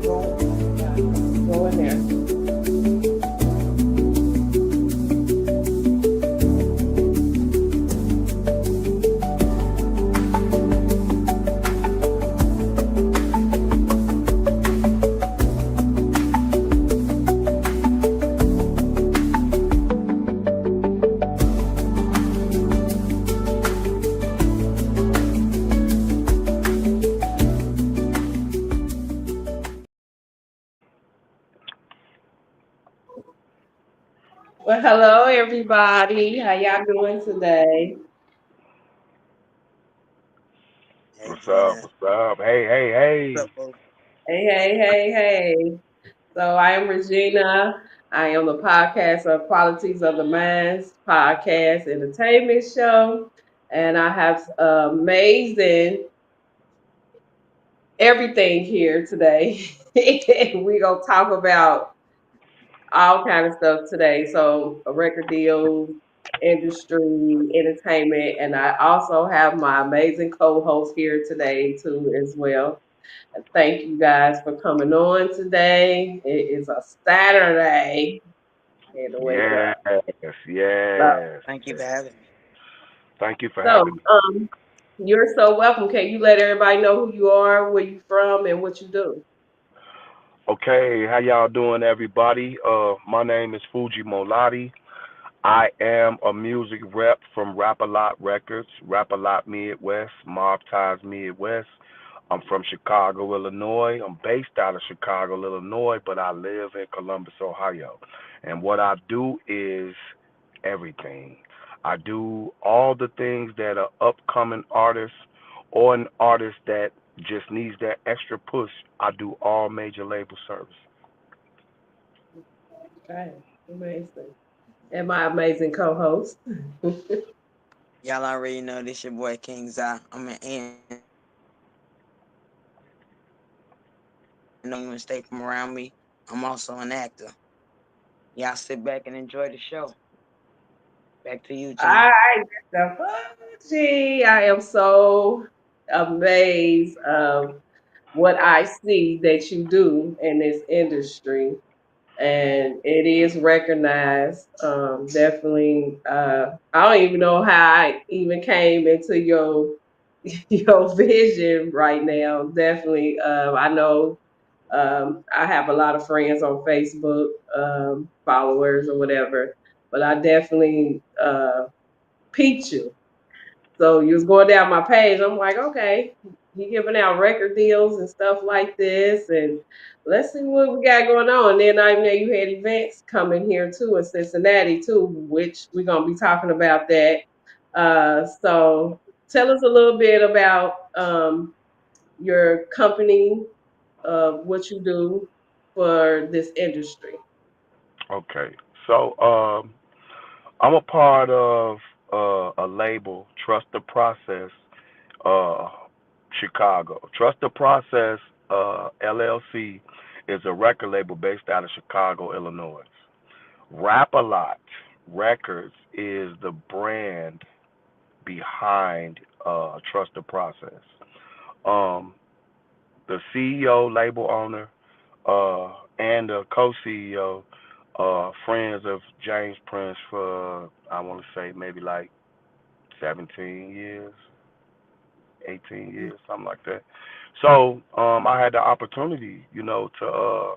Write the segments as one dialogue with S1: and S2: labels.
S1: Go in there. Well, hello everybody. How y'all doing today?
S2: Hey
S3: What's up?
S2: Gina,
S3: What's up? Hey, hey,
S2: what's
S3: hey.
S2: up, boo?
S1: Hey, hey, hey, hey. So I am Regina. I am the podcast of Qualities of the Minds podcast entertainment show. And I have amazing everything here today. We're gonna talk about all kind of stuff today. So record deals, industry, entertainment, and I also have my amazing co-host here today too as well. Thank you guys for coming on today. It is a Saturday. Had to wake
S3: Yes,
S1: up.
S3: yes.
S2: Thank you for having me.
S3: Thank you for
S1: So,
S3: having me.
S1: you're so welcome. Can you let everybody know who you are, where you from, and what you do?
S3: Okay, how y'all doing, everybody? My name is Fuji Molati. I am a music rep from Rap A Lot Records, Rap A Lot Midwest, Mob Ties Midwest. I'm from Chicago, Illinois. I'm based out of Chicago, Illinois, but I live in Columbus, Ohio. And what I do is everything. I do all the things that an upcoming artist or an artist that just needs that extra push. I do all major label service.
S1: Okay, amazing. And my amazing co-host.
S2: Y'all already know this your boy King Zai. I'm an entertainer. No you mistake from around me. I'm also an actor. Y'all sit back and enjoy the show. Back to you, Gina.
S1: I the Fuji. I am so amazed of what I see that you do in this industry, and it is recognized. Definitely, I don't even know how I even came into your your vision right now. Definitely, I know. I have a lot of friends on Facebook, followers or whatever, but I definitely peeped you. So you was going down my page. I'm like, okay, he giving out record deals and stuff like this, and let's see what we got going on. And then I know you had events coming here too in Cincinnati too, which we're gonna be talking about that. So tell us a little bit about your company, what you do for this industry.
S3: Okay. So, I'm a part of a label, Trust the Process, uh, Chicago. Trust the Process LLC is a record label based out of Chicago, Illinois. Rap A Lot Records is the brand behind Trust the Process. Um, the CEO, label owner, and the co-CEO, friends of James Prince for I want to say maybe like 17 years, 18 years, something like that. So I had the opportunity, to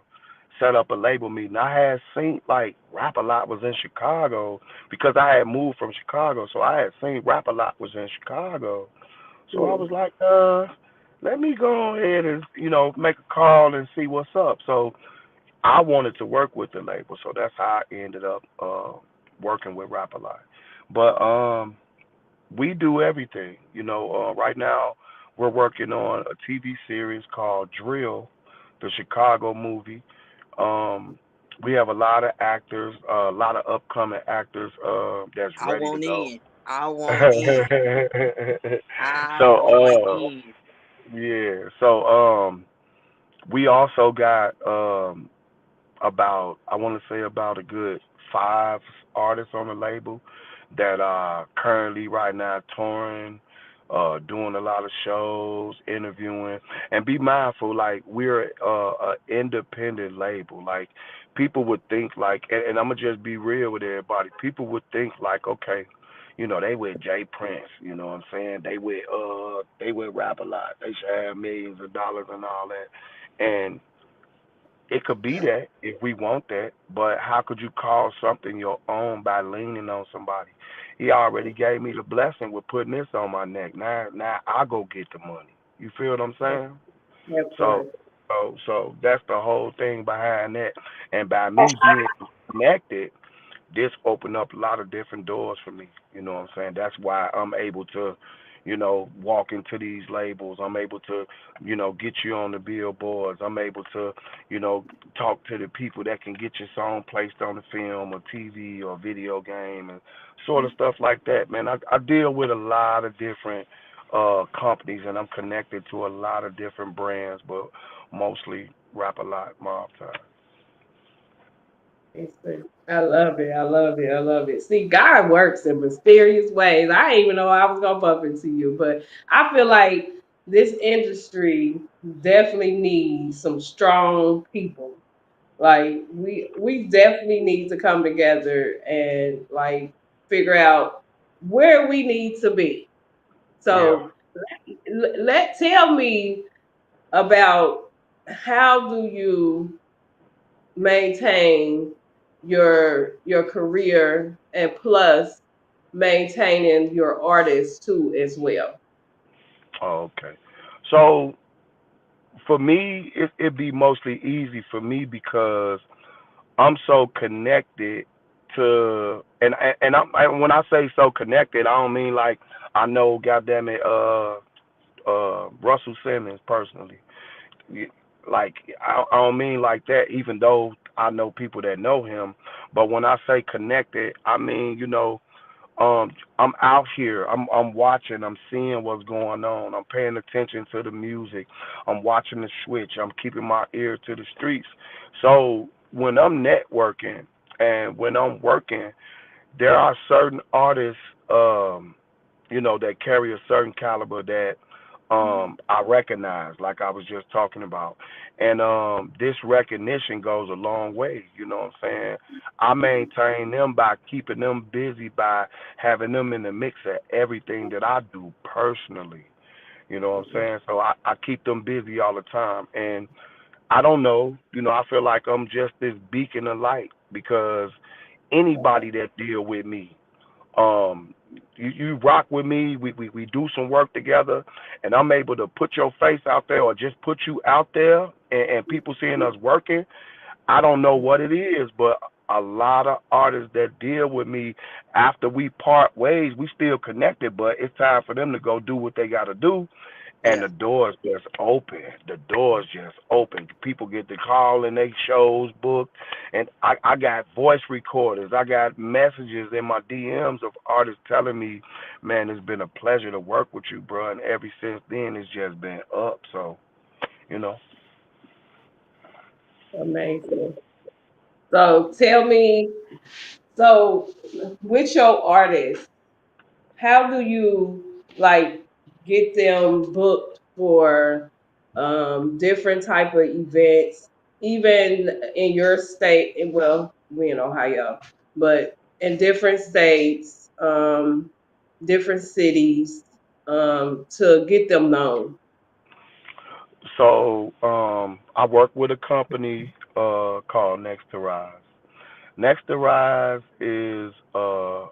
S3: set up a label meeting. I had seen like Rap A Lot was in Chicago because I had moved from Chicago, so I had seen Rap A Lot was in Chicago. So I
S1: Hmm.
S3: was like, let me go ahead and make a call and see what's up. So I wanted to work with the label, so that's how I ended up working with Rap A Lot. But we do everything. Right now we're working on a TV series called Drill, the Chicago movie. Um, we have a lot of actors, a lot of upcoming actors that's
S2: I
S3: ready to
S2: want
S3: go.
S2: in. I want in. I
S3: so
S2: want in.
S3: yeah, so we also got about I want to say about a good five artists on the label that are currently right now touring. doing a lot of shows, interviewing, and be mindful. Like we're a independent label. Like people would think like, and I'm gonna just be real with everybody. People would think like, okay, they with Jay Prince. You know what I'm saying? They would rap a lot. They should have millions of dollars and all that. And it could be that if we want that, but how could you call something your own by leaning on somebody? He already gave me the blessing with putting this on my neck. Now I go get the money. You feel what I'm saying?
S1: That's
S3: So,
S1: right.
S3: so that's the whole thing behind that. And by me being connected, this opened up a lot of different doors for me. You know what I'm saying? That's why I'm able to, walk into these labels. I'm able to, get you on the billboards. I'm able to, you know, talk to the people that can get your song placed on the film or TV or video game and sort of stuff like that, man. I deal with a lot of different companies and I'm connected to a lot of different brands, but mostly Rap a Lot Mob Time.
S1: I love it. I love it. I love it. See, God works in mysterious ways. I didn't even know I was gonna bump into you, but I feel like this industry definitely needs some strong people. Like we definitely need to come together and like figure out where we need to be.
S3: Yeah.
S1: So let tell me about how do you maintain your career and plus maintaining your artist too as well.
S3: Oh, okay. So for me, it'd be mostly easy for me because I'm so connected to, when I say so connected, I don't mean like I know, goddamn it, Russell Simmons personally. Like I don't mean like that, even though I know people that know him. But when I say connected, I mean I'm out here. I'm watching. I'm seeing what's going on. I'm paying attention to the music. I'm watching the switch. I'm keeping my ear to the streets. So when I'm networking and when I'm working, there are certain artists, that carry a certain caliber that I recognize, like I was just talking about. And this recognition goes a long way, you know what I'm saying? I maintain them by keeping them busy, by having them in the mix of everything that I do personally. You know what I'm saying? So I keep them busy all the time. And I don't know, I feel like I'm just this beacon of light because anybody that deal with me, um, you rock with me. We do some work together, and I'm able to put your face out there or just put you out there, and people seeing us working. I don't know what it is, but a lot of artists that deal with me after we part ways, we still connected, but it's time for them to go do what they got to do and
S2: Yeah.
S3: the doors just open. The doors just open. People get the call and they shows booked, and I got voice recorders. I got messages in my DMs of artists telling me, "Man, it's been a pleasure to work with you, bro." And ever since then, it's just been up. So, you know.
S1: Amazing. So tell me, so with your artists, how do you like get them booked for different type of events, even in your state? Well, we in Ohio, but in different states, different cities, to get them known.
S3: So, I work with a company called Next to Rise. Next to Rise is a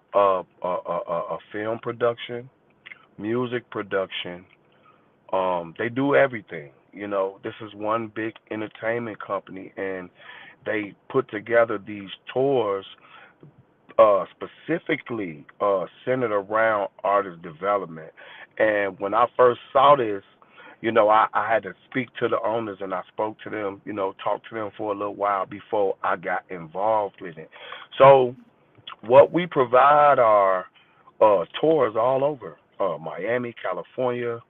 S3: film production, music production. They do everything. This is one big entertainment company, and they put together these tours specifically centered around artist development. And when I first saw this, I had to speak to the owners, and I spoke to them, talked to them for a little while before I got involved with it. So what we provide are tours all over Miami, California,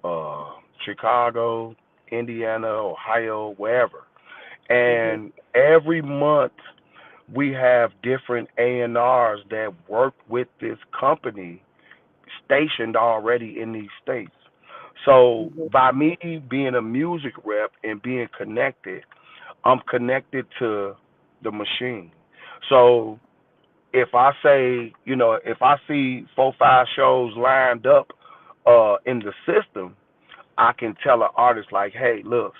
S3: uh, Chicago, Indiana, Ohio, wherever.
S1: Mhm.
S3: And every month we have different A&Rs that work with this company stationed already in these states. So
S1: Mhm.
S3: by me being a music rep and being connected, I'm connected to the machine. So if I say, if I see 4, 5 shows lined up in the system, I can tell an artist like, hey, look,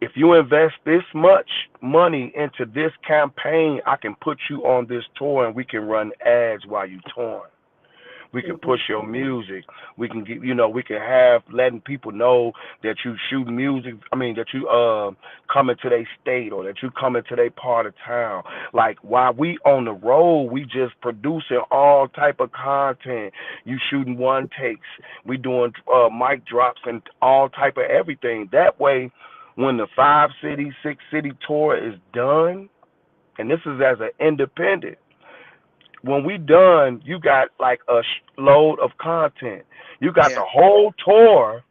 S3: if you invest this much money into this campaign, I can put you on this tour and we can run ads while you touring. We can push
S1: Mhm.
S3: your music. We can get, we can have letting people know that you shoot music. I mean, that you coming to their state or that you coming to their part of town. Like while we on the road, we just producing all type of content. You shooting one takes. We doing mic drops and all type of everything. That way, when the 5 city, 6 city tour is done, and this is as an independent, when we done, you got like a load of content. You got
S2: Yeah.
S3: the whole tour,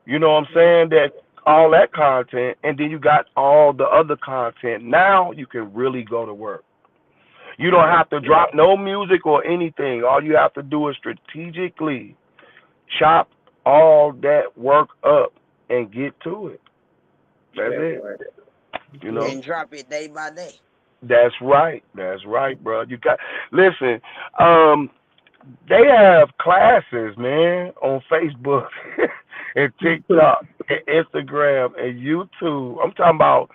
S3: you know what I'm
S2: Mhm.
S3: saying? That all that content, and then you got all the other content. Now you can really go to work. You don't
S1: Right.
S3: have to drop no music or anything. All you have to do is strategically chop all that work up and get to it. That's
S1: That
S3: it.
S1: part.
S3: You
S1: Mhm.
S3: know?
S2: And drop it day by day.
S3: That's right. That's right, bro. You got listen. Um, They have classes, man, on Facebook and TikTok and Instagram and YouTube. I'm talking about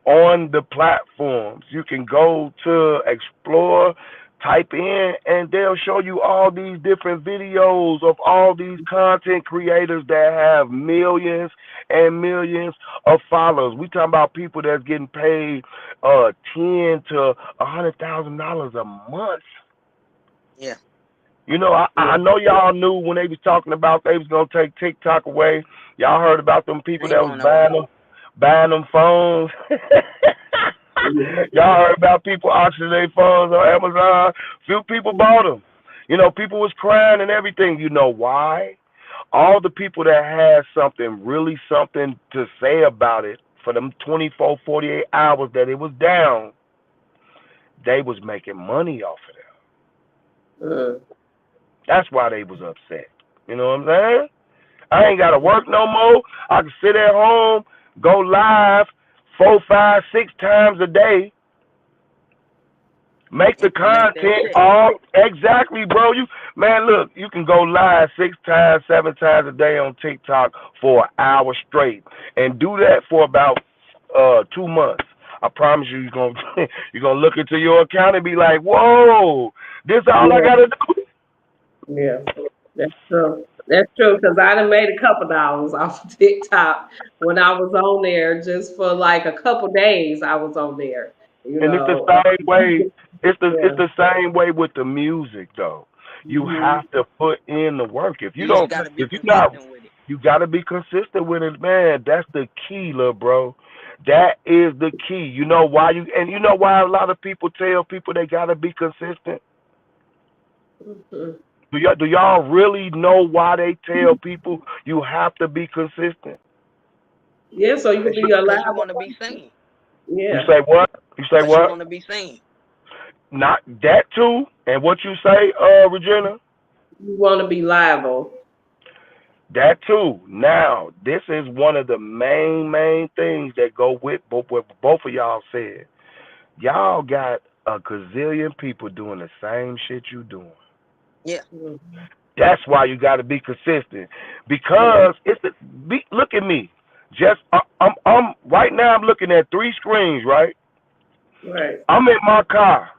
S3: on the platforms. You can go to explore, type in, and they'll show you all these different videos of all these content creators that have millions and millions of followers. We talking about people that's getting paid $10 to $100,000 a month.
S2: Yeah.
S3: I
S1: Yeah.
S3: know y'all knew when they was talking about they was gonna take TikTok away. Y'all heard about them people
S2: Ain't
S3: that was
S2: going nowhere.
S3: buying them phones.
S1: Yeah.
S3: Y'all heard about people auctioning their phones on Amazon. Few people bought them. People was crying and everything. You know why? All the people that had something, really something to say about it for them 24, 48 hours that it was down, they was making money off of it.
S1: Mm.
S3: That's why they was upset. You know what I'm saying? I ain't gotta
S1: Mhm.
S3: work no more. I can sit at home, go live 4, 5, 6 times a day, make the
S2: And make that
S3: content
S2: check.
S3: all exactly, bro. Look, you can go live 6 times, 7 times a day on TikTok for an hour straight, and do that for about 2 months. I promise you, you're gonna you're gonna look into your account and be like, "Whoa, this all I
S1: Yeah.
S3: gotta do."
S1: Yeah. That's true. That's true because I done made a couple dollars off of TikTok when I was on there just for like a couple days. I was on there, you
S3: And it's the
S1: know.
S3: same way. It's
S1: Yeah.
S3: the same way with the music though. You
S1: Hmm.
S3: have to put in the work. If you
S2: You just
S3: don't,
S2: gotta be
S3: if you not,
S2: consistent with it.
S3: you gotta be consistent with it, man. That's the key, little bro. That is the key. You know why you know why a lot of people tell people they gotta be consistent.
S1: Hmm.
S3: Do y'all really know why they tell people you have to be consistent?
S1: Yeah, so you can be
S2: Cause you
S1: alive.
S2: want to be seen.
S3: You
S1: Yeah,
S3: say what? You say
S2: Cause you
S3: what?
S2: want to be seen.
S3: Not that too. And what you say, Regina?
S1: you want to be liable.
S3: That too. Now, this is one of the main things that go with what both of y'all said. Y'all got a gazillion people doing the same shit you doing.
S2: Yeah.
S1: Mhm.
S3: That's why you got to be consistent.
S1: Yeah,
S3: Because look at me. Just I'm right now. I'm looking at 3 screens. Right.
S1: right,
S3: I'm in my car.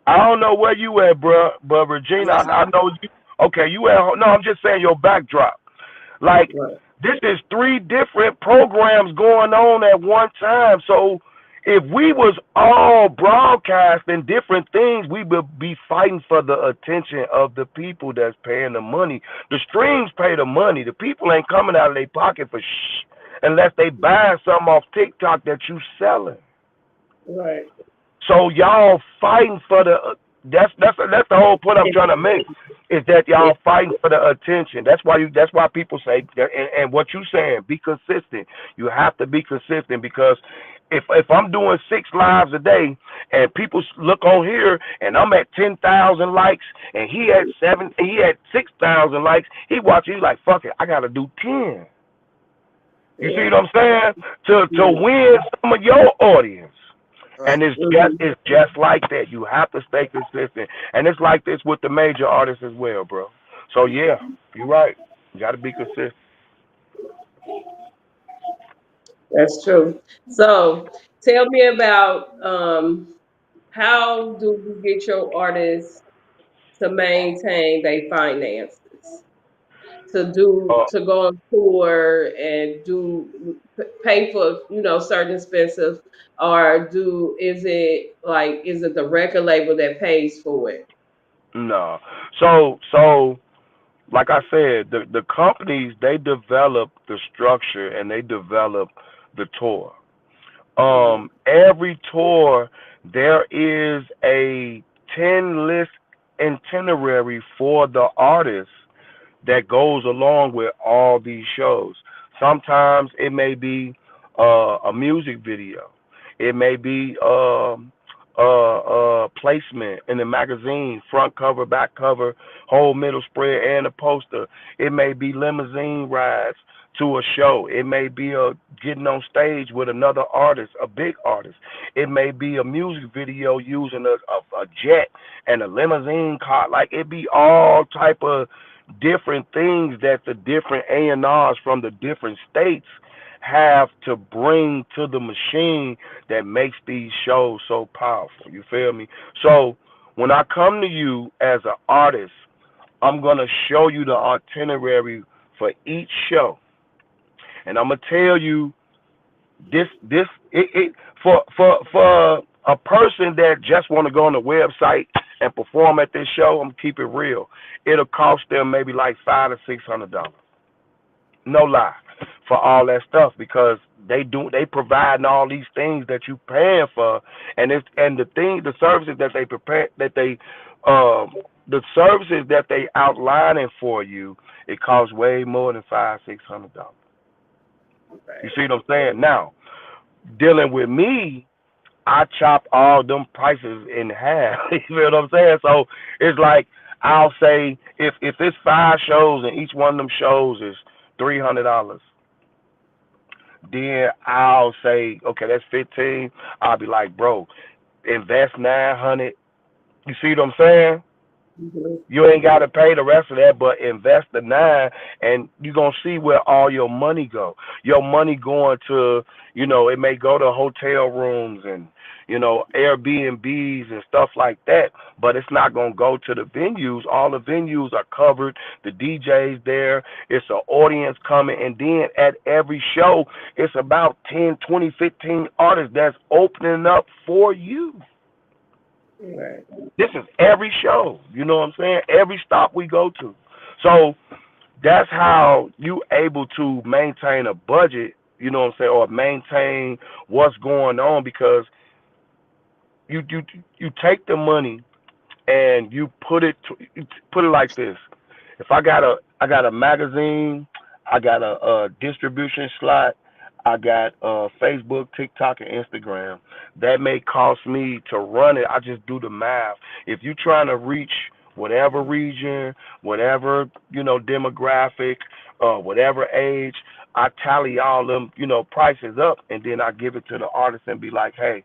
S3: I don't know where you at, bro. But
S2: I'm
S3: Regina,
S2: at
S3: I
S2: home.
S3: know you. Okay, you at home. No, I'm just saying your backdrop. Like
S1: right,
S3: this is 3 different programs going on at one time. So if we was all broadcasting different things, we would be fighting for the attention of the people that's paying the money. The streams pay the money. The people ain't coming out of their pocket for unless they buy something off TikTok that you selling.
S1: right.
S3: So y'all fighting for the That's the whole point I'm trying to make. Is that y'all fighting for the attention? That's why people say and what you saying. Be consistent. You have to be consistent because if I'm doing 6 lives a day and people look on here and I'm at 10,000 likes and he had 6,000 likes, he watching you like fuck it. I gotta do 10. You see
S1: Yeah.
S3: what I'm saying? To
S1: Mhm.
S3: win some of your audience.
S2: Right.
S3: And
S1: Mhm.
S3: it's just like that. You have to stay consistent. And it's like this with the major artists as well, bro. So yeah, you're right. You gotta be consistent.
S1: That's true. So tell me about how do you get your artists to maintain their finances?
S3: Uh
S1: To go on tour and do pay for certain expenses, or do is it the record label that pays for it?
S3: no. So like I said, the companies they develop the structure and they develop the tour.
S1: Mhm.
S3: Every tour there is a 10 list itinerary for the artist that goes along with all these shows. Sometimes it may be a music video. It may be placement in the magazine, front cover, back cover, whole middle spread, and a poster. It may be limousine rides to a show. It may be a getting on stage with another artist, a big artist. It may be a music video using a jet and a limousine car. Like it be all type of different things that the different A&Rs from the different states have to bring to the machine that makes these shows so powerful. You feel me? So when I come to you as an artist, I'm gonna show you the itinerary for each show, and I'm gonna tell you it for a person that just want to go on the website and perform at this show. I'm gonna keep it real. It'll cost them maybe like $500 to $600. No lie, for all that stuff because they providing all these things that you paying for, and the services that they prepare that they the services that they outlining for you, it costs way more than $500 to $600. You
S1: Right.
S3: see what I'm saying? Now dealing with me, I chop all them prices in half. You feel what I'm saying? So it's like I'll say if it's 5 shows and each one of them shows is $300, then I'll say okay, that's 15. I'll be like, bro, invest 900. You see what I'm saying?
S1: Mhm.
S3: You ain't got to pay the rest of that, but invest the 9, and you're gonna see where all your money go. Your money going to, it may go to hotel rooms and Airbnbs and stuff like that, but it's not gonna go to the venues. All the venues are covered. The DJs there. It's an audience coming, and then at every show, it's about 10, 20, 15 artists that's opening up for you.
S1: Right.
S3: This is every show. You know what I'm saying? Every stop we go to. So that's how you able to maintain a budget, you know what I'm saying, or maintain what's going on because you you take the money and you put it like this. If I got a magazine, I got a distribution slot, I got Facebook, TikTok, and Instagram. That may cost me to run it. I just do the math. If you're trying to reach whatever region, whatever demographic, whatever age, I tally all them prices up, and then I give it to the artist and be like, hey,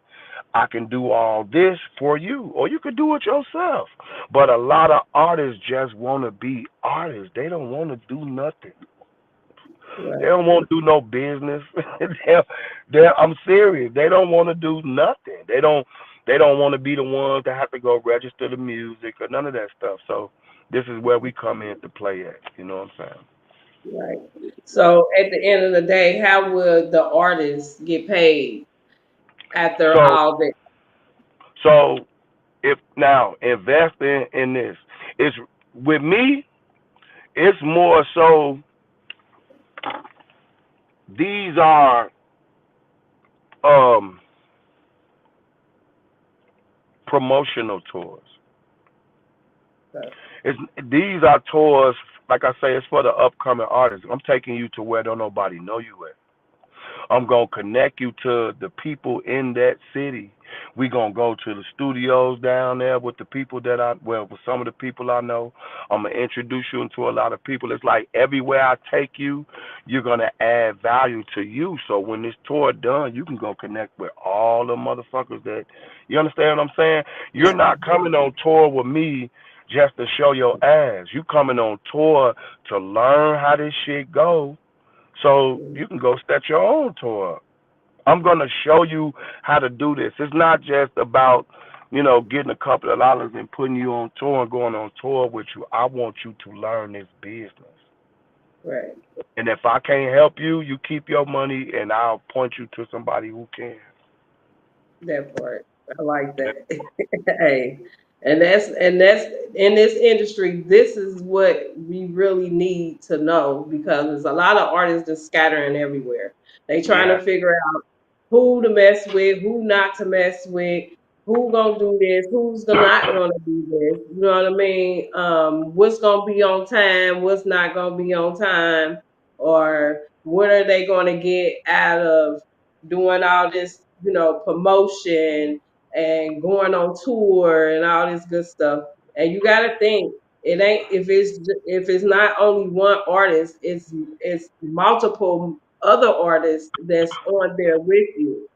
S3: I can do all this for you, or you could do it yourself. But a lot of artists just want to be artists. They don't want to do nothing. They
S1: Right.
S3: don't want to do no business. I'm serious. They don't want to do nothing. They don't want to be the ones that have to go register the music or none of that stuff. So this is where we come in to play at. You know what I'm saying?
S1: Right. So at the end of the day, how will the artist get paid after
S3: So
S1: all that?
S3: so if now investing in this, it's with me. It's more so these are um promotional tours.
S1: So,
S3: It's these are tours. Like I say, it's for the upcoming artists. I'm taking you to where don't nobody know you at. I'm gonna connect you to the people in that city. We gonna go to the studios down there with the people that with some of the people I know. I'm gonna introduce you into a lot of people. It's like everywhere I take you, you're gonna add value to you. So when this tour done, you can go connect with all the motherfuckers that you understand what I'm saying? You're
S2: Yeah.
S3: not coming on tour with me just to show your ass. You coming on tour to learn how this shit go so
S1: mm,
S3: you can go set your own tour. I'm gonna show you how to do this. It's not just about, getting a couple of dollars and putting you on tour and going on tour with you. I want you to learn this business.
S1: right.
S3: And if I can't help you, you keep your money and I'll point you to somebody who can.
S1: That part. I like that. Hey, and that's in this industry, this is what we really need to know because there's a lot of artists just scattering everywhere. They trying
S3: Yeah.
S1: to figure out who to mess with, who not to mess with, who gonna do this, who's not gonna do this. You know what I mean? What's gonna be on time, what's not gonna be on time, or what are they gonna get out of doing all this, promotion and going on tour and all this good stuff. And you got to think it ain't if it's not only one artist, it's multiple other artists that's on there with you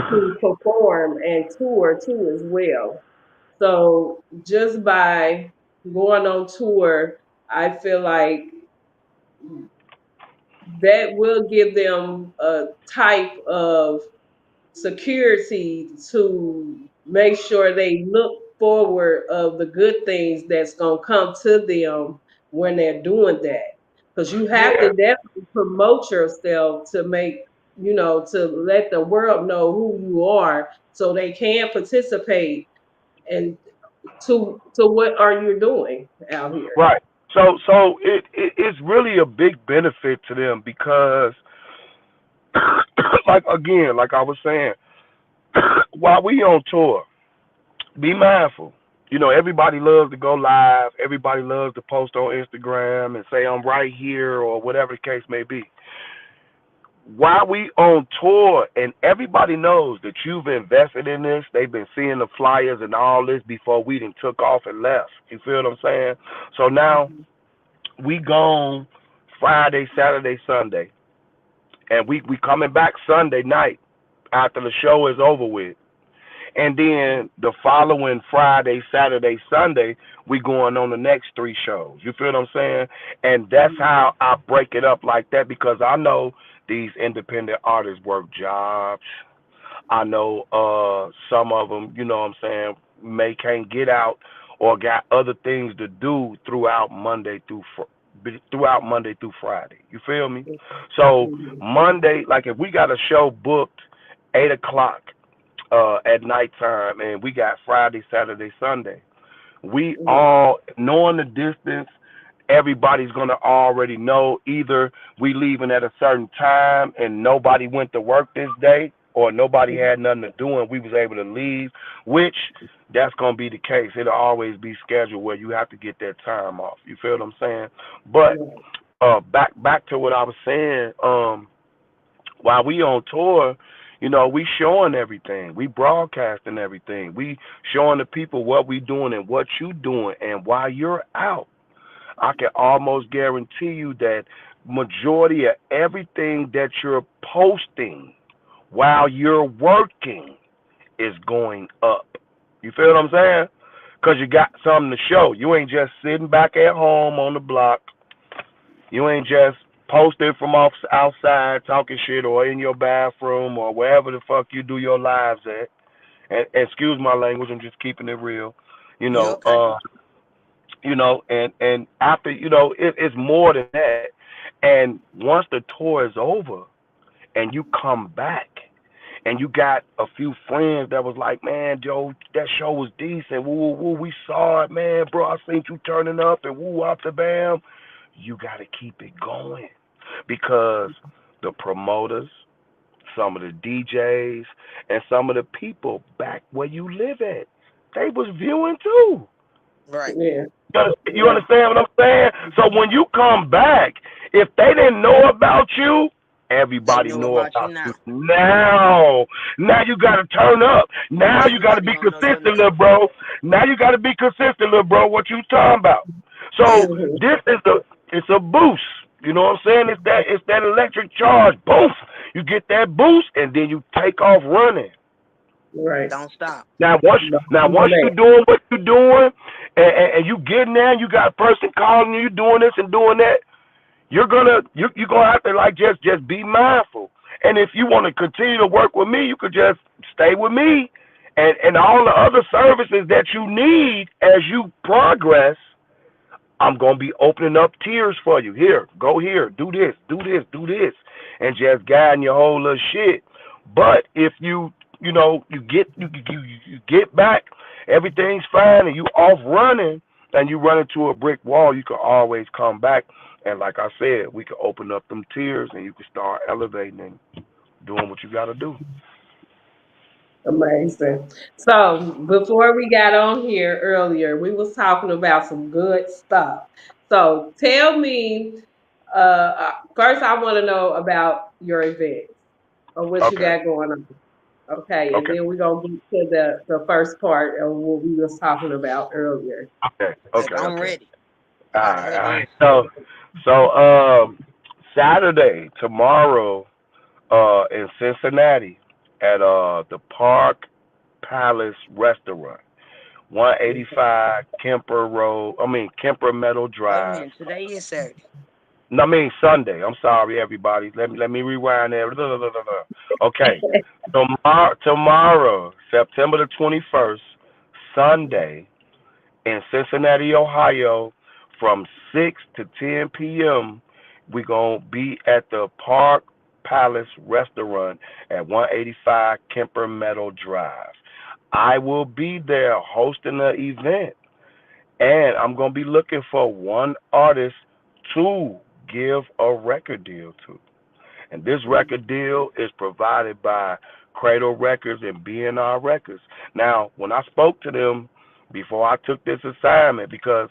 S1: to perform and tour too as well. So just by going on tour, I feel like that will give them a type of security to make sure they look forward of the good things that's going to come to them when they're doing that, because you have to
S3: Yeah.
S1: definitely promote yourself to make, to let the world know who you are so they can participate and to what are you doing out here.
S3: Right. So it's really a big benefit to them because like again, like I was saying, while we on tour, be mindful. Everybody loves to go live. Everybody loves to post on Instagram and say I'm right here or whatever the case may be. While we on tour and everybody knows that you've invested in this, they've been seeing the flyers and all this before we done took off and left. You feel what I'm saying? So now
S1: Mhm.
S3: we gone Friday, Saturday, Sunday, and we coming back Sunday night after the show is over with. And then the following Friday, Saturday, Sunday, we going on the next three shows. You feel what I'm saying? And that's how I break it up like that because I know these independent artists work jobs. I know some of them, you know what I'm saying, may can't get out or got other things to do throughout Monday through Friday. You feel me? So
S1: Mhm.
S3: Monday, like if we got a show booked 8 o'clock at nighttime, and we got Friday, Saturday, Sunday. We
S1: Mhm.
S3: all knowing the distance. Everybody's gonna already know either we leaving at a certain time and nobody went to work this day, or nobody
S1: Mhm.
S3: had nothing to do and we was able to leave. Which that's gonna be the case. It'll always be scheduled where you have to get that time off. You feel what I'm saying? But
S1: Right.
S3: back to what I was saying. While we on tour, we showing everything. We broadcasting everything. We showing the people what we doing and what you doing. And while you're out, I can almost guarantee you that majority of everything that you're posting while you're working is going up. You feel what I'm saying? Because you got something to show. You ain't just sitting back at home on the block. You ain't just posting from outside talking shit or in your bathroom or wherever the fuck you do your lives at. And excuse my language, I'm just keeping it real. You
S2: You
S3: know,
S2: okay?
S3: uh, and after, it's more than that. And once the tour is over and you come back and you got a few friends that was like, man, Joe, that show was decent. Woo, woo, woo. We saw it, man, bro. I seen you turning up and woo, up the bam. You got to keep it going because the promoters, some of the DJs, and some of the people back where you live at, they was viewing too.
S2: Right.
S1: Yeah.
S3: You
S1: Yeah.
S3: understand what I'm saying? So when you come back, if they didn't know about you,
S2: They
S3: everybody
S2: know
S3: know
S2: about you
S3: about you
S2: now.
S3: now. Now you got to turn up. Now you got to
S2: Everybody
S3: be
S2: gonna know your
S3: consistent,
S2: name.
S3: little bro. Now you got to be consistent, little bro. What you talking about? So
S2: Yeah.
S1: Hmm.
S3: this is it's a boost. You know what I'm saying? It's that electric charge boost. You get that boost and then you take off running.
S1: Right.
S2: Don't stop.
S1: No,
S3: Now
S1: no,
S3: once you doing what you doing, and you getting there, you got a person calling you, doing this and doing that. You're gonna have to like just be mindful. And if you want to continue to work with me, you could just stay with me, and all the other services that you need as you progress. I'm gonna be opening up tiers for you. Here, go here, do this, do this, do this, and just guiding your whole little shit. But if you get back, everything's fine, and you off running, and you run into a brick wall, you can always come back. And like I said, we can open up them tiers, and you can start elevating and doing what you got to do.
S1: amazing. So before we got on here earlier, we was talking about some good stuff. So tell me, first I want to know about your events or what you
S3: Okay,
S1: got going on. Okay, and
S3: okay,
S1: then we're gonna get to the first part of what we was talking about earlier.
S3: okay,
S2: Like
S3: okay,
S2: I'm
S3: okay.
S2: ready.
S3: All
S2: About to
S3: right,
S2: hear
S3: all right.
S2: this.
S3: So Saturday tomorrow in Cincinnati at the Park Palace Restaurant, 185 Kemper Road. I mean Kemper Meadow
S2: Wait a
S3: Drive.
S2: minute. Today is Saturday.
S3: No, I mean Sunday. I'm sorry, everybody. Let me rewind there. Okay, tomorrow, September the 21st, Sunday in Cincinnati, Ohio, from 6 to 10 p.m. We're going to be at the Park Palace Restaurant at 185 Kemper Meadow Drive. I will be there hosting the event, and I'm going to be looking for one artist to give a record deal to. And this record deal is provided by Cradle Records and B&R Records. Now, when I spoke to them before I took this assignment, because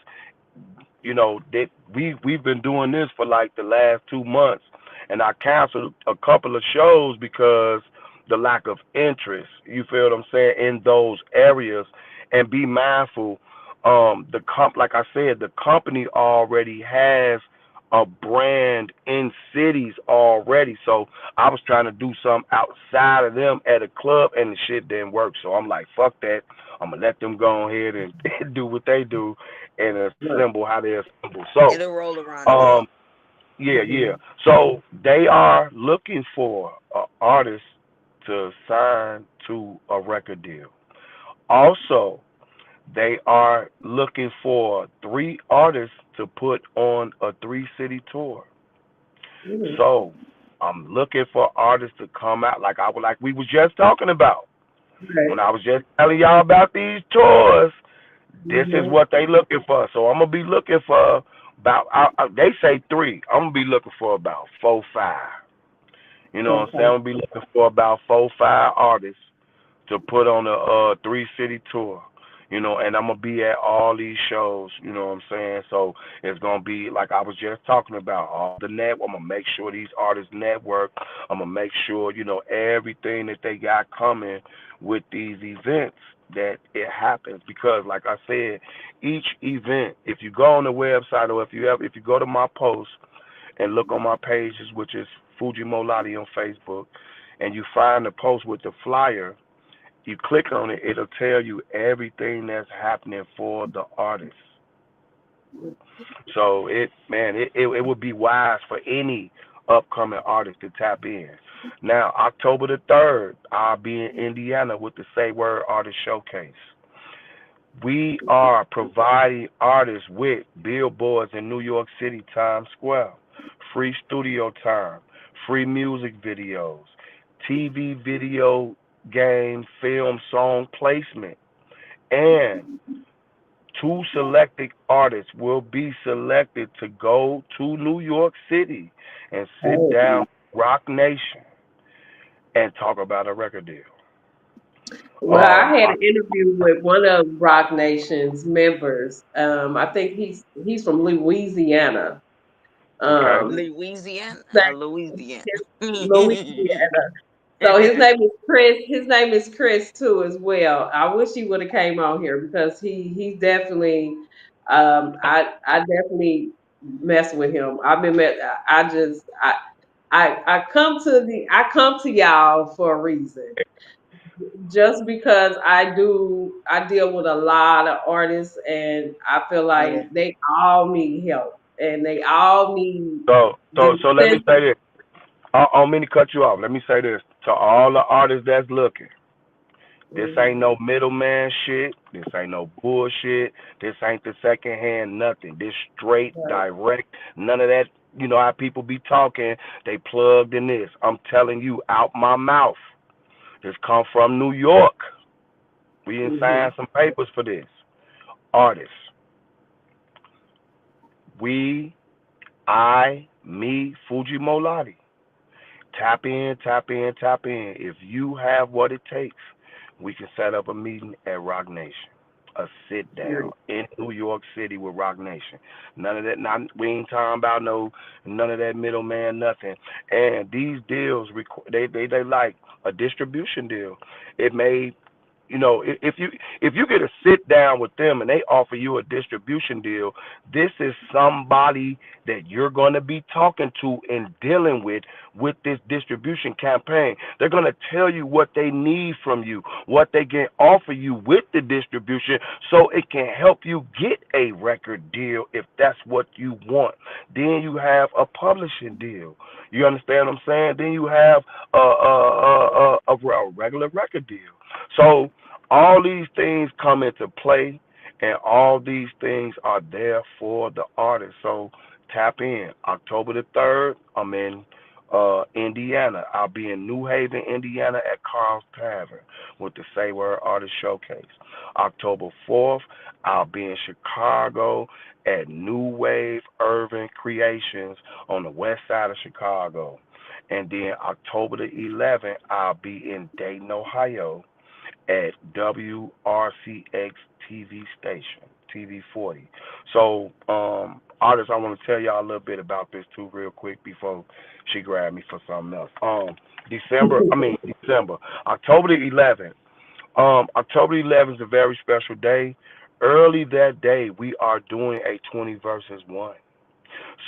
S3: we've been doing this for like the last 2 months, and I canceled a couple of shows because the lack of interest. You feel what I'm saying, in those areas, and be mindful. Like I said, the company already has a brand in cities already. So I was trying to do something outside of them at a club, and the shit didn't work. So I'm like, fuck that. I'm gonna let them go ahead and do what they do and
S1: Right.
S3: assemble how they assemble. So,
S2: It'll roll around again.
S3: um, yeah, yeah. So they are looking for artists to sign to a record deal. Also, they are looking for 3 artists to put on a 3-city tour.
S1: Mhm.
S3: So I'm looking for artists to come out like we was just talking about.
S1: Right.
S3: When I was just telling y'all about these tours, this is
S1: Mhm.
S3: what they looking for. So I'm gonna be looking for about. They say 3. I'm gonna be looking for about 4, 5. You know what I'm saying?
S1: Okay.
S3: I'm gonna be looking for about 4, 5 artists to put on a 3-city tour. And I'm gonna be at all these shows. You know what I'm saying? So it's gonna be like I was just talking about all the net. I'm gonna make sure these artists network. I'm gonna make sure everything that they got coming with these events, that it happens, because like I said, each event. If you go on the website, or if you go to my post and look on my pages, which is Fuji Molati on Facebook, and you find the post with the flyer, you click on it, it'll tell you everything that's happening for the artist. So it would be wise for any upcoming artist to tap in. Now, October the 3rd, I'll be in Indiana with the Say Word Artist Showcase. We are providing artists with billboards in New York City, Times Square, free studio time, free music videos, TV video, game, film, song placement, and 2 selected artists will be selected to go to New York City and sit
S1: Oh,
S3: down with Rock Nation and talk about a record deal.
S1: Well, I
S3: Um,
S1: had
S3: I,
S1: an interview with one of Rock Nation's members. I think he's from Louisiana.
S3: okay.
S1: Um,
S2: Louisiana,
S1: that-
S2: Louisiana.
S1: Louisiana. So his name is Chris. His name is Chris too, as well. I wish he would have came on here because he's definitely. I definitely mess with him. I've been met. I just I come to y'all for a reason. Just because I deal with a lot of artists and I feel
S2: Yeah,
S1: like they all need help and they all need the
S3: So let me
S1: sense.
S3: say this. I don't mean to cut you off. Let me say this to all the artists that's looking. This ain't
S1: Mhm,
S3: no middleman shit. This ain't no bullshit. This ain't the second hand nothing. This straight,
S1: right.
S3: direct. None of that. You know how people be talking. They plugged in this. I'm telling you out my mouth. This come from New York. We done
S1: Mhm,
S3: signed some papers for this. Artists. We, me, Fuji Molati. Tap in, tap in, tap in. If you have what it takes, we can set up a meeting at Rock Nation. A sit down
S1: period.
S3: in New York City with Rock Nation. None of that. Not we ain't talking about no none of that middleman nothing. And these deals, they like a distribution deal. It may if you get a sit down with them and they offer you a distribution deal, this is somebody that you're going to be talking to and dealing with this distribution campaign. They're going to tell you what they need from you, what they can offer you with the distribution so it can help you get a record deal if that's what you want. Then you have a publishing deal. You understand what I'm saying? Then you have a regular record deal. So all these things come into play, and all these things are there for the artist. So tap in. October the 3rd, I'm in Indiana. I'll be in New Haven, Indiana at Carl's Tavern with the Say Word Artist Showcase. October 4th, I'll be in Chicago at New Wave Urban Creations on the west side of Chicago. And then October the 11th, I'll be in Dayton, Ohio at WRCX TV station, TV 40. So, artists, I want to tell y'all a little bit about this too, real quick, before she grabbed me for something else. December, October the 11th. October 11th is a very special day. Early that day, we are doing a 20 versus 1.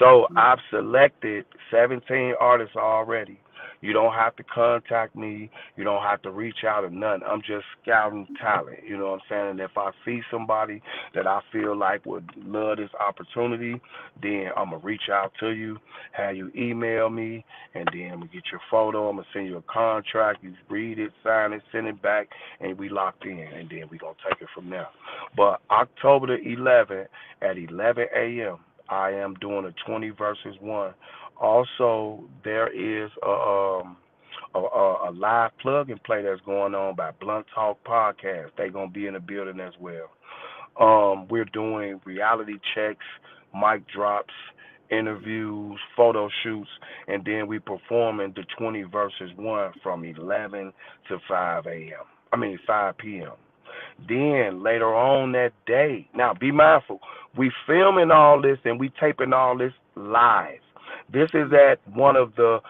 S3: So I've selected 17 artists already. You don't have to contact me. You don't have to reach out or none. I'm just scouting talent. You know what I'm saying? And if I see somebody that I feel like would love this opportunity, then I'm going to reach out to you, have you email me, and then I'm going to get your photo. I'm going to send you a contract. You read it, sign it, send it back, and we locked in. And then we're going to take it from there. But October the 11th at 11 a.m., I am doing a 20 versus 1. Also, there is a live plug and play that's going on by Blunt Talk Podcast. They're going to be in the building as well. We're doing reality checks, mic drops, interviews, photo shoots, and then we performing the 20 versus 1 from 11 to 5 a.m. 5 p.m. Then later on that day, now be mindful, we filming all this and we taping all this live. This is at one of the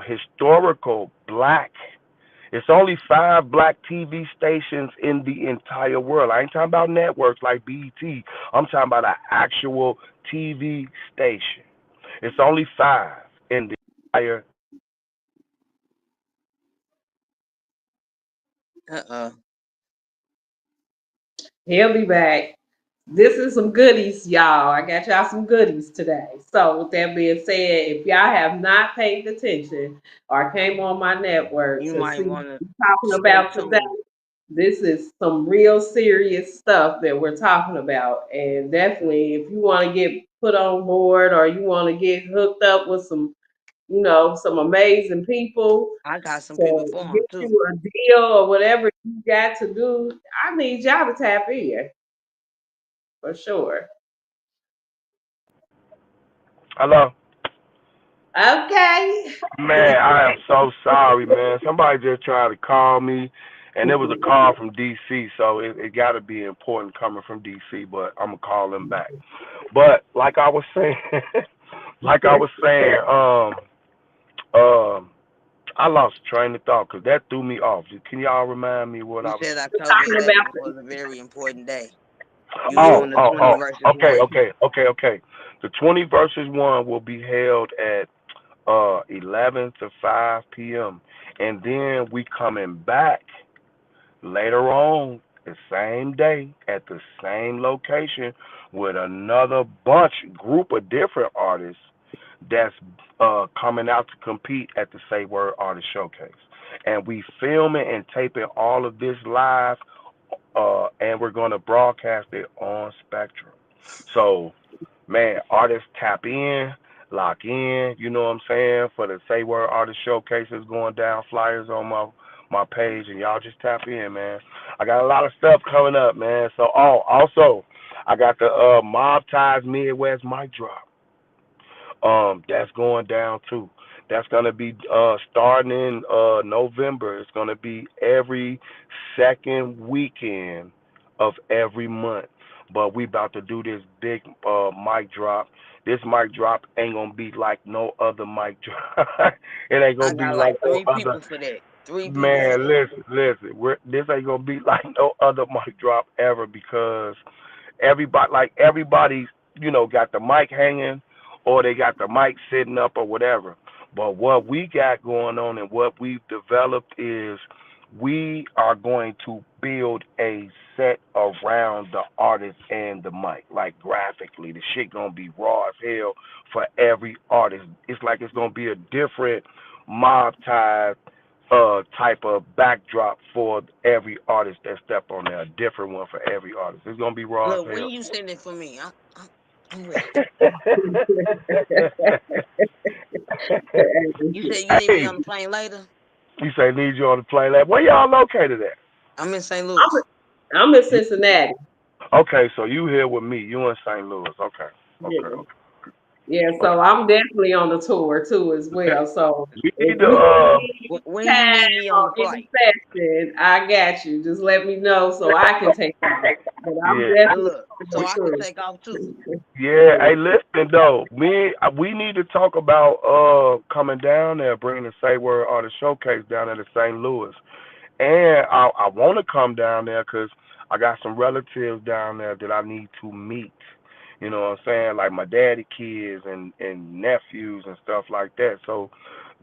S3: historical black. It's only 5 black TV stations in the entire world. I ain't talking about networks like BET. I'm talking about an actual TV station. It's only 5 in the entire.
S2: uh-uh.
S1: He'll be back. This is some goodies, y'all. I got y'all some goodies today. So, with that being said, if y'all have not paid attention or came on my network
S2: You
S1: to
S2: might
S1: see what
S2: want to
S1: we're talking
S2: stay
S1: about today,
S2: tuned.
S1: this is some real serious stuff that we're talking about. And definitely, if you want to get put on board or you want to get hooked up with some amazing people
S2: I got some people
S1: to
S2: for
S1: get
S2: them too.
S1: you a deal or whatever you got to do, I need y'all to tap in for sure.
S3: Hello?
S1: Okay.
S3: Man, I am so sorry, man. Somebody just tried to call me, And it was a call from DC, so it got to be important coming from DC. But I'm gonna call them back. But like I was saying, like I was saying, um, I lost train of thought because that threw me off. Can y'all remind me what
S2: You
S3: I was?
S2: said October
S1: Talking about
S2: 11th was a very important day. You was
S1: the
S2: doing the 20 versus
S3: Okay,
S2: 1.
S3: okay. The 20 versus 1 will be held at 11 to 5 p.m. And then we coming back later on the same day at the same location with another group of different artists that's coming out to compete at the Say Word Artist Showcase. And we filming and taping all of this live, and we're going to broadcast it on Spectrum. So, man, artists tap in, lock in, you know what I'm saying, for the Say Word Artist Showcases going down, flyers on my page, and y'all just tap in, man. I got a lot of stuff coming up, man. So, also, I got the Mob Ties Midwest mic drop. That's going down too. That's gonna be starting in November. It's gonna be every second weekend of every month. But we about to do this big mic drop. This mic drop ain't gonna be like no other mic drop. It ain't
S2: I
S3: gonna be
S2: got
S3: like
S2: like
S3: no
S2: 3
S3: other.
S2: people for that. 3 people for
S3: Man,
S2: that.
S3: listen. This ain't gonna be like no other mic drop ever because everybody, got the mic hanging or they got the mic sitting up or whatever. But what we got going on and what we've developed is we are going to build a set around the artist and the mic. Like graphically, the shit gonna be raw as hell for every artist. It's like it's gonna be a different mob ties type of backdrop for every artist that step on there, a different one for every artist. It's gonna be raw as
S2: Look, when
S3: hell.
S2: you send it for me, I'm ready. You said you need me
S3: Hey,
S2: on the plane later?
S3: you say need you on the plane. Like, where y'all located at?
S2: I'm in St. Louis.
S1: I'm I'm in
S3: You,
S1: Cincinnati.
S3: okay, so you here with me. You in St. Louis. Okay,
S1: Yeah.
S3: okay.
S1: Yeah,
S3: Okay.
S1: so I'm definitely on the tour too as well. So
S3: We
S1: if
S3: need to
S1: you need
S2: When you
S1: time
S2: need me on
S1: or
S2: the
S1: any
S2: flight.
S1: session, I got you. Just let me know so I can take off. But I'm
S3: yeah.
S2: And
S1: definitely
S2: look,
S1: on
S2: so
S3: We,
S2: I
S1: the
S2: can
S1: tour.
S2: take off too.
S3: yeah,
S1: Yeah.
S3: hey, listen though, we need to talk about coming down there, bringing the Say Word Artist Showcase down there to St. Louis. And I want to come down there because I got some relatives down there that I need to meet. You know what I'm saying? Like my daddy kids and nephews and stuff like that. So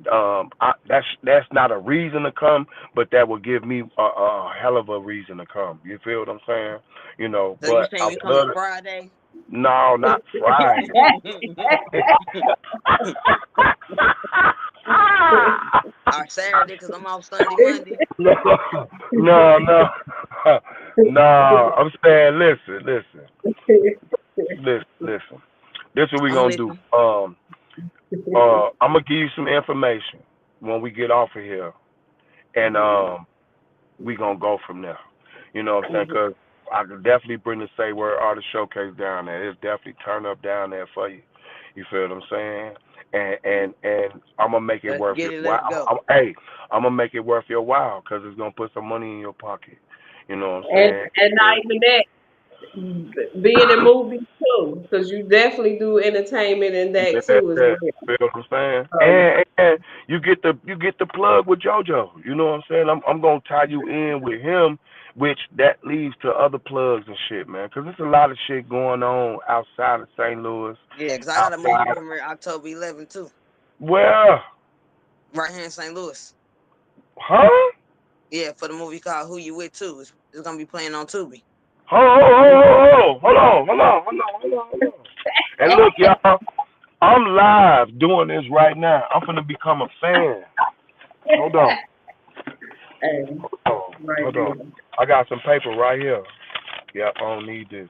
S3: that's not a reason to come, but that will give me a hell of a reason to come. You feel what I'm saying?
S2: So you
S3: But
S2: saying
S3: I
S2: you
S3: would
S2: coming
S3: love it.
S2: Friday?
S3: No, not Friday.
S2: Or Saturday because I'm off Sunday, Monday.
S3: No, no. No, I'm saying, listen. This is what we
S2: I'm
S3: gonna do.
S2: listening.
S3: I'm gonna give you some information when we get off of here, and we gonna go from there. You know what I'm saying? Cause I could definitely bring the Say Word Artist Showcase down there. It's definitely turn up down there for you. You feel what I'm saying? And I'm gonna make it
S2: Let's
S3: worth
S2: get
S3: your
S2: it. Let's
S3: while.
S2: go.
S3: Hey, I'm gonna make it worth your while because it's gonna put some money in your pocket. You know what I'm
S1: and
S3: saying?
S1: and not even that, being in movies too, because you definitely do entertainment in
S3: Yeah,
S1: that too as well.
S3: feel what I'm saying?
S1: So,
S3: And you get the plug with JoJo. You know what I'm saying? I'm gonna tie you in with him, which that leads to other plugs and shit, man. Cause there's a lot of shit going on outside of St. Louis,
S2: Yeah, because I got a movie
S3: outside.
S2: premiere October 11th too,
S3: Where?
S2: right here in St. Louis.
S3: Huh?
S2: Yeah, for the movie called Who You With Too. It's gonna be playing on Tubi.
S3: Hold on. And look, y'all, I'm live doing this right now. I'm gonna become a fan. Hold on.
S1: and
S3: Hold on.
S1: right
S3: Hold on.
S1: there.
S3: I got some paper right here. Yep, I don't need this.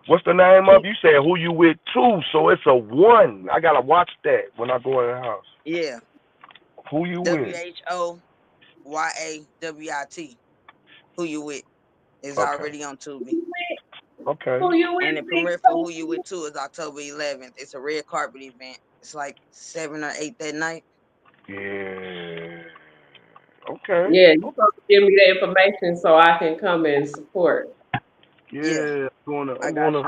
S3: What's the name of? You said who you with two, so it's a one. I gotta watch that when I go in the house.
S2: Yeah,
S3: Who you with?
S2: WHOYAWIT. Who You With is
S3: Okay.
S2: already on Tubi.
S3: Okay.
S1: Who you
S2: And the
S1: with, Big
S2: premiere for
S1: Toe?
S2: Who You With Too is October 11th. It's a red carpet event. It's like 7 or 8 that night.
S3: Yeah. Okay.
S1: Yeah, you supposed to give me the information so I can come and support.
S2: Yeah,
S3: Yeah,
S2: I got you.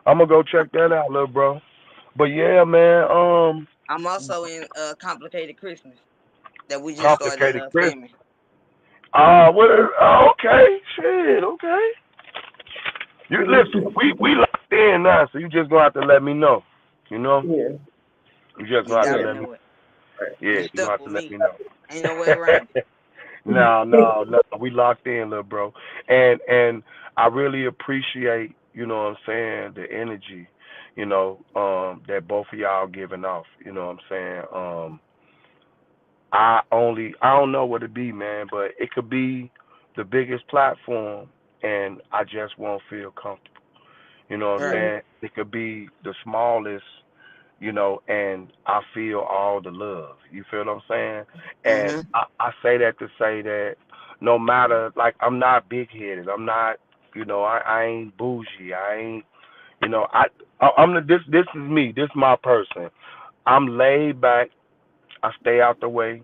S3: I'm gonna go check that out, little bro. But yeah, man,
S2: I'm also in Complicated Christmas that we just started
S3: complicated Chris.
S2: filming.
S3: What? Okay, shit, okay. You listen, we locked in now, so you just gonna have to let me know. You know,
S1: Yeah.
S3: you just
S2: You
S3: gonna have to
S2: gotta
S1: Yeah.
S3: let me.
S2: know it. You
S3: Yeah, you gonna
S2: stuck
S3: have to
S2: with
S3: let
S2: me.
S3: me know.
S2: Ain't no way around it.
S3: No, no, no. We locked in, little bro. And I really appreciate, you know what I'm saying, the energy, that both of y'all giving off. You know what I'm saying? I don't know what it be, man, but it could be the biggest platform and I just won't feel comfortable. You know what I'm
S2: Right.
S3: saying? It could be the smallest, and I feel all the love. You feel what I'm saying? And
S2: Mm-hmm.
S3: I say that to say that no matter, like, I'm not big headed. I'm not, I ain't bougie. I ain't, I'm this is me. This is my person. I'm laid back. I stay out the way.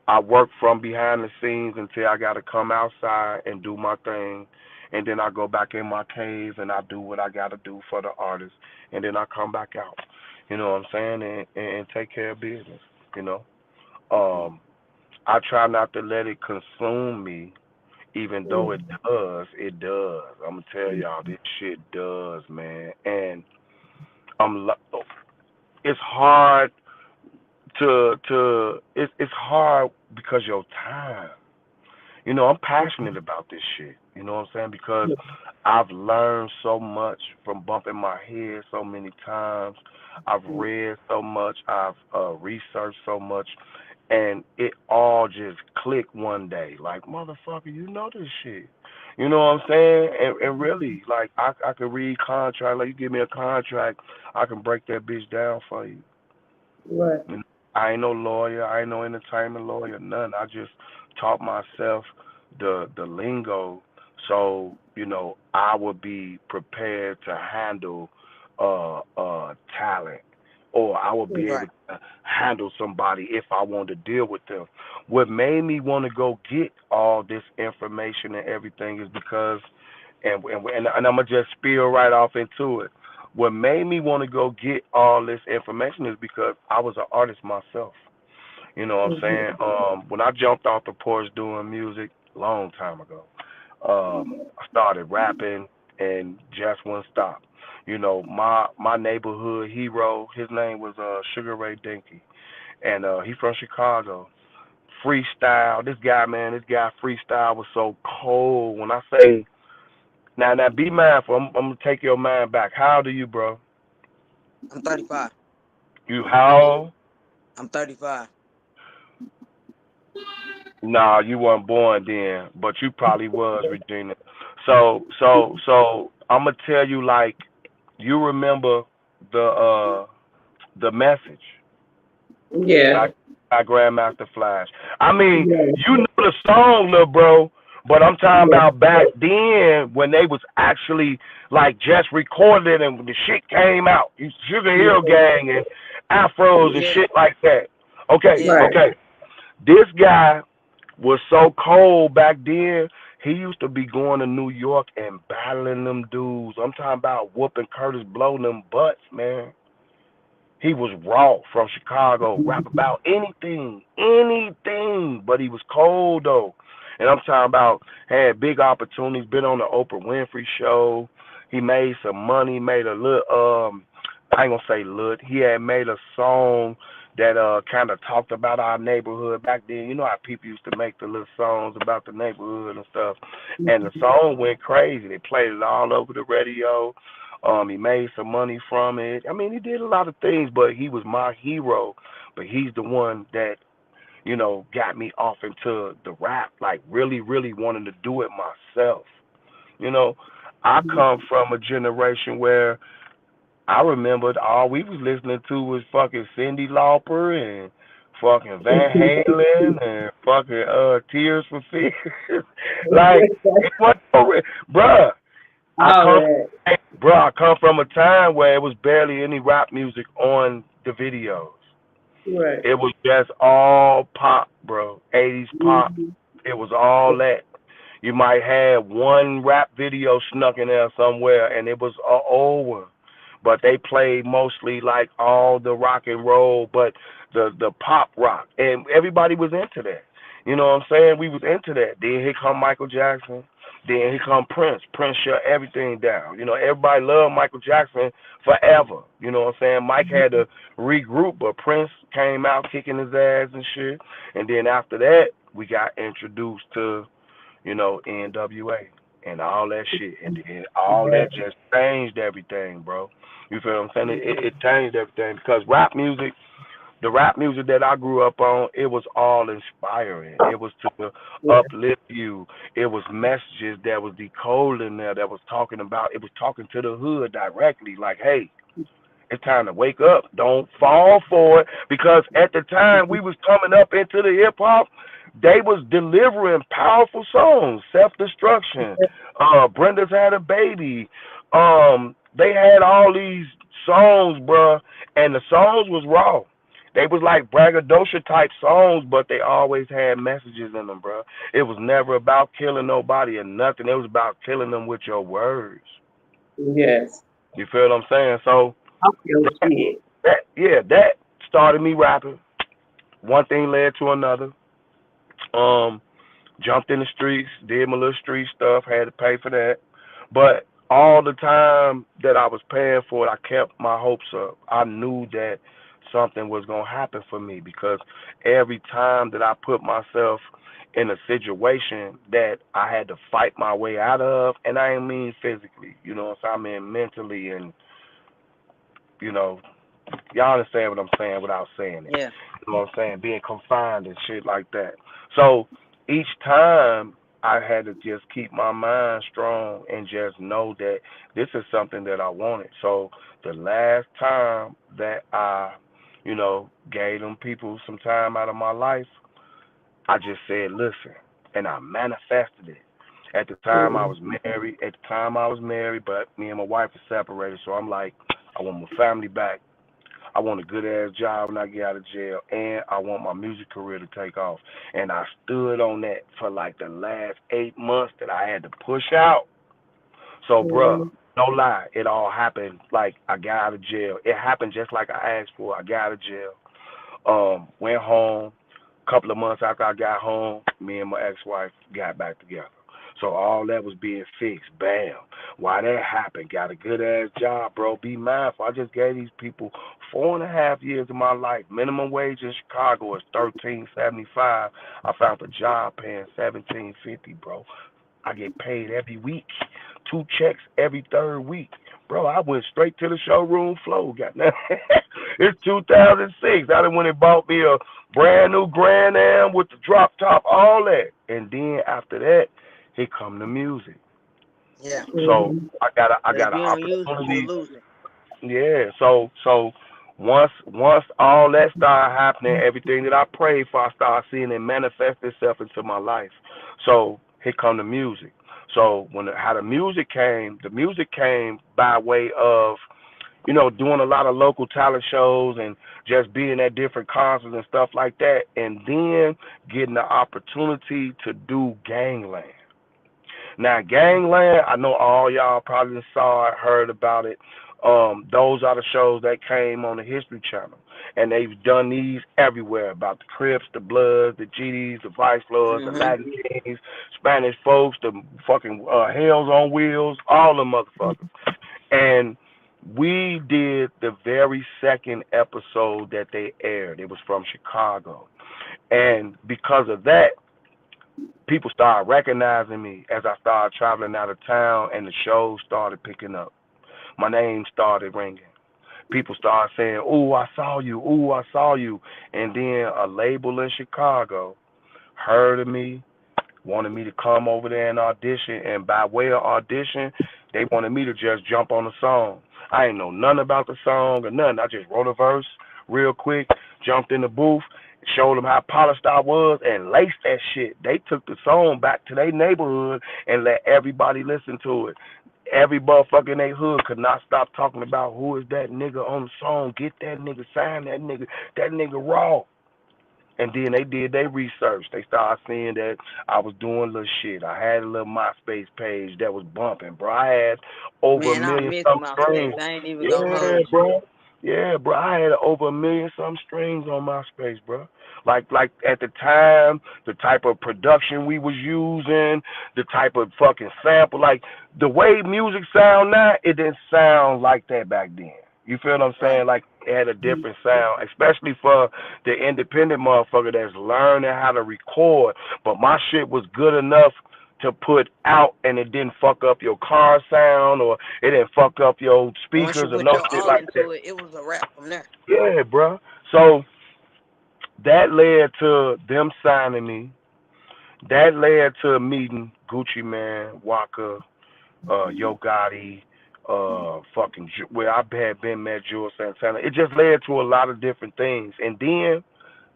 S3: I work from behind the scenes until I got to come outside and do my thing. And then I go back in my cave and I do what I got to do for the artist. And then I come back out. You know what I'm saying? And take care of business. You know? Um, I try not to let it consume me, even though it does. It does. I'm going to tell y'all, this shit does, man. And it's hard it's hard because your time. I'm passionate about this shit. You know what I'm saying? Because I've learned so much from bumping my head so many times. I've read so much. I've researched so much. And it all just clicked one day. Like, motherfucker, you know this shit. You know what I'm saying? And really, like, I could read contract. Like, you give me a contract, I can break that bitch down for you.
S1: Right.
S3: And I ain't no lawyer. I ain't no entertainment lawyer. None. I just taught myself the lingo, so I would be prepared to handle talent, or I would be
S1: Mm.
S3: able
S2: Right.
S3: to handle somebody if I wanted to deal with them. What made me want to go get all this information and everything is because, and I'm gonna just spill right off into it. What made me want to go get all this information is because I was an artist myself. You know what I'm saying? When I jumped off the porch doing music a long time ago, I started rapping and just wouldn't stop. My neighborhood hero, his name was Sugar Ray Dinky, and he from Chicago. Freestyle, this guy, man, this guy freestyle was so cold. When I say now, be mindful. I'm gonna take your mind back. How old are you, bro?
S2: I'm 35.
S3: You how?
S2: I'm 35.
S3: Nah, you weren't born then, but you probably was, Regina. So I'm gonna tell you, like, you remember the message
S1: Yeah.
S3: by Grandmaster Flash. I mean,
S1: Yeah.
S3: you know the song, little bro, but I'm talking
S1: Yeah.
S3: about back then when they was actually like just recorded it and the shit came out. Sugar Hill
S1: Yeah.
S3: Gang and Afros and
S2: Yeah.
S3: shit like that. Okay,
S2: Yeah.
S1: Right.
S3: okay. This guy was so cold back then. He used to be going to New York and battling them dudes. I'm talking about whooping Curtis Blow them butts, man. He was raw from Chicago, rap about anything, anything, but he was cold though. And I'm talking about had big opportunities, been on the Oprah Winfrey show. He made some money, made a little I ain't gonna say lit. He had made a song that kind of talked about our neighborhood back then. You know how people used to make the little songs about the neighborhood and stuff. And the song went crazy. They played it all over the radio. He made some money from it. I mean, he did a lot of things, but he was my hero. But he's the one that, got me off into the rap, like really, really wanting to do it myself. You know, I come from a generation where I remembered all we was listening to was fucking Cyndi Lauper and fucking Van Halen and fucking Tears for Fears. Like, it wasn't bruh. I
S1: All
S3: come
S1: that.
S3: I come from a time where it was barely any rap music on the videos.
S1: Right.
S3: It was just all pop, bro. 80s pop.
S1: Mhm.
S3: It was all that. You might have one rap video snuck in there somewhere, and it was a old one. But they played mostly like all the rock and roll, but the pop rock, and everybody was into that. You know what I'm saying? We was into that. Then here come Michael Jackson. Then here come Prince. Prince shut everything down. You know, everybody loved Michael Jackson forever. You know what I'm saying? Mike had to regroup, but Prince came out kicking his ass and shit. And then after that, we got introduced to, NWA and all that shit. And then all that
S1: Right.
S3: just changed everything, bro. You feel what I'm saying? It changed everything because rap music, the rap music that I grew up on, it was all inspiring. It was to
S1: Yeah.
S3: uplift you. It was messages that was decoded in there that was talking about, it was talking to the hood directly, like, hey, it's time to wake up. Don't fall for it. Because at the time we was coming up into the hip hop, they was delivering powerful songs, self destruction. Brenda's had a baby. They had all these songs, bruh, and the songs was raw. They was like braggadocio type songs, but they always had messages in them, bruh. It was never about killing nobody or nothing. It was about killing them with your words.
S1: Yes.
S3: You feel what I'm saying? So
S1: I feel shit.
S3: that started me rapping. One thing led to another. Um, Jumped in the streets, did my little street stuff, had to pay for that. But all the time that I was paying for it, I kept my hopes up. I knew that something was gonna happen for me because every time that I put myself in a situation that I had to fight my way out of, and I ain't mean physically, so I mean mentally and you know, y'all understand what I'm saying without saying it.
S2: Yeah.
S3: You know what I'm saying? Being confined and shit like that. So each time I had to just keep my mind strong and just know that this is something that I wanted. So the last time that I, gave them people some time out of my life, I just said, listen, and I manifested it. At the time I
S1: Mhm.
S3: was married. At the time I was married, but me and my wife are separated. So I'm like, I want my family back. I want a good ass job when I get out of jail, and I want my music career to take off. And I stood on that for like the last 8 months that I had to push out. So, bruh,
S1: Mhm.
S3: no lie, it all happened like I got out of jail. It happened just like I asked for. I got out of jail. Went home. Couple of months after I got home, me and my ex-wife got back together. So all that was being fixed. Bam. Why that happened? Got a good ass job, bro. Be mindful. I just gave these people 4.5 years of my life. Minimum wage in Chicago is $13.75. I found a job paying $17.50, bro. I get paid every week, two checks every third week. Bro, I went straight to the showroom floor. Got It's 2006. I done went and bought me a brand new Grand Am with the drop top, all that. And then after that, here come the music.
S2: Yeah.
S3: So
S1: Mhm.
S3: I got
S2: If
S3: an
S2: you don't use it, you'll
S3: opportunity.
S2: lose it.
S3: Yeah. So once all that started happening, everything that I prayed for, I started seeing it manifest itself into my life. So here come the music. So how the music came by way of doing a lot of local talent shows and just being at different concerts and stuff like that, and then getting the opportunity to do Gangland. Now, Gangland, I know all y'all probably saw it, heard about it. Those are the shows that came on the History Channel, and they've done these everywhere about the Crips, the Bloods, the GDs, the Vice Lords, the
S2: Mhm.
S3: Latin Kings, Spanish folks, the fucking Hells on Wheels, all the motherfuckers. And we did the very second episode that they aired. It was from Chicago. And because of that, people started recognizing me as I started traveling out of town and the shows started picking up. My name started ringing. People started saying, "Ooh, I saw you. Ooh, I saw you." And then a label in Chicago heard of me, wanted me to come over there and audition. And by way of audition, they wanted me to just jump on the song. I ain't know nothing about the song or nothing. I just wrote a verse real quick, jumped in the booth, showed them how polished I was, and laced that shit. They took the song back to their neighborhood and let everybody listen to it. Every motherfucker in their hood could not stop talking about who is that nigga on the song. Get that nigga, sign that nigga. That nigga raw. And then they did their research. They started seeing that I was doing little shit. I had a little MySpace page that was bumping, bro. I had over a
S2: Man, I
S3: million
S2: miss
S3: some
S2: my space.
S3: streams.
S2: I ain't even gonna
S3: Yeah,
S2: hold you.
S3: bro. Yeah, bro. I had over a million some streams on MySpace, bro. Like at the time, the type of production we was using, the type of fucking sample, like the way music sound now, it didn't sound like that back then. You feel what I'm
S2: Right.
S3: saying? Like it had a different sound, especially for the independent motherfucker that's learning how to record. But my shit was good enough to put out, and it didn't fuck up your car sound, or it didn't fuck up your
S2: Once you
S3: speakers or
S2: put
S3: no
S2: your
S3: shit
S2: all
S3: like that.
S2: into it, it was a wrap from there.
S3: Yeah, bro. So that led to them signing me. That led to meeting Gucci Man, Waka, Yo Gotti, fucking where I had been met Jules Santana. It just led to a lot of different things, and then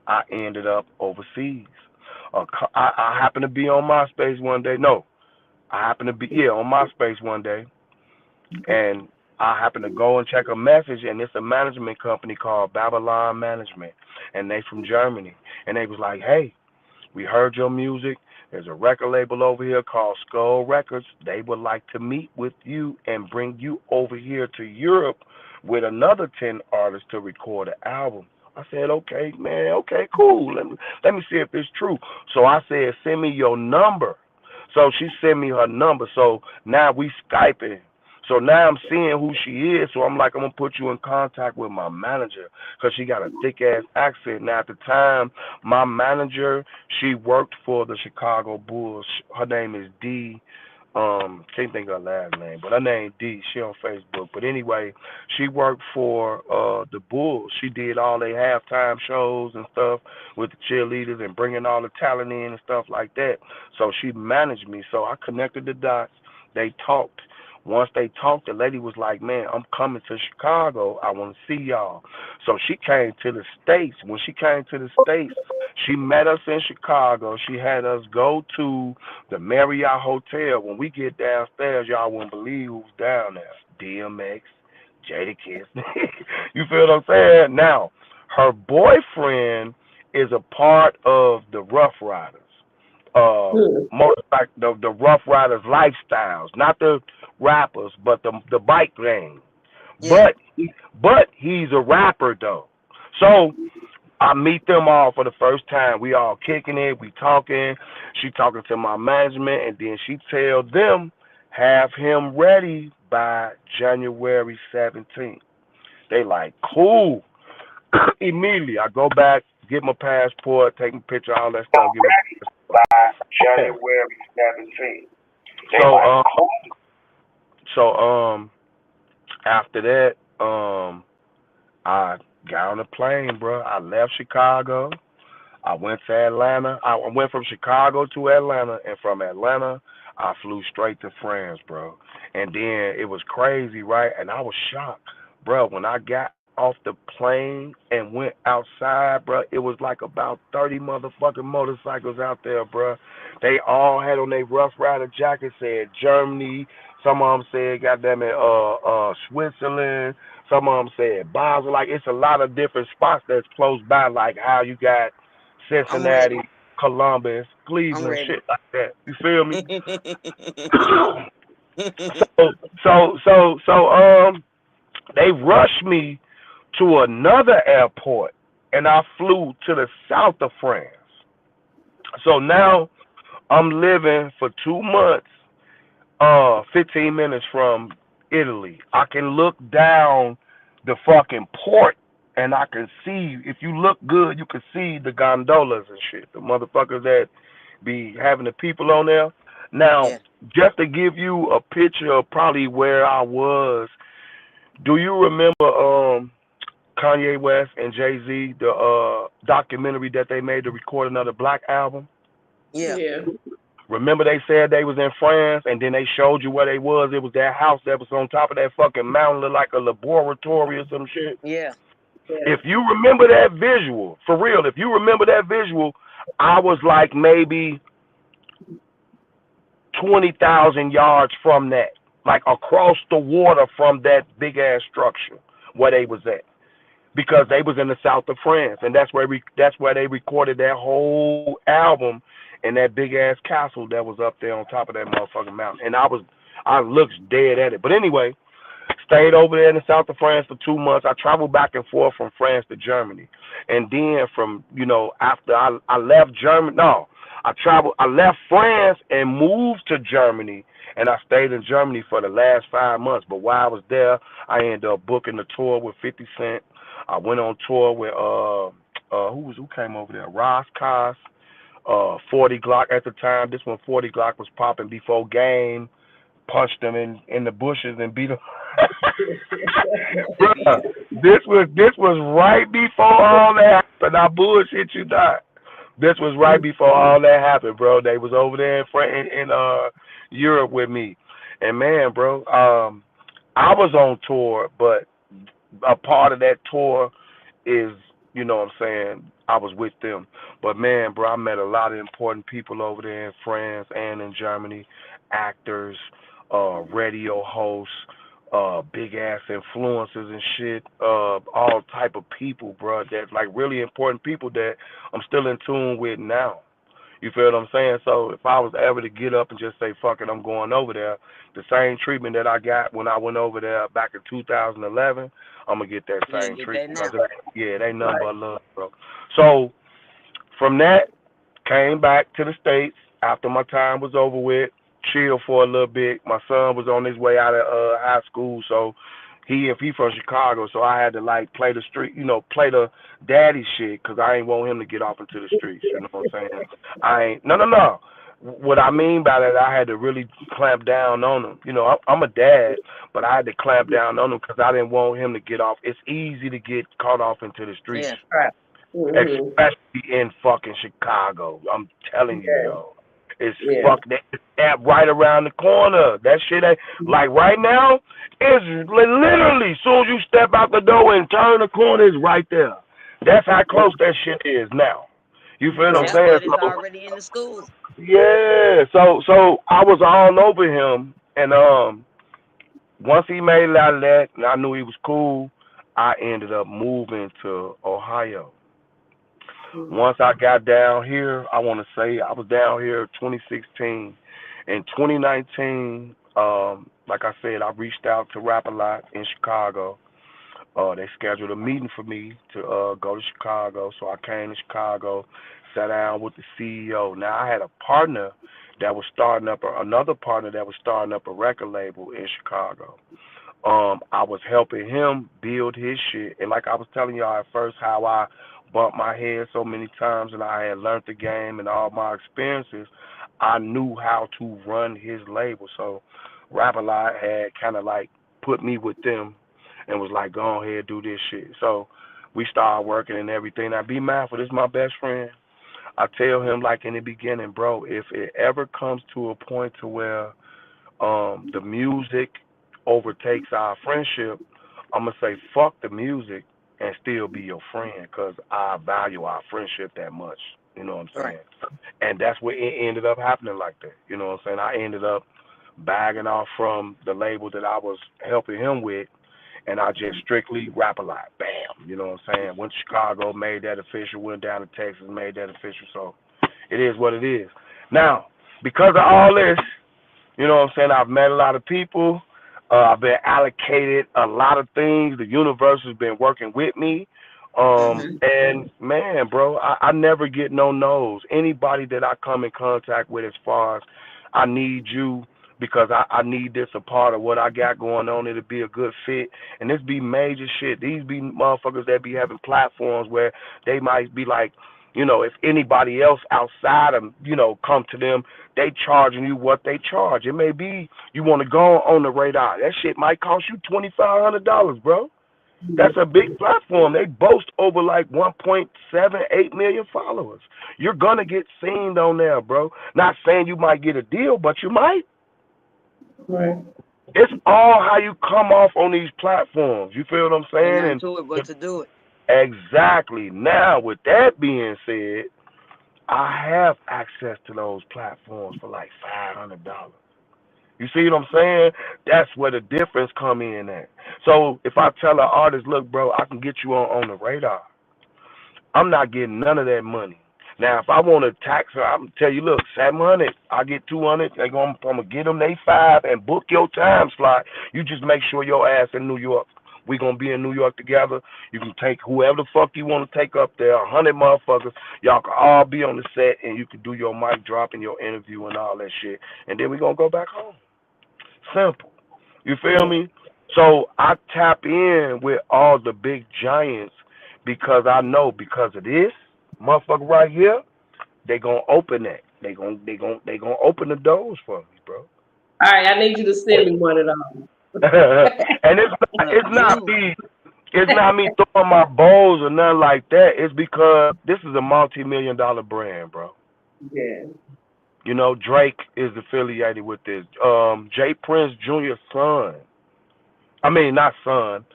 S3: I ended up overseas. I happened to be on MySpace one day. No, I happened to be on MySpace one day, and I happened to go and check a message, and it's a management company called Babylon Management, and they from Germany, and they was like, hey, we heard your music. There's a record label over here called Skull Records. They would like to meet with you and bring you over here to Europe with another 10 artists to record an album. I said, okay, man, okay, cool. Let me see if it's true. So I said, send me your number. So she sent me her number. So now we Skyping. So now I'm seeing who she is. So I'm like, I'm gonna put you in contact with my manager because she got a thick ass accent. Now at the time, my manager, she worked for the Chicago Bulls. Her name is Dee. Can't think of her last name, but her name D. She on Facebook. But anyway, she worked for the Bulls. She did all their halftime shows and stuff with the cheerleaders and bringing all the talent in and stuff like that. So she managed me. So I connected the dots. They talked. Once they talked, the lady was like, man, I'm coming to Chicago. I want to see y'all. So she came to the States. When she came to the States, she met us in Chicago. She had us go to the Marriott Hotel. When we get downstairs, y'all wouldn't believe who's down there. DMX, Jada Kiss. You feel what I'm saying? Now, her boyfriend is a part of the Rough Riders.
S1: Hmm.
S3: Motorcycle, the Rough Riders lifestyles, not the rappers, but the bike gang.
S2: Yeah.
S3: But he's a rapper though. So I meet them all for the first time. We all kicking it, we talking. She talking to my management, and then she tell them have him ready by January 17th. They like cool. Immediately, I go back, get my passport, take a picture, all that stuff. Get my January 17th. So after that, I got on a plane, bro. I left Chicago. I went to Atlanta. I went from Chicago to Atlanta, and from Atlanta, I flew straight to France, bro. And then it was crazy, right? And I was shocked, bro. When I got off the plane and went outside, bro, it was like about 30 motherfucking motorcycles out there, bro. They all had on their Rough Rider jackets, said Germany. Some of them said, goddamn it, Switzerland. Some of them said Basel. Like, it's a lot of different spots that's close by, like how you got
S2: I'm
S3: Cincinnati,
S2: ready.
S3: Columbus,
S2: I'm
S3: Cleveland,
S2: ready.
S3: shit like that. You feel me? So, they rushed me to another airport, and I flew to the south of France. So now I'm living for 2 months, 15 minutes from Italy. I can look down the fucking port, and I can see, if you look good, you can see the gondolas and shit, the motherfuckers that be having the people on there. Now,
S2: Yeah.
S3: just to give you a picture of probably where I was, do you remember Kanye West and Jay Z, the documentary that they made to record another Black album?
S2: Yeah.
S1: Yeah.
S3: Remember they said they was in France, and then they showed you where they was. It was that house that was on top of that fucking mountain, looked like a laboratory or some shit.
S2: Yeah.
S1: Yeah.
S3: If you remember that visual, for real, if you remember that visual, I was like maybe 20,000 yards from that, like across the water from that big ass structure where they was at, because they was in the south of France, and that's where they recorded that whole album in that big ass castle that was up there on top of that motherfucking mountain. And I looked dead at it. But anyway, stayed over there in the south of France for 2 months. I traveled back and forth from France to Germany. And then from, after I left Germany, no, I left France and moved to Germany. And I stayed in Germany for the last 5 months. But while I was there, I ended up booking a tour with 50 Cent. I went on tour with, who came over there? Ross Koss, 40 Glock at the time. This one, 40 Glock was popping before Game punched them in the bushes and beat them. Bruh, this was right before all that happened. I bullshit you not. This was right before all that happened, bro. They was over there in Europe with me, and man, bro, I was on tour, but a part of that tour is, what I'm saying, I was with them. But man, bro, I met a lot of important people over there in France and in Germany, actors, radio hosts, big ass influencers and shit, all type of people, bro, that like really important people that I'm still in tune with now. You feel what I'm saying? So if I was ever to get up and just say, fuck it, I'm going over there, the same treatment that I got when I went over there back in 2011, I'm going to get that
S2: You
S3: same
S2: ain't get that
S3: treatment.
S2: now.
S3: Yeah, it ain't nothing
S1: Right.
S3: but love, bro. So from that, came back to the States after my time was over with, chilled for a little bit. My son was on his way out of high school, so he from Chicago, so I had to like play the street, play the daddy shit, cause I ain't want him to get off into the streets. You know what I'm saying? I ain't no. What I mean by that, I had to really clamp down on him. I'm a dad, but I had to clamp down on him because I didn't want him to get off. It's easy to get caught off into the streets,
S2: Yeah.
S1: Right. Mm-hmm.
S3: especially in fucking Chicago. I'm telling you,
S1: Yeah.
S3: yo. It's
S1: Yeah.
S3: fuck that right around the corner. That shit ain't like right now. It's literally soon as you step out the door and turn the corner, it's right there. That's how close that shit is now. You feel what I'm
S1: Yeah.
S2: Yeah,
S3: saying?
S2: but it's
S3: So
S2: already in the schools.
S3: yeah. So I was all over him, and once he made it out of that, and I knew he was cool, I ended up moving to Ohio.
S1: Mm-hmm.
S3: Once I got down here, I want to say I was down here 2016. In 2019, like I said, I reached out to Rap a Lot in Chicago. They scheduled a meeting for me to go to Chicago, so I came to Chicago, sat down with the CEO. Now I had a partner that was starting up another partner that was starting up a record label in Chicago. I was helping him build his shit, and like I was telling y'all at first, how I bumped my head so many times, and I had learned the game and all my experiences. I knew how to run his label, so Rap a Lot had kind of like put me with them, and was like, go ahead, do this shit. So we started working and everything. Now, be mindful, this is my best friend. I tell him like in the beginning, bro, if it ever comes to a point to where the music overtakes our friendship, I'm gonna say fuck the music and still be your friend because I value our friendship that much. You know what I'm
S2: Right.
S3: saying? And that's what it ended up happening like that. You know what I'm saying? I ended up bagging off from the label that I was helping him with, and I just strictly Rap a Lot. Bam. You know what I'm saying? Went to Chicago, made that official. Went down to Texas, made that official. So it is what it is. Now, because of all this, you know what I'm saying? I've met a lot of people. I've been allocated a lot of things. The universe has been working with me.
S2: Mm-hmm.
S3: And man, bro, I never get no no's. Anybody that I come in contact with, as far as I need you because I need this a part of what I got going on. It'll be a good fit. And this be major shit. These be motherfuckers that be having platforms where they might be like, if anybody else outside of, come to them, they charging you what they charge. It may be you want to go on the radar. That shit might cost you $2,500, bro. That's a big platform. They boast over like 1.78 million followers. You're gonna get seen on there, bro. Not saying you might get a deal, but you might.
S1: Right.
S3: It's all how you come off on these platforms. You feel what I'm
S2: Ain't
S3: saying?
S2: nothing
S3: And
S2: to it but to do it.
S3: Exactly. Now, with that being said, I have access to those platforms for like $500. You see what I'm saying? That's where the difference come in at. So if I tell an artist, look, bro, I can get you on the radar, I'm not getting none of that money. Now, if I want to tax her, I'm gonna tell you, look, 700, I get 200. I'm gonna get them they five and book your time slot. You just make sure your ass in New York. We gonna be in New York together. You can take whoever the fuck you want to take up there, 100 motherfuckers. Y'all can all be on the set, and you can do your mic drop and your interview and all that shit. And then we gonna go back home. Simple. You feel
S1: Mm.
S3: me? So I tap in with all the big giants because I know because of this motherfucker right here, they gonna open that. They gonna open the doors for me, bro.
S1: All right, I need you to send me one of those.
S3: And it's not
S2: You.
S3: me. It's not me throwing my bowls or nothing like that. It's because this is a multi-million-dollar brand, bro.
S1: Yeah.
S3: You know, Drake is affiliated with this. Jay Prince Jr.'s son. I mean, not son.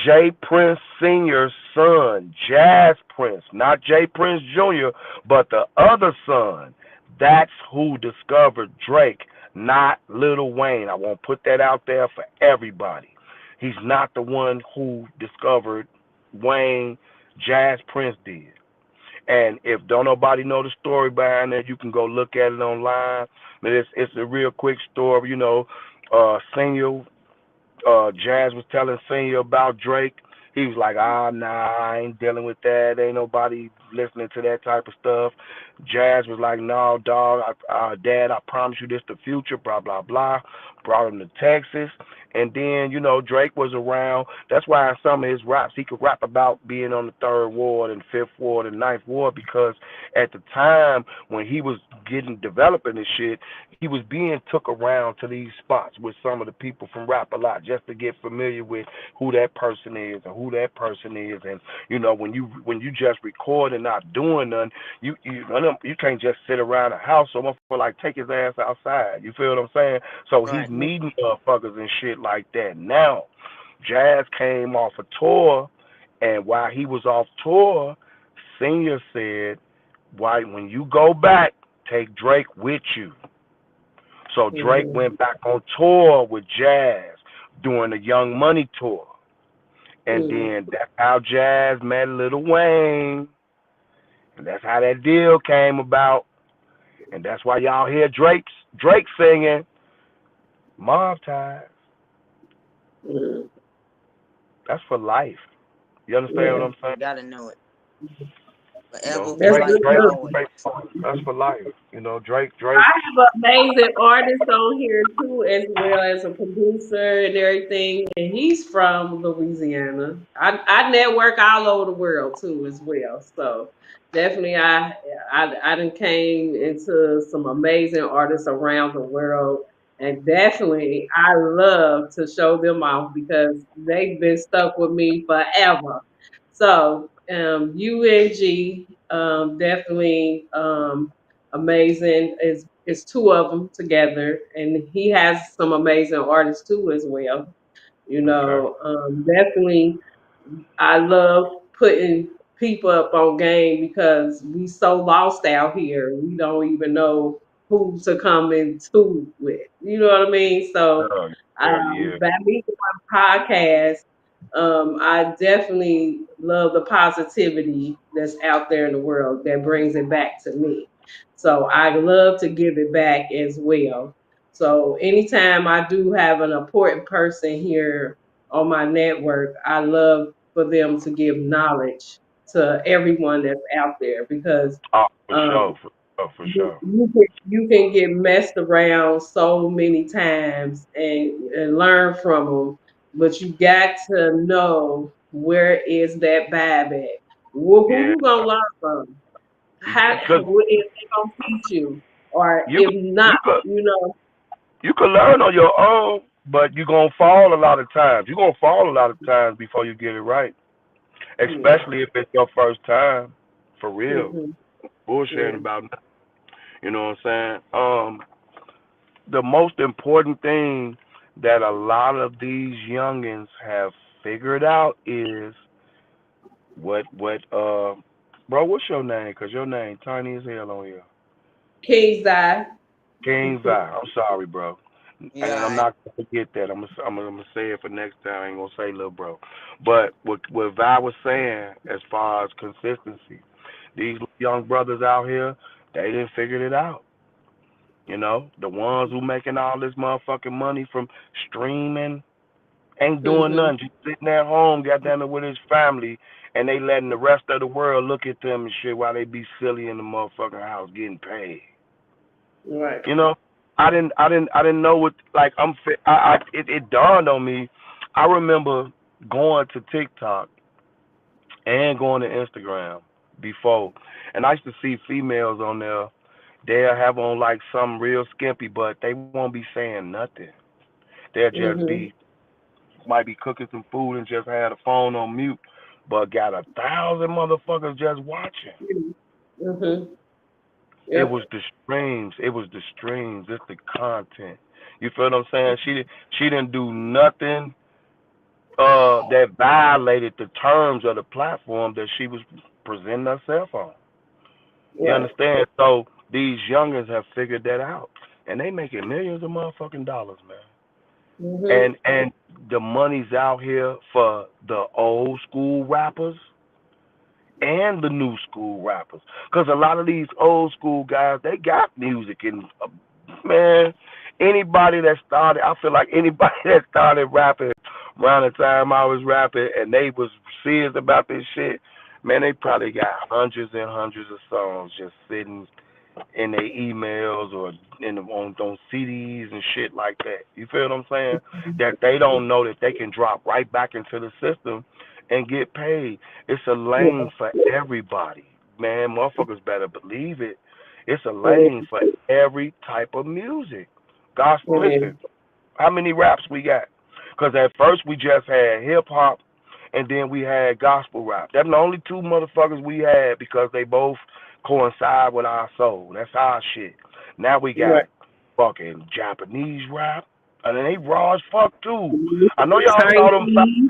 S3: Jay Prince Sr.'s son, Jazz Prince, not Jay Prince Jr., but the other son. That's who discovered Drake, not Lil Wayne. I won't put that out there for everybody. He's not the one who discovered Wayne. Jazz Prince did. And if don't nobody know the story behind that, you can go look at it online. But it's a real quick story. You know, Senior Jazz was telling Senior about Drake. He was like, nah, I ain't dealing with that. Ain't nobody listening to that type of stuff. Jazz was like, no, dog, Dad, I promise you this the future, blah, blah, blah. Brought him to Texas. And then, you know, Drake was around. That's why in some of his raps, he could rap about being on the third ward and fifth ward and ninth ward because at the time when he was getting developing this shit, he was being took around to these spots with some of the people from Rap a Lot just to get familiar with who that person is and who that person is. And you know, when you just record and not doing nothing, you can't just sit around the house. So motherfucker like take his ass outside. You feel what I'm saying? So he's
S2: Right.
S3: meeting motherfuckers and shit like that. Now, Jazz came off a tour, and while he was off tour, Senior said, "Why when you go back, take Drake with you." So Drake
S1: Hmm.
S3: went back on tour with Jazz doing the Young Money tour. And
S1: Mm.
S3: then that's how Jazz met Lil Wayne. And that's how that deal came about. And that's why y'all hear Drake singing Mob Ties.
S1: Mm.
S3: That's for life. You understand what
S1: Yeah.
S3: I'm saying?
S2: Gotta know it.
S3: You know,
S2: Forever for
S1: That's
S3: Drake,
S2: life
S1: good.
S2: and
S3: Drake,
S1: Look,
S2: always.
S3: Drake, that's for life. You know, Drake.
S1: I have an amazing artist on here too, as well as a producer and everything. And he's from Louisiana. I network all over the world too, as well. So definitely, I done came into some amazing artists around the world, and definitely I love to show them off because they've been stuck with me forever. So UNG definitely. Amazing. It's two of them together, and he has some amazing artists too as well.
S3: Okay.
S1: Definitely, I love putting people up on game because we so lost out here. We don't even know who to come into with. You know what I mean? So,
S3: Yeah, yeah, yeah.
S1: by me doing podcast, I definitely love the positivity that's out there in the world that brings it back to me. So I love to give it back as well. So anytime I do have an important person here on my network, I love for them to give knowledge to everyone that's out there because
S3: Oh, for
S1: um,
S3: sure, for sure.
S1: you can get messed around so many times and learn from them, but you got to know where is that vibe at. Who
S3: Yeah,
S1: you gonna learn from? How
S3: because
S1: what if they gonna teach you, or
S3: you
S1: if
S3: could,
S1: not,
S3: you could
S1: you know.
S3: you could learn on your own, but you're gonna fall a lot of times. You're gonna fall a lot of times before you get it right.
S1: Yeah.
S3: Especially if it's your first time. For real.
S1: Hmm.
S3: Bullshitting
S1: Yeah.
S3: about nothing. You know what I'm saying? The most important thing that a lot of these youngins have figured out is Bro, what's your name? Cause your name tiny as hell on here.
S1: King's Eye.
S3: King's Eye. I'm sorry, bro. And I'm
S2: Yeah,
S3: not gonna forget that. I'm gonna say it for next time. I ain't gonna say little bro. But what Vi was saying as far as consistency, these young brothers out here, they didn't figure it out. You know, the ones who making all this motherfucking money from streaming ain't doing
S1: Mhm.
S3: nothing, just sitting at home, goddamn it, with his family, and they letting the rest of the world look at them and shit while they be silly in the motherfucking house getting paid.
S1: Right.
S3: You know, I didn't know what like it dawned on me. I remember going to TikTok and going to Instagram before, and I used to see females on there. They'll have on like some real skimpy, but they won't be saying nothing. They'll just be
S1: Mhm.
S3: might be cooking some food and just had a phone on mute, but got 1,000 motherfuckers just watching.
S1: Mhm.
S3: It
S1: Yep.
S3: was the streams. It was the streams. It's the content. You feel what I'm saying? She didn't do nothing that violated the terms of the platform that she was presenting herself on. You
S1: Right.
S3: understand? So these youngins have figured that out, and they making millions of motherfucking dollars, man.
S1: Mhm.
S3: And the money's out here for the old school rappers and the new school rappers. Because a lot of these old school guys, they got music. And, man, anybody that started, I feel like anybody that started rapping around the time I was rapping and they was serious about this shit, man, they probably got hundreds and hundreds of songs just sitting in their emails or on CDs and shit like that. You feel what I'm saying? That they don't know that they can drop right back into the system and get paid. It's a lane
S1: Yeah.
S3: for everybody. Man, motherfuckers better believe it. It's a
S1: It
S3: lane
S1: is.
S3: for every type of music. Gospel,
S1: It
S3: listen,
S1: is.
S3: how many raps we got? Because at first we just had hip hop and then we had gospel rap. Them the only two motherfuckers we had because they both coincide with our soul. That's our shit. Now we got
S1: Right.
S3: fucking Japanese rap. And then they raw as fuck too.
S1: Mhm.
S3: I know y'all saw them.
S1: Chinese.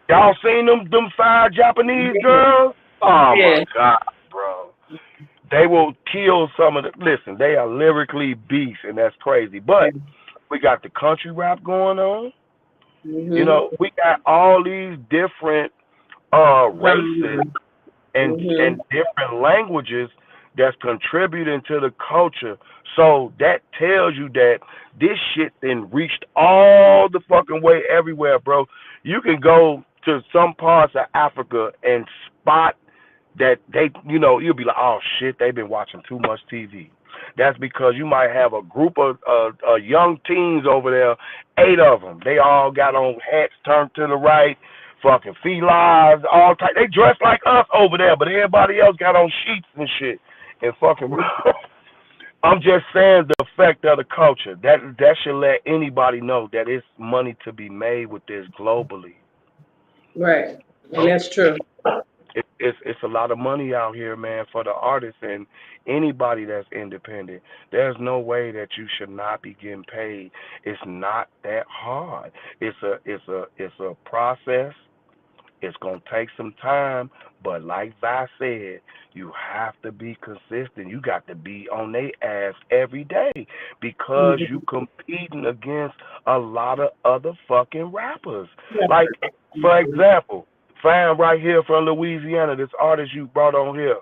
S3: Y'all seen them five Japanese
S1: Yeah.
S3: girls? Oh my
S1: Yeah.
S3: god, bro. They will kill some of the. Listen, they are lyrically beasts, and that's crazy.
S1: Yeah.
S3: But we got the country rap going on. You
S1: Mhm.
S3: know, we got all these different races
S1: Genre.
S3: and
S1: Mhm.
S3: different languages that's contributing to the culture. So that tells you that this shit then reached all the fucking way everywhere, bro. You can go to some parts of Africa and spot that they, you'll be like, oh shit, they've been watching too much TV. That's because you might have a group of young teens over there, 8 of them. They all got on hats turned to the right, fucking felines, all type. They dress like us over there, but everybody else got on sheets and shit. And fucking, I'm just saying the effect of the culture. That should let anybody know that it's money to be made with this globally.
S1: Right. And that's true.
S3: It's a lot of money out here, man, for the artists and anybody that's independent. There's no way that you should not be getting paid. It's not that hard. It's a process. It's gonna take some time, but like Vi said, you have to be consistent. You got to be on their ass every day because you
S1: Mhm.
S3: competing against a lot of other fucking rappers.
S1: Yeah.
S3: Like, for
S1: Mhm.
S3: example, fam right here from Louisiana, this artist you brought on here.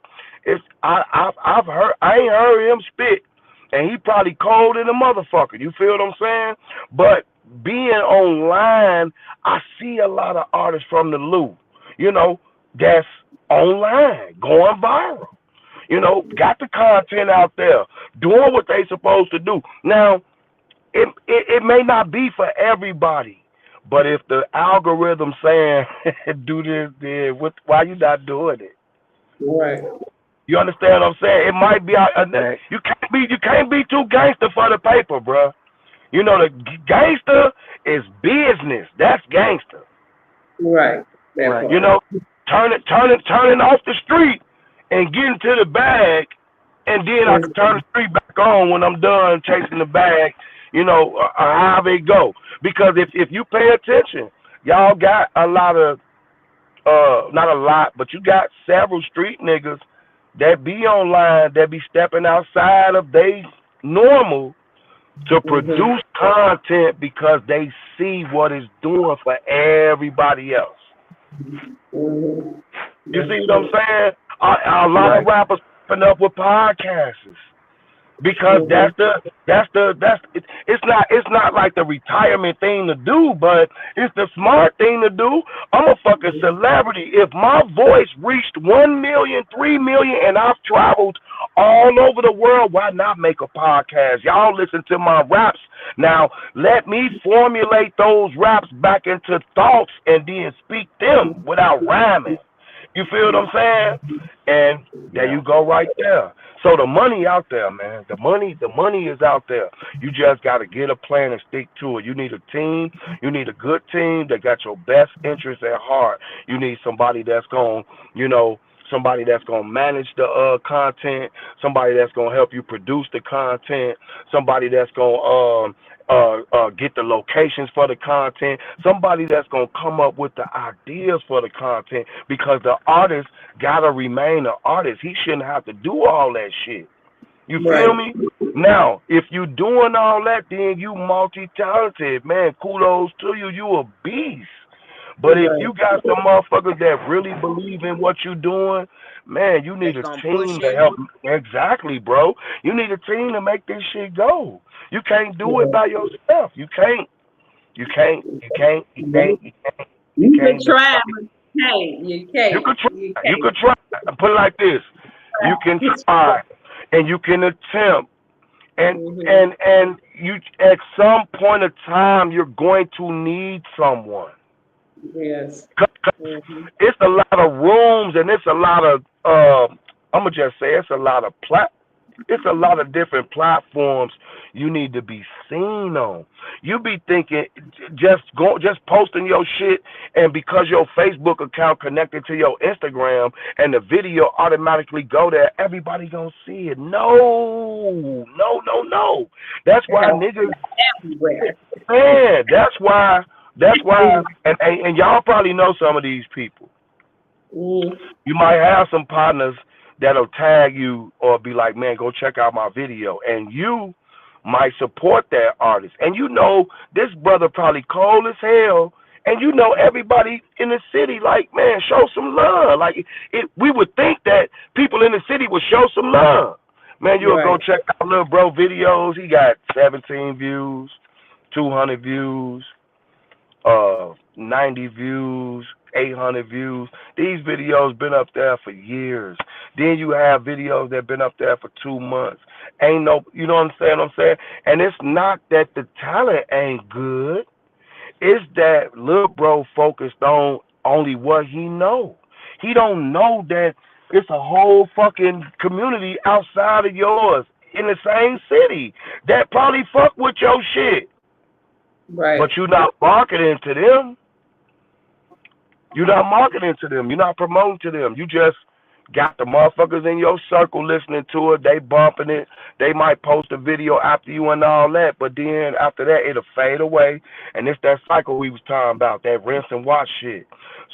S3: I've heard I ain't heard him spit, and he probably cold in a motherfucker. You feel what I'm saying? But being online, I see a lot of artists from the Lou, you know, that's online, going viral. Got the content out there, doing what they supposed to do. Now, it may not be for everybody, but if the algorithm saying do this, then why you not doing it?
S1: Right.
S3: You understand what I'm saying? It might be
S2: right.
S3: you can't be too gangster for the paper, bro. The gangster is business. That's gangster.
S1: Right. That
S2: Right.
S3: You
S1: part.
S3: know, turning off the street and getting to the bag, and then I
S1: Is
S3: can turn the street back on when I'm done chasing the bag. How they go. Because if you pay attention, y'all got a lot of not a lot, but you got several street niggas that be online, that be stepping outside of they normal to
S1: Mhm.
S3: produce content because they see what it's doing for everybody else.
S1: Mhm.
S3: You
S1: That's
S3: see what I'm
S1: true.
S3: saying? A lot of
S1: Right.
S3: rappers stepping up with podcasts because
S1: Mhm.
S3: it's not like the retirement thing to do, but it's the smart thing to do. I'm a fucking celebrity. If my voice reached 1 million, 3 million, and I've traveled all over the world, why not make a podcast? Y'all listen to my raps. Now let me formulate those raps back into thoughts and then speak them without rhyming. You feel what I'm saying? And there
S1: Yeah.
S3: you go right there. So the money out there, man. The money is out there. You just gotta get a plan and stick to it. You need a team. You need a good team that got your best interests at heart. You need somebody that's gonna, you know, somebody that's gonna manage the content, somebody that's gonna help you produce the content, somebody that's gonna get the locations for the content, somebody that's gonna come up with the ideas for the content because the artist gotta remain an artist. He shouldn't have to do all that shit. You feel
S1: Right.
S3: me? Now, if you doing all that, then you multi-talented, man. Kudos to you. You a beast. But if
S1: Right.
S3: you got some motherfuckers that really believe in what you doing, man, you
S2: They
S3: need a
S2: gonna
S3: team
S2: push
S3: to
S2: it.
S3: help. Exactly, bro. You need a team to make this shit go. You can't do it
S1: Yeah.
S3: by yourself. You can't. You can't. You can't. You
S1: You
S3: can't. You can't. You
S1: you can
S3: can't do
S1: try,
S3: it.
S1: but you can't. You
S3: You
S1: can't.
S3: could
S1: You
S3: try. You
S1: can't.
S3: could try. Put it like this: you can try, and you can attempt, and
S1: Mhm.
S3: and you at some point of time you're going to need someone.
S1: Yes.
S3: 'Cause
S1: Mhm.
S3: it's a lot of rooms, and it's a lot of I'm gonna just say it's a lot of it's a lot of different platforms you need to be seen on. You be thinking just posting your shit, and because your Facebook account connected to your Instagram and the video automatically go there, everybody gonna see it. No, no, no, no. That's
S1: It
S3: why
S1: has to
S3: niggas,
S1: be everywhere.
S3: man. That's why, and y'all probably know some of these people.
S1: Mhm.
S3: You might have some partners that'll tag you or be like, man, go check out my video. And you might support that artist. And you know this brother probably cold as hell. And you know everybody in the city, like, man, show some love. Like we would think that people in the city would show some love. Man, you'll go
S1: Right.
S3: check out little bro videos. He got 17 views, 200 views, 90 views, 800 views. These videos been up there for years. Then you have videos that been up there for 2 months. Ain't no, you know what I'm saying? And it's not that the talent ain't good. It's that little bro focused on only what he know. He don't know that it's a whole fucking community outside of yours in the same city that probably fuck with your shit. But
S1: Right.
S3: you not marketing to them. You're not marketing to them. You're not promoting to them. You just got the motherfuckers in your circle listening to it. They bumping it. They might post a video after you and all that, but then after that, it'll fade away. And it's that cycle we was talking about, that rinse and wash shit.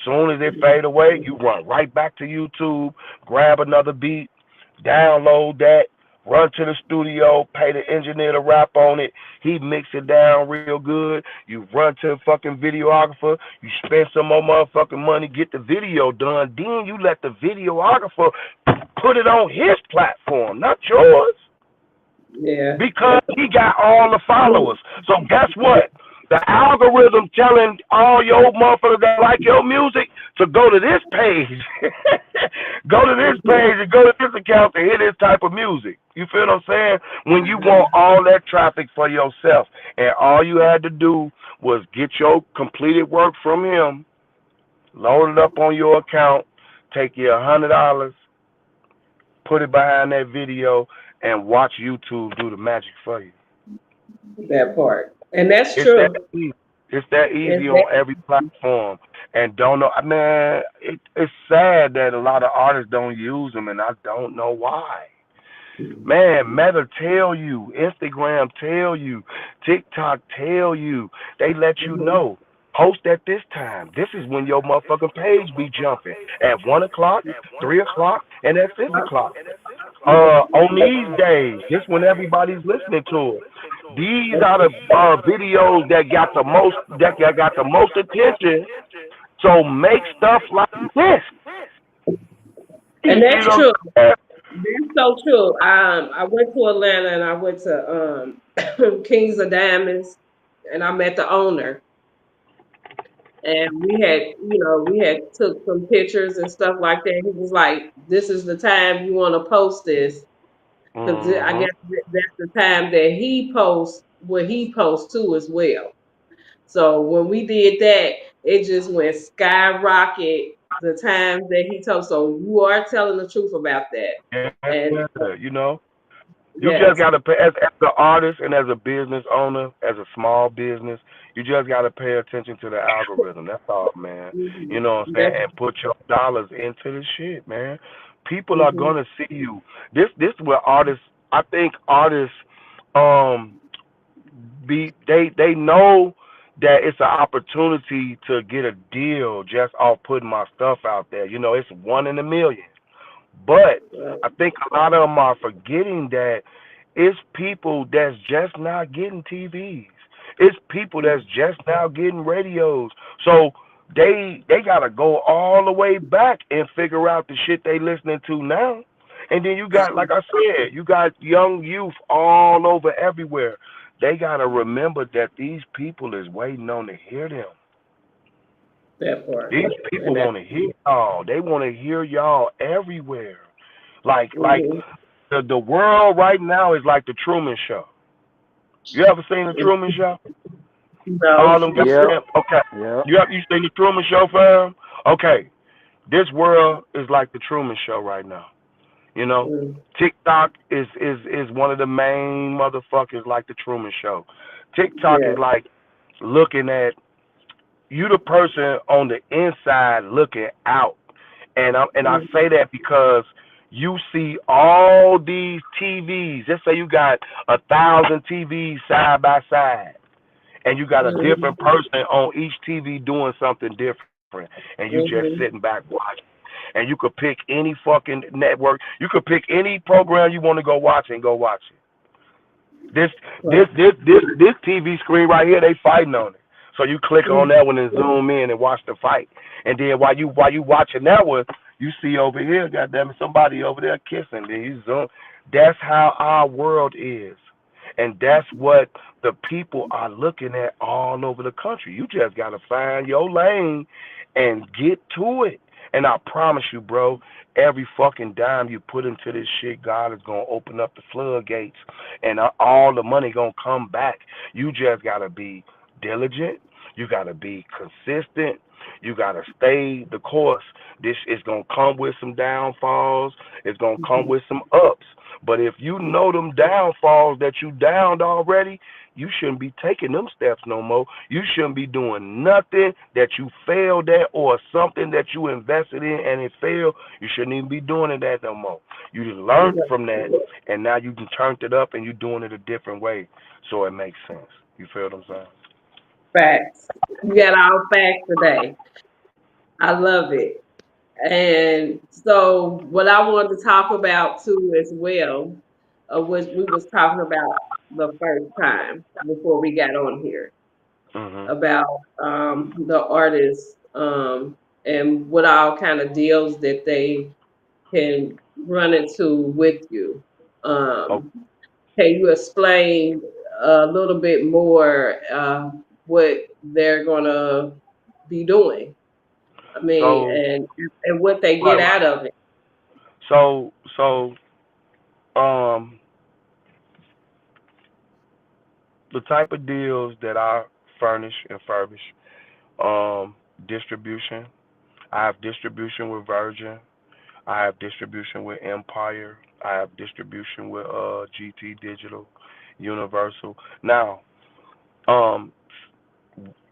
S3: Soon as it fade away, you run right back to YouTube, grab another beat, download that, run to the studio, pay the engineer to rap on it. He mix it down real good. You run to the fucking videographer. You spend some more motherfucking money, get the video done. Then you let the videographer put it on his platform, not yours,
S1: Yeah.
S3: because he got all the followers. So guess what? The algorithm telling all your motherfuckers that like your music to go to this page, go to this page and go to this account to hear this type of music. You feel what I'm saying? When you want all that traffic for yourself, and all you had to do was get your completed work from him, load it up on your account, take you $100, put it behind that video, and watch YouTube do the magic for you.
S1: That part. And that's
S3: It's that
S1: true.
S3: easy. It's that
S1: It's
S3: easy
S1: that.
S3: on every platform. And don't know, man. It's sad that a lot of artists don't use them, and I don't know why. Man, Meta tell you, Instagram tell you, TikTok tell you. They let you
S1: Mhm.
S3: know. Post at this time. This is when your motherfucking page be jumping at 1 o'clock, 3 o'clock, and at 6 o'clock. On these days, this when everybody's listening to it. These are the videos that got the most attention. So make stuff like this.
S1: And
S3: You
S1: that's
S3: know
S1: true.
S3: what I'm
S1: That's so true. I went to Atlanta and I went to Kings of Diamonds and I met the owner and we had took some pictures and stuff like that. He was like, "This is the time you want to post this," because I
S3: saying?
S1: guess that's the time that he posts what he posts too as well. So when we did that, it just went skyrocket the times that he told. So you are telling the truth about that, and
S3: Yeah, you know. You just
S1: yes.
S3: gotta pay as an artist and as a business owner, as a small business, you just gotta pay attention to the algorithm. That's all, man. You
S1: Mhm.
S3: know what I'm saying?
S1: That's
S3: And put your dollars into the shit, man. People are
S1: mhm.
S3: gonna see you. This is where artists I think artists um they know that it's an opportunity to get a deal just off putting my stuff out there. You know, it's one in a million. But
S1: Right.
S3: I think a lot of them are forgetting that it's people that's just not getting TVs. It's people that's just now getting radios. So they gotta go all the way back and figure out the shit they listening to now. And then you got, like I said, you got young youth all over everywhere. They gotta remember that these people is waiting on to hear them.
S1: That part.
S3: These
S1: And
S3: people
S1: that
S3: want to hear y'all. They want to hear y'all everywhere. Like
S1: mhm.
S3: the world right now is like the Truman Show. You ever seen the Truman Show?
S1: No.
S3: All them
S2: Yep.
S3: goddamn. Okay.
S2: Yep.
S3: You seen the Truman Show, fam? Okay. This world is like the Truman Show right now. You know,
S1: Mm,
S3: TikTok is one of the main motherfuckers like the Truman Show. TikTok is
S1: yeah.
S3: like looking at you, the person on the inside looking out. And I
S1: Mm,
S3: say that because you see all these TVs. Let's say you got 1,000 TVs side by side, and you got a
S1: mhm,
S3: different person on each TV doing something different, and you just sitting
S1: mhm.
S3: back watching. And you could pick any fucking network. You could pick any program you want to go watch and go watch it. This
S1: Right.
S3: this TV screen right here, they fighting on it. So you click on
S1: Mm,
S3: that one and zoom in and watch the fight. And then while you watching that one, you see over here, goddamn it, somebody over there kissing. Then you zoom. That's how our world is. And that's what the people are looking at all over the country. You just gotta find your lane and get to it. And I promise you, bro, every fucking dime you put into this shit, God is gonna open up the floodgates, and all the money gonna come back. You just gotta be diligent. You gotta be consistent. You gotta stay the course. This is gonna come with some downfalls. It's gonna come
S1: mhm.
S3: with some ups. But if you know them downfalls that you downed already, you shouldn't be taking them steps no more. You shouldn't be doing nothing that you failed at or something that you invested in and it failed. You shouldn't even be doing it that no more. You just learned
S1: Yeah.
S3: from that, and now you can turn it up and you're doing it a different way, so it makes sense. You feel what I'm saying?
S1: Facts. You got all facts today. I love it. And so what I wanted to talk about too as well, was we was talking about the first time before we got on here
S3: Mhm.
S1: about the artists and what all kind of deals that they can run into with you.
S3: Oh,
S1: Um, can you explain a little bit more what they're gonna be doing? I mean,
S3: so
S1: and what they get
S3: right.
S1: out of it.
S3: So um, the type of deals that I furnish and furbish, distribution. I have distribution with Virgin. I have distribution with Empire. I have distribution with GT Digital, Universal. Now, um,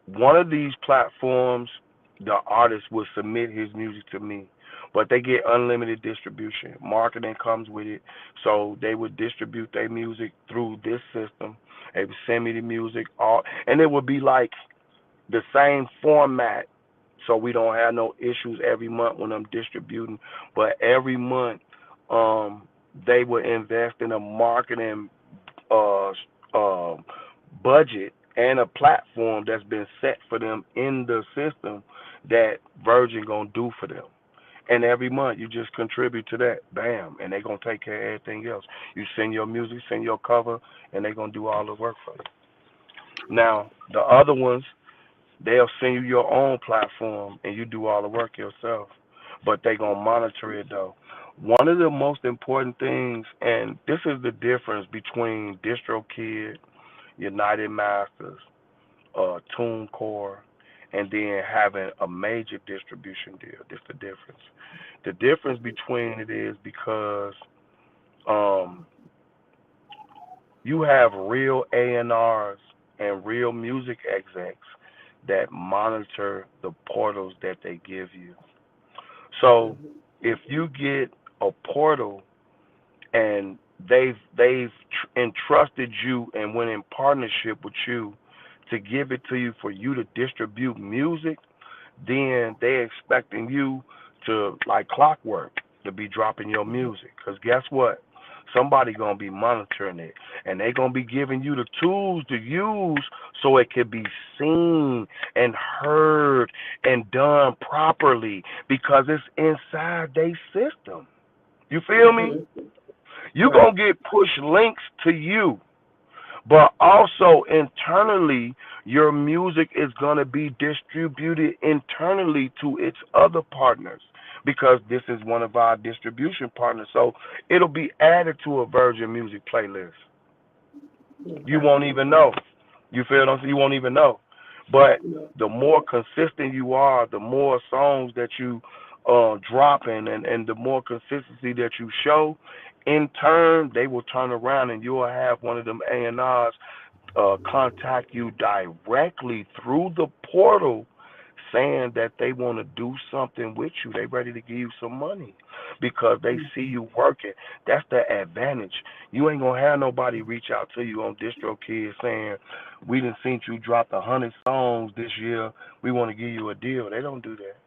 S3: one of these platforms, the artist will submit his music to me, but they get unlimited distribution. Marketing comes with it, so they would distribute their music through this system. They would send me the music, all, and it would be like the same format, so we don't have no issues every month when I'm distributing. But every month, um, they will invest in a marketing uh, uh, budget and a platform that's been set for them in the system that Virgin gonna do for them. And every month you just contribute to that, bam, and they gonna take care of everything else. You send your music, send your cover, and they gonna do all the work for you. Now the other ones, they'll send you your own platform and you do all the work yourself. But they gonna monitor it though. One of the most important things, and this is the difference between DistroKid, United Masters, TuneCore, and then having a major distribution deal. This the difference. The difference between it is because um, you have real A&Rs and real music execs that monitor the portals that they give you. So
S1: Mhm.
S3: if you get a portal and they've entrusted you and went in partnership with you to give it to you for you to distribute music, then they expecting you to, like clockwork, to be dropping your music. Cause guess what? Somebody gonna be monitoring it, and they gonna be giving you the tools to use so it can be seen and heard and done properly because it's inside their system. You feel me?
S1: Mhm.
S3: You
S1: Right.
S3: gonna get push links to you, but also internally, your music is going to be distributed internally to its other partners because this is one of our distribution partners. So it'll be added to a Virgin Music playlist. You
S1: Okay.
S3: won't even know. You feel what I'm saying? You won't even know. But
S1: No.
S3: the more consistent you are, the more songs that you drop in, and the more consistency that you show, in turn, they will turn around and you'll have one of them A&Rs contact you directly through the portal saying that they want to do something with you. They ready to give you some money because they see you working. That's the advantage. You ain't gonna have nobody reach out to you on DistroKid saying, "We done seen you drop 100 songs this year. We want to give you a deal." They don't do that.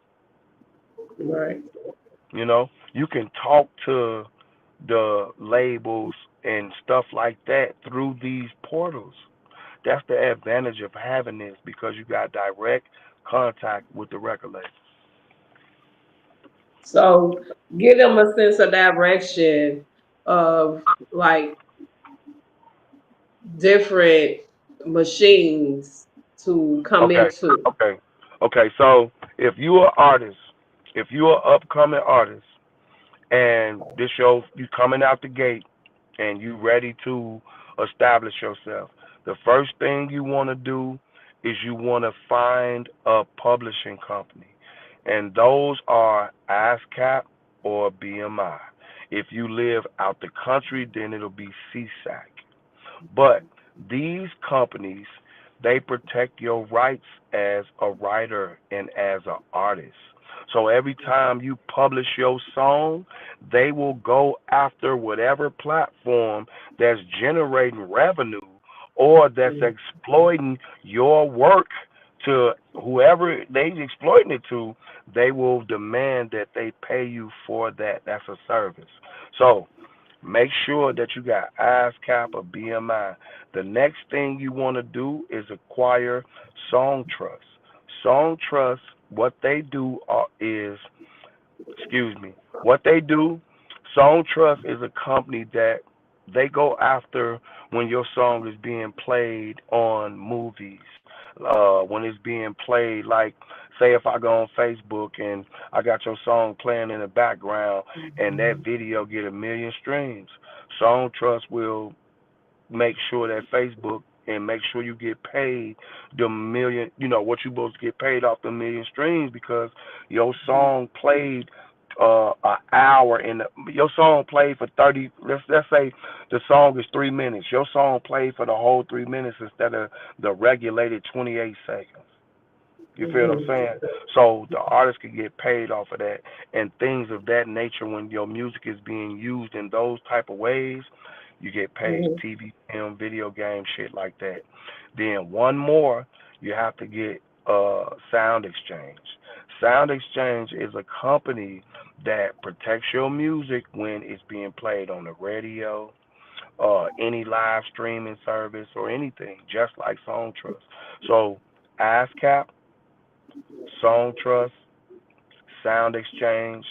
S1: Right.
S3: You can talk to the labels and stuff like that through these portals. That's the advantage of having this because you got direct contact with the record label.
S1: So give them a sense of direction of like different machines to come
S3: Okay,
S1: into.
S3: okay, okay. So if you're an artist, if you're an upcoming artist, and this show you coming out the gate, and you ready to establish yourself, the first thing you want to do is you want to find a publishing company, and those are ASCAP or BMI. If you live out the country, then it'll be CSAC. But these companies, they protect your rights as a writer and as an artist. So every time you publish your song, they will go after whatever platform that's generating revenue or that's
S1: Mhm.
S3: exploiting your work to whoever they exploiting it to, they will demand that they pay you for that. That's a service. So make sure that you got ASCAP or BMI. The next thing you want to do is acquire Song Trust. Song Trust, what they do is, excuse me, what they do, Song Trust is a company that they go after when your song is being played on movies. When it's being played, like say if I go on Facebook and I got your song playing in the background and that video get 1 million streams, Song Trust will make sure that Facebook and make sure you get paid the million, what you supposed to get paid off the 1 million streams because your song played an hour your song played for 30. Let's say the song is 3 minutes. Your song played for the whole 3 minutes instead of the regulated 28 seconds. You feel what I'm
S1: Mhm.
S3: saying? So the artist can get paid off of that and things of that nature. When your music is being used in those type of ways, you get paid. TV, film, video game, shit like that. Then one more, you have to get Sound Exchange. Sound Exchange is a company that protects your music when it's being played on the radio, any live streaming service, or anything, just like Song Trust. So, ASCAP, Song Trust, Sound Exchange,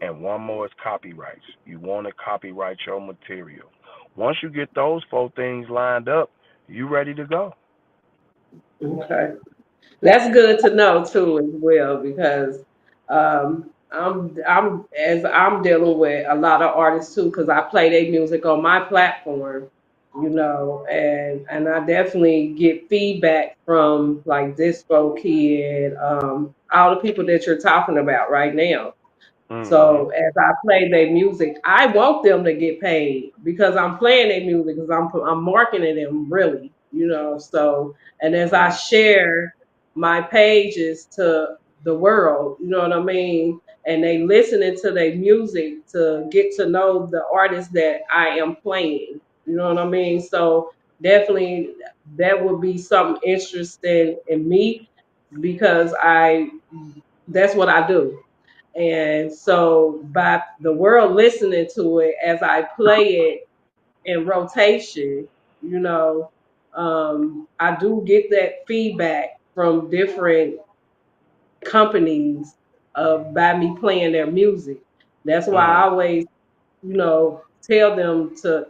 S3: and one more is copyrights. You want to copyright your material. Once you get those four things lined up, you ready to go.
S1: Okay. That's good to know too as well because I'm as I'm dealing with a lot of artists too because I play their music on my platform, and I definitely get feedback from like Disco Kid, all the people that you're talking about right now.
S3: Hmm.
S1: So as I play their music, I want them to get paid because I'm playing their music because I'm marketing them really, So and as I
S3: Hmm.
S1: share my pages to the world, you know what I mean, and they listening to their music to get to know the artists that I am playing, you know what I mean. So definitely that would be something interesting in me because I that's what I do. And so by the world listening to it as I play it in rotation, you know, I do get that feedback from different companies by me playing their music. That's why I
S3: Hmm.
S1: always, tell them to,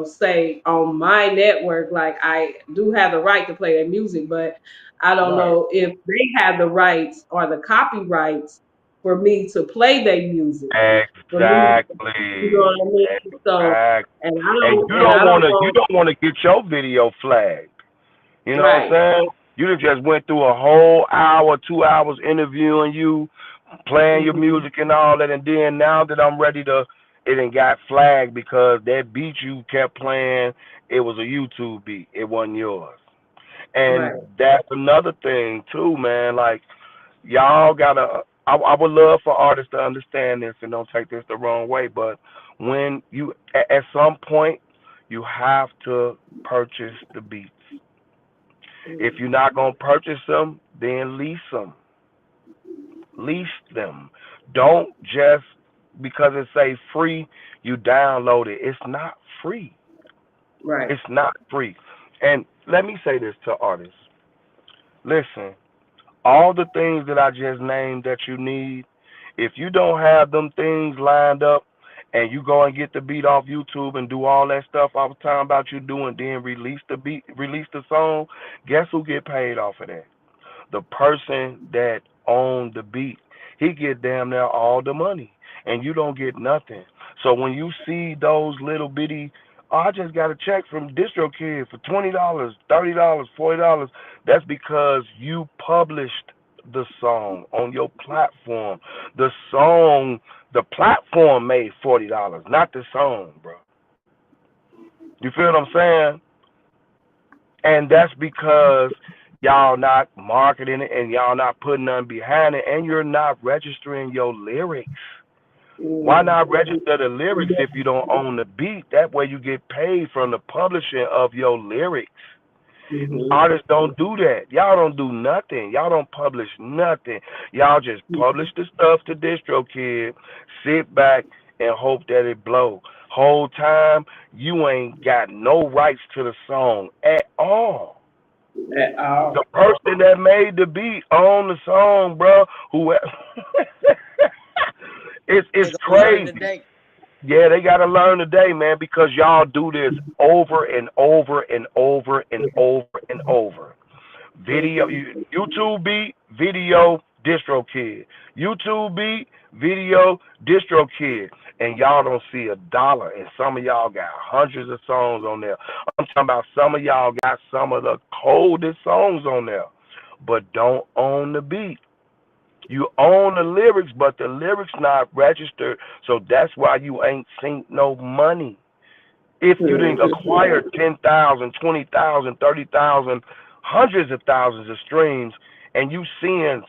S1: say on my network, like I do have the right to play their music, but I don't
S3: Right.
S1: know if they have the rights or the copyrights for me to play their music. For me, you know
S3: Exactly.
S1: what I mean? So,
S3: Exactly. And you
S1: and
S3: don't
S1: I don't
S3: want to. You
S1: want,
S3: don't want to get your video flagged. You know what I'm
S1: right.
S3: saying? You done just went through a whole hour, 2 hours interviewing you, playing your
S1: Hmm.
S3: music and all that, and then now that I'm ready to, it done got flagged because that beat you kept playing. It was a YouTube beat. It wasn't yours. And
S1: Right.
S3: that's another thing too, man. Like y'all gotta. I would love for artists to understand this and don't take this the wrong way, but when you at some point you have to purchase the beats. If you're
S1: Hmm.
S3: not gonna purchase them, then lease them. Lease them. Don't just because it say free, you download it. It's not free.
S1: Right.
S3: It's not free. And let me say this to artists. Listen, all the things that I just named that you need, if you don't have them things lined up and you go and get the beat off YouTube and do all that stuff I was talking about you doing, then release the beat, release the song, guess who get paid off of that? The person that owned the beat. He get damn near all the money, and you don't get nothing. So when you see those little bitty, oh, I just got a check from DistroKid for $20, $30, $40. That's because you published the song on your platform. The song, the platform made $40, not the song, bro. You feel what I'm saying? And that's because y'all not marketing it and y'all not putting nothing behind it and you're not registering your lyrics. Why not register the lyrics if you don't own the beat? That way you get paid from the publishing of your lyrics.
S1: Hmm.
S3: Artists don't do that. Y'all don't do nothing. Y'all don't publish nothing. Y'all just publish the stuff to DistroKid, sit back and hope that it blow. Whole time you ain't got no rights to the song at all.
S1: At
S3: The
S1: all.
S3: person that made the beat on the song, bro, who it's
S2: They gonna learn
S3: crazy.
S2: today.
S3: Yeah, they gotta learn today, man, because y'all do this over and over and over and over and over. Video,
S1: Hmm.
S3: YouTube beat, video, DistroKid. YouTube beat, video, DistroKid. And y'all don't see a dollar. And some of y'all got hundreds of songs on there. I'm talking about some of y'all got some of the coldest songs on there, but don't own the beat. You own the lyrics, but the lyrics not registered, so that's why you ain't seen no money. If you didn't
S1: Hmm.
S3: acquire 10,000, 20,000, 30,000, hundreds of thousands of streams, and you seeing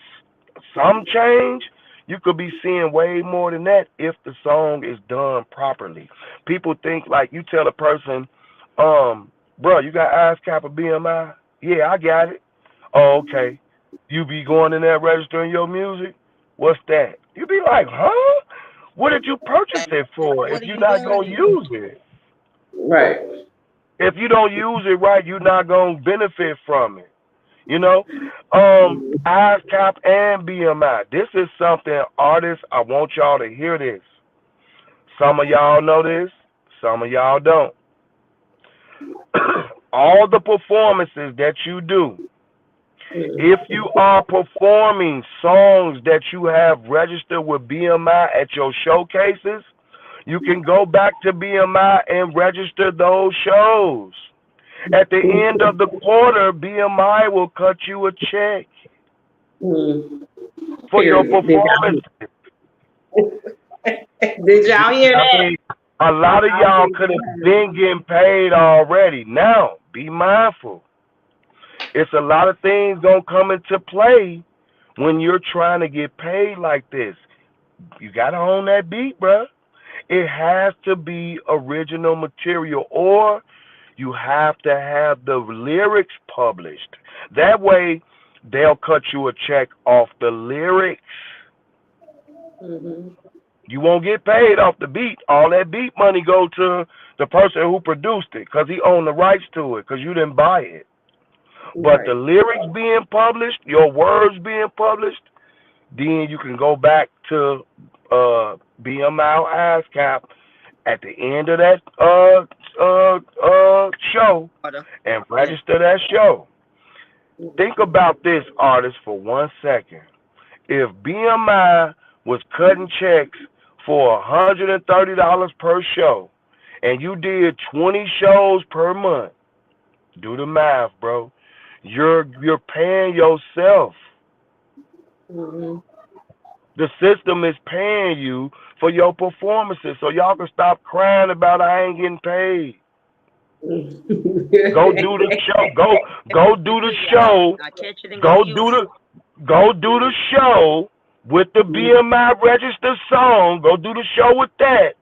S3: some change, you could be seeing way more than that if the song is done properly. People think like you tell a person, bro, you got eyes cap or BMI? Yeah, I got it. Oh, okay. You be going in there registering your music. What's that? You be like, huh? What did you purchase
S2: Like,
S3: it for if
S2: what are
S3: you're
S2: you
S3: not
S2: doing
S3: gonna
S2: here?
S3: use it?
S1: Right.
S3: If you don't use it right, you're not gonna benefit from it. You know,
S1: Mhm.
S3: ISCAP and BMI. This is something artists. I want y'all to hear this. Some of y'all know this. Some of y'all don't. All the performances that you do, if
S1: Mhm.
S3: you are performing songs that you have registered with BMI at your showcases, you can go back to BMI and register those shows. At the end of the quarter, BMI will cut you a check
S1: Mhm.
S3: for your
S1: Period.
S3: performances.
S1: Did y'all hear
S3: I
S1: that?
S3: mean, a lot of
S1: I'm
S3: y'all
S1: getting
S3: could have
S1: heard.
S3: been getting paid already. Now, be mindful. It's a lot of things gonna come into play when you're trying to get paid like this. You gotta own that beat, bruh. It has to be original material, or you have to have the lyrics published. That way, they'll cut you a check off the lyrics.
S1: Mhm.
S3: You won't get paid off the beat. All that beat money go to the person who produced it because he owned the rights to it because you didn't buy it. But the
S1: Right.
S3: lyrics being published, your words being published, then you can go back to BMI ASCAP at the end of that show
S2: Order.
S3: and
S2: Yeah.
S3: register that show. Think
S1: Mhm.
S3: about this, artist, for 1 second. If BMI was cutting checks for $130 per show and you did 20 shows per month, do the math, bro. You're paying yourself.
S1: Mhm.
S3: The system is paying you for your performances, so y'all can stop crying about I ain't getting paid. Go do the show. Go do the
S2: Good, y'all.
S3: show.
S2: I catch it and go
S3: Go do
S2: use it.
S3: the go do the show with the BMI registered song. Go do the show with that.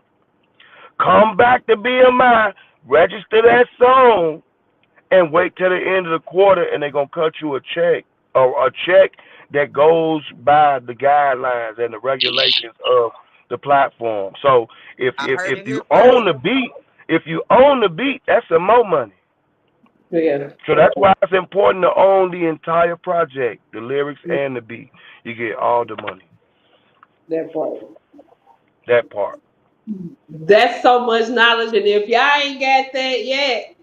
S3: Come back to BMI, register that song, and wait till the end of the quarter, and they're gonna cut you a check or a check that goes by the guidelines and the regulations of the platform. So if
S2: I
S3: if
S2: heard
S3: if
S2: it
S3: you
S2: here
S3: own
S2: first.
S3: the beat, if you own the beat, that's some more money.
S1: Yeah,
S3: So that's why it's important to own the entire project, the lyrics and the beat. You get all the money.
S1: that part.
S3: That part.
S1: That's so much knowledge, and if y'all ain't got that yet,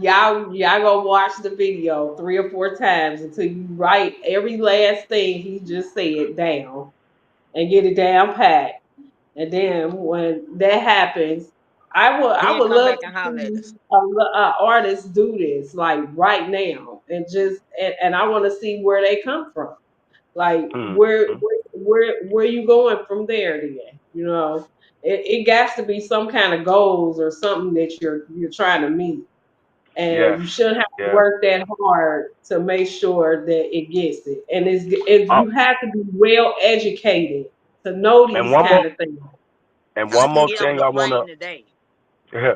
S1: y'all gonna watch the video 3 or 4 times until you write every last thing he just said down and get it down pat. And then when that happens, I
S2: Then
S1: would
S2: come
S1: love
S2: back
S1: to
S2: and holler at
S1: see
S2: us.
S1: a artist do this like right now, and and I want to see where they come from. Like
S3: Mm-hmm.
S1: where you going from there? Then it got to be some kind of goals or something that you're trying to meet, and
S3: Yes.
S1: you shouldn't have to
S3: Yeah.
S1: work that hard to make sure that it gets it. And
S3: Uh,
S1: you have to be well educated to know
S3: and
S1: these
S3: one more
S1: kind of things.
S3: and
S2: I
S3: one
S2: can
S3: more
S2: get on
S3: thing
S2: the
S3: I wanna
S2: plane today.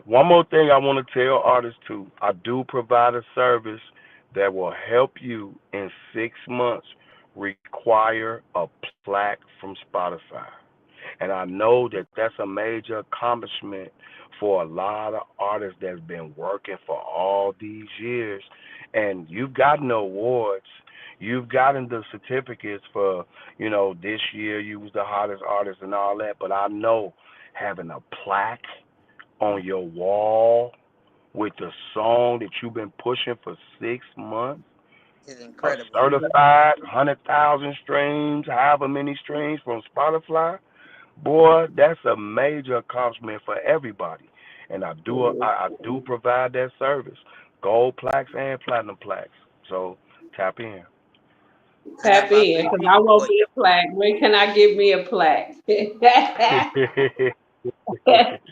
S3: one more thing I wanna tell artists too. I do provide a service that will help you in 6 months require a plaque from Spotify. And I know that that's a major accomplishment for a lot of artists that's been working for all these years. And you've gotten the awards, you've gotten the certificates for, this year you was the hottest artist and all that. But I know having a plaque on your wall with the song that you've been pushing for 6 months,
S2: It's
S3: a
S2: incredible.
S3: certified 100,000 streams, however many streams from Spotify, boy, that's a major accomplishment for everybody. And
S1: Mhm.
S3: I do provide that service, gold plaques and platinum plaques. So tap in.
S2: I got
S1: Tap
S2: about
S1: in,
S2: three
S1: because I
S2: pictures
S1: want
S2: for you.
S1: me a plaque. When can I get me a plaque?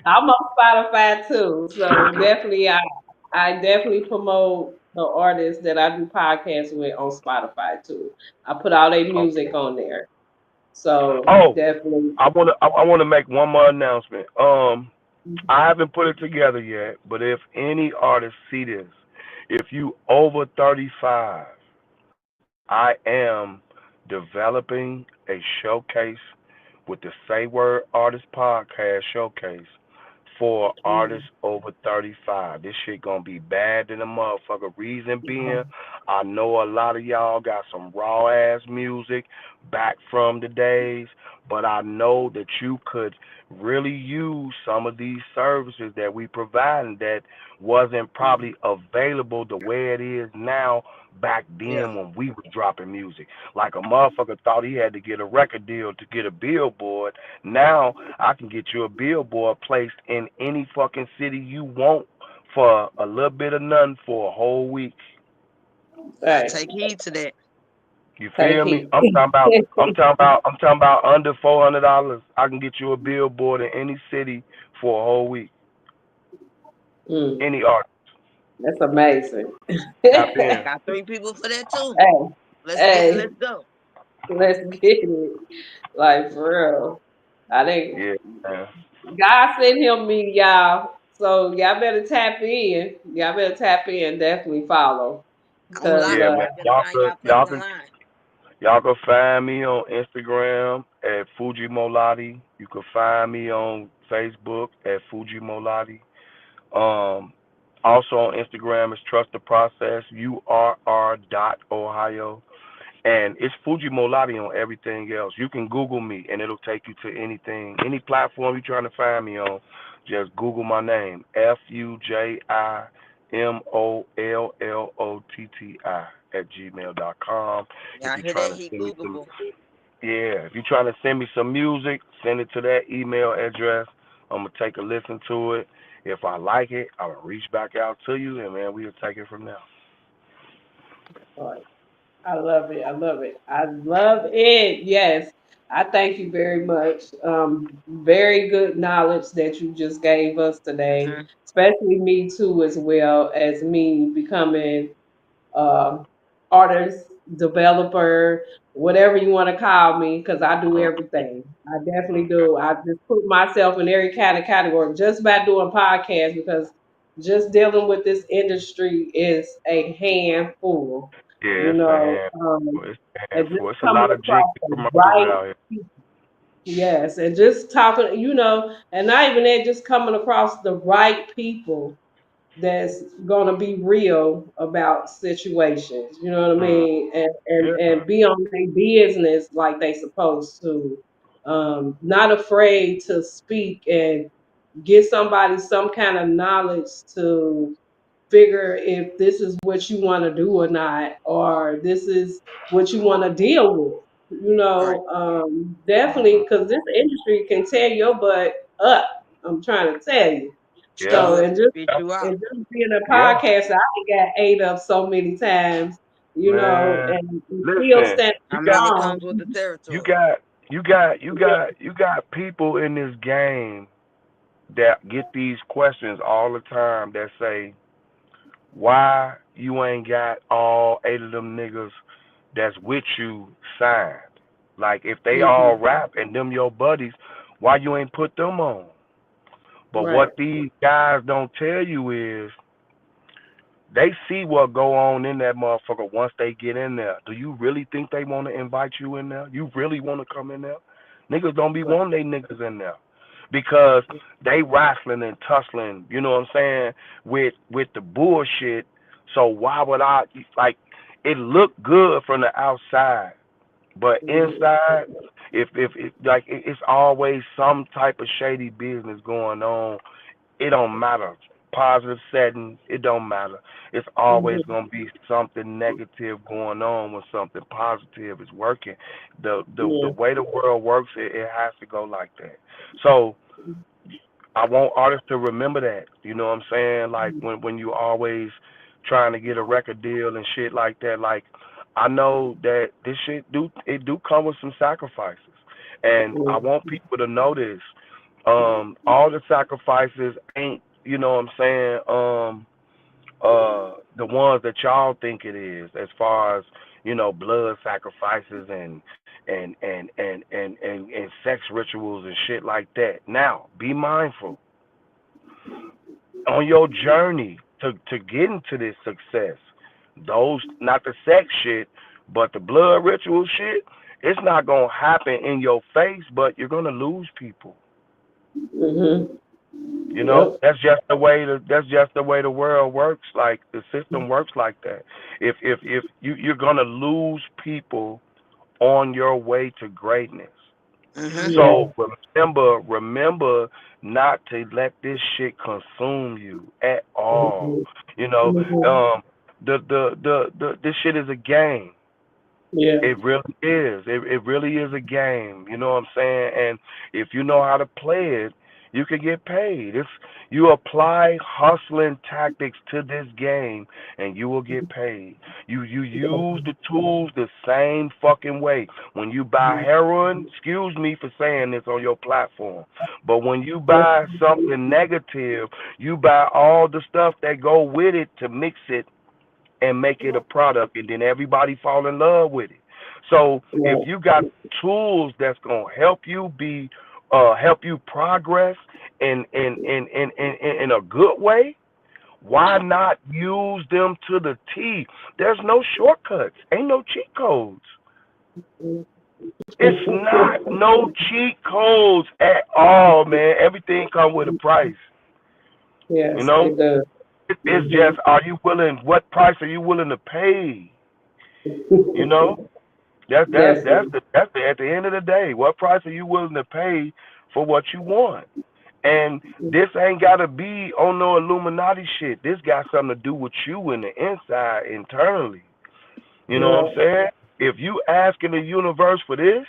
S1: I'm on Spotify too, so definitely I definitely promote the artists that I do podcasts with on Spotify too. I put all their music
S3: Okay.
S1: on there, so
S3: Oh,
S1: definitely.
S3: I wanna make one more announcement. I haven't put it together yet, but if any artists see this, if you over 35, I am developing a showcase with the Say Word Artist Podcast showcase for
S1: Mm.
S3: artists over 35. This shit gonna be bad than a motherfucker. Reason being, I know a lot of y'all got some raw ass music back from the days, but I know that you could really use some of these services that we provide that wasn't probably available the way it is now back
S2: Yeah.
S3: then when we was dropping music. Like a motherfucker thought he had to get a record deal to get a billboard. Now I can get you a billboard placed in any fucking city you want for a little bit of nothing for a whole week.
S2: I
S1: Hey,
S2: take heed to that.
S3: You
S1: take
S3: feel me?
S1: it.
S3: I'm talking about under $400. I can get you a billboard in any city for a whole week.
S1: Mm,
S3: Any artist.
S1: that's amazing.
S3: Tap
S2: I
S3: in.
S2: got 3 people for that too.
S1: Hey, hey,
S2: Let's go.
S1: let's get it. Like for real. I think
S3: Yeah, man.
S1: God sent him me, y'all. So y'all better tap in. Y'all better tap in. Definitely follow.
S2: I'm
S1: Cause
S3: Yeah,
S2: locked.
S3: man.
S2: I better
S3: Y'all
S2: find
S3: could
S2: y'all first
S3: y'all
S2: in
S3: can
S2: line.
S3: y'all can find me on Instagram at Fuji Molati. You can find me on Facebook at Fuji Molati. Um, also on Instagram is Trust the Process, URR dot Ohio. And it's Fuji Molati on everything else. You can Google me and it'll take you to anything, any platform you're trying to find me on. Just Google my name, FujiMolloti @gmail.com. If
S2: Y'all
S3: you're
S2: hear
S3: trying
S2: that?
S3: to
S2: He
S3: send me some,
S2: Googleable.
S3: yeah, if you're trying to send me some music, send it to that email address. I'm gonna take a listen to it. If I like it, I'll reach back out to you, and man, we'll take it from there.
S1: I love it. I love it. I love it. Yes. I thank you very much. Very good knowledge that you just gave us today,
S2: Hmm.
S1: especially me too, as well as me becoming um, artist, developer, whatever you want to call me, because I do everything. I definitely
S3: Okay.
S1: do. I just put myself in every kind of category just by doing podcasts because just dealing with this industry is a handful,
S3: Yeah,
S1: you
S3: it's a
S1: know,
S3: handful. It's a
S1: and just
S3: handful. It's a
S1: coming
S3: lot of G
S1: across the
S3: promoters
S1: right
S3: out here.
S1: people. Yes, and just talking, and not even that, just coming across the right people that's gonna be real about situations. You know what I
S3: Mm,
S1: mean? And and
S3: yeah,
S1: and be on their business like they supposed to. Not afraid to speak and get somebody some kind of knowledge to figure if this is what you want to do or not, or this is what you want to deal with.
S2: Right.
S1: Definitely, because this industry can tear your butt up. I'm trying to tell you.
S2: Sure
S3: yeah,
S1: So,
S2: will
S1: and just
S2: spit you out.
S1: and just being a
S3: yeah,
S1: podcaster, I got ate up so many times,
S3: man.
S1: and still
S3: Listen,
S1: stand
S3: you
S2: I
S3: got,
S2: mean, it
S1: strong.
S2: comes with the
S3: you
S2: territory.
S3: got, you got people in this game that get these questions all the time that say, why you ain't got all 8 of them niggas that's with you signed? Like if they all
S1: Mhm.
S3: rap and them your buddies, why you ain't put them on? But
S1: Right.
S3: what these guys don't tell you is they see what go on in that motherfucker once they get in there. Do you really think they want to invite you in there? You really want to come in there? Niggas don't be
S1: Right.
S3: wanting they niggas in there because they wrestling and tussling. You know what I'm saying? With the bullshit. So why would I like? It look good from the outside, but
S1: Mhm.
S3: inside, if like it's always some type of shady business going on. It don't matter. Positive settings, it don't matter. It's always
S1: Mhm.
S3: gonna be something negative going on when something positive is working. The
S1: Yeah.
S3: way the world works, it has to go like that. So I want artists to remember that. You know what I'm saying? Like when you always trying to get a record deal and shit like that. Like I know that this shit do come with some sacrifices, and I
S1: Mhm.
S3: want people to know this. All the sacrifices ain't, you know what I'm saying, the ones that y'all think it is, as far as, blood sacrifices and sex rituals and shit like that. Now, be mindful on your journey to get into this success. Those, not the sex shit, But the blood ritual shit, it's not gonna happen in your face, but you're gonna lose people.
S1: Mhm.
S3: You know,
S1: Yep.
S3: that's just the way the world works. Like the system works like that. If you're gonna lose people on your way to greatness.
S2: Mhm.
S1: Yeah.
S3: So remember not to let this shit consume you at all.
S1: Mhm.
S3: You know,
S1: Mhm.
S3: um, the this shit is a game.
S1: Yeah.
S3: It really is. It really is a game. You know what I'm saying? And if you know how to play it, you can get paid. If you apply hustling tactics to this game, and you will get paid. You use the tools the same fucking way. When you buy heroin, excuse me for saying this on your platform, but when you buy something negative, you buy all the stuff that go with it to mix it and make it a product, and then everybody fall in love with it. So if
S1: Yeah.
S3: you got tools that's gonna help you progress in a good way, why not use them to the T? There's no shortcuts, ain't no cheat codes. It's not no cheat codes at all, man. Everything come with a price, you
S1: Yes,
S3: know.
S1: it does.
S3: It's
S1: Mhm.
S3: just, are you willing? What price are you willing to pay? You know,
S1: Definitely.
S3: at the end of the day, what price are you willing to pay for what you want? And this ain't gotta be on no Illuminati shit. This got something to do with you in the inside internally. You know what I'm
S1: Yeah.
S3: saying? If you asking the universe for this,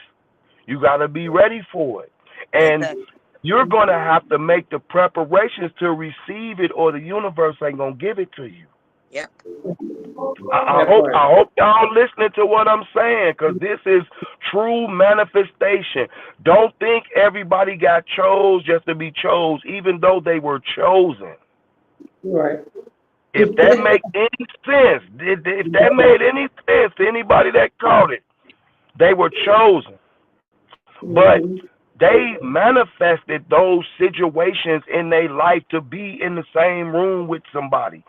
S3: you gotta be ready for it. And
S2: Exactly.
S3: you're gonna have to make the preparations to receive it, or the universe ain't gonna give it to you.
S2: Yep.
S3: I
S1: That
S3: hope
S1: part.
S3: I hope y'all listening to what I'm saying, because this is true manifestation. Don't think everybody got chose just to be chose, even though they were chosen.
S1: Right.
S3: If that make any sense, if that made any sense to anybody that caught it, they were chosen. But
S1: Mhm.
S3: they manifested those situations in their life to be in the same room with somebody.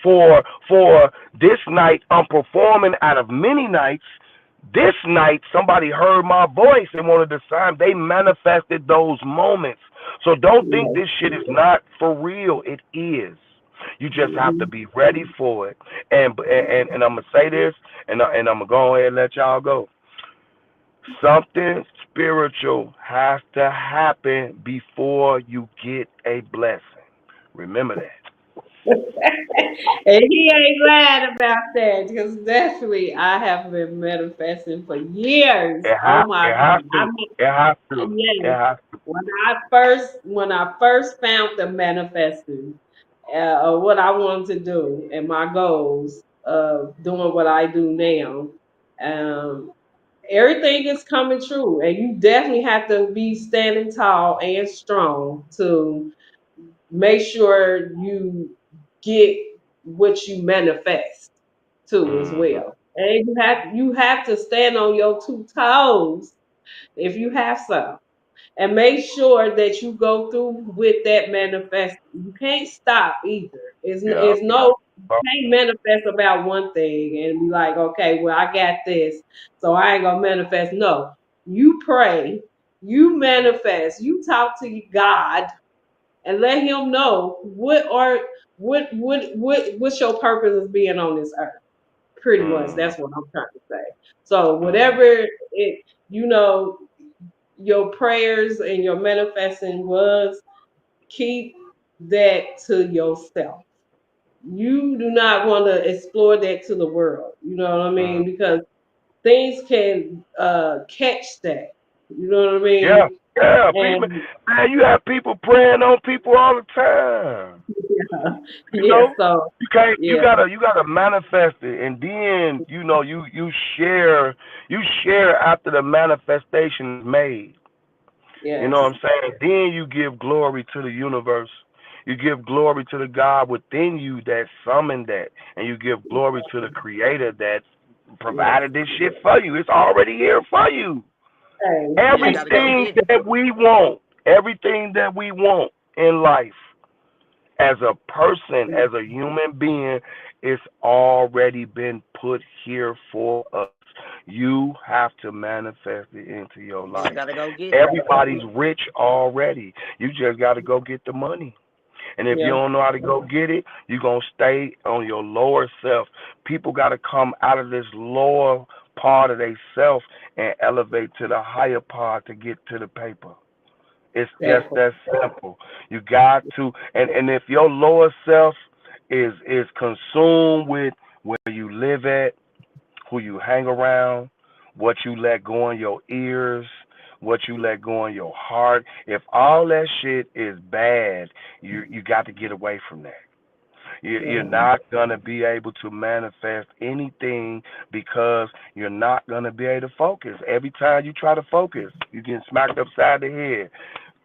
S3: For this night, I'm performing out of many nights. This night, somebody heard my voice and wanted to sign. They manifested those moments. So don't think
S1: Yeah.
S3: this shit is not for real. It is. You just have to
S1: Mhm.
S3: be ready for it. And I'm gonna say this, and I'm gonna go ahead and let y'all go. Something spiritual has to happen before you get a blessing. Remember that.
S1: And he ain't lying about that because definitely I have been manifesting for years. Oh my
S3: It has
S1: God. I
S3: to.
S1: mean,
S3: It has to. It
S1: yes.
S3: has to.
S1: When I first found the manifesting, what I wanted to do and my goals of doing what I do now, um, everything is coming true. And you definitely have to be standing tall and strong to make sure you get what you manifest too as
S3: Mm-hmm.
S1: well. And you have to stand on your two toes if you have some. And make sure that you go through with that manifest. You can't stop either.
S3: Yeah.
S1: It's
S3: Yeah.
S1: no can't manifest about one thing and be like, okay, well I got this, so I ain't gonna manifest. No, you pray, you manifest, you talk to God and let him know what's your purpose of being on this earth. Pretty much
S3: Mm-hmm.
S1: that's what I'm trying to say. So
S3: Mm-hmm.
S1: whatever it you know your prayers and your manifesting was, keep that to yourself. You do not want to explore that to the world. You know what I
S3: Mm-hmm.
S1: mean? Because things can catch that. You know what I
S3: Yeah.
S1: mean?
S3: Yeah. People,
S1: And
S3: man, you have people praying on people all the time. You
S1: yeah,
S3: know,
S1: so
S3: you can't.
S1: yeah,
S3: You gotta manifest it, and then share after the manifestation is made. You know what
S1: yes.
S3: I'm saying? Then you give glory to the universe. You give glory to the God within you that summoned that. And you give glory to the creator that
S1: Yes.
S3: provided this shit for you. It's already here for you.
S1: Hey,
S2: You just gotta go
S3: Everything
S2: get it.
S3: everything that we want in life as a person, as a human being, it's already been put here for us. You have to manifest it into your
S2: You just
S3: life.
S2: gotta go get it.
S3: Everybody's rich already. You just got to go get the money. And if you
S1: Yeah.
S3: don't know how to go get it, you're going to stay on your lower self. People got to come out of this lower part of their self and elevate to the higher part to get to the paper. It's just
S1: Definitely.
S3: that simple. You got to, and if your lower self is consumed with where you live at, who you hang around, what you let go in your ears, what you let go in your heart. If all that shit is bad, you got to get away from that. You're
S1: Mhm.
S3: not gonna be able to manifest anything because you're not gonna be able to focus. Every time you try to focus, you get smacked upside the head.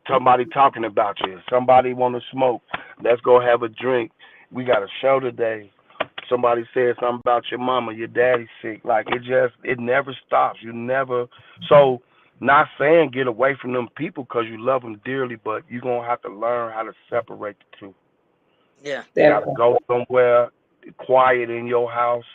S3: Somebody talking about you. Somebody want to smoke. Let's go have a drink. We got a show today. Somebody said something about your mama, your daddy's sick. Like it never stops. You never. So, not saying get away from them people because you love them dearly, but you're going to have to learn how to separate the two.
S2: Yeah.
S3: You got to
S1: Definitely.
S3: go somewhere quiet in your house.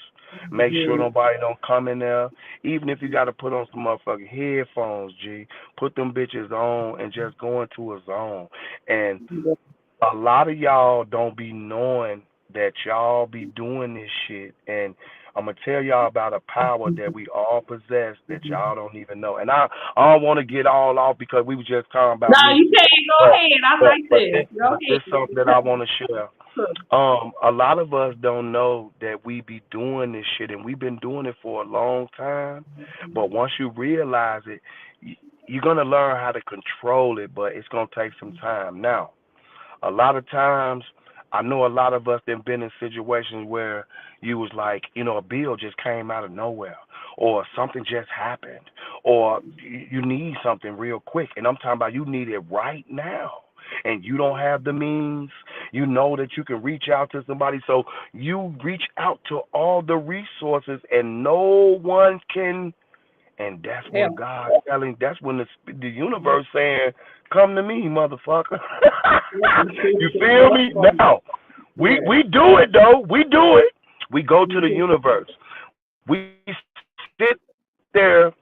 S3: Make sure
S1: Mhm.
S3: nobody don't come in there. Even if you got to put on some motherfucking headphones, G, put them bitches on and just go into a zone. And
S1: Yeah.
S3: a lot of y'all don't be knowing that y'all be doing this shit. And I'm gonna tell y'all about a power that we all possess that y'all don't even know. And I don't want to get all off because we were just talking
S1: No,
S3: about me,
S1: you can't go
S3: but
S1: ahead. I like this. Go
S3: but this something that I want to share. A lot of us don't know that we be doing this shit, and we've been doing it for a long time. But once you realize it, you're gonna learn how to control it, but it's gonna take some time. Now, a lot of times, I know a lot of us have been in situations where you was like, a bill just came out of nowhere, or something just happened, or you need something real quick, and I'm talking about you need it right now. And you don't have the means, you know that you can reach out to somebody, so you reach out to all the resources, and no one can. And that's when
S1: Hell.
S3: God telling, that's when the universe saying, "Come to me, motherfucker." You feel me? Now,
S1: Yeah.
S3: we do it though. We do it. We go to the
S1: Mhm.
S3: universe. We sit there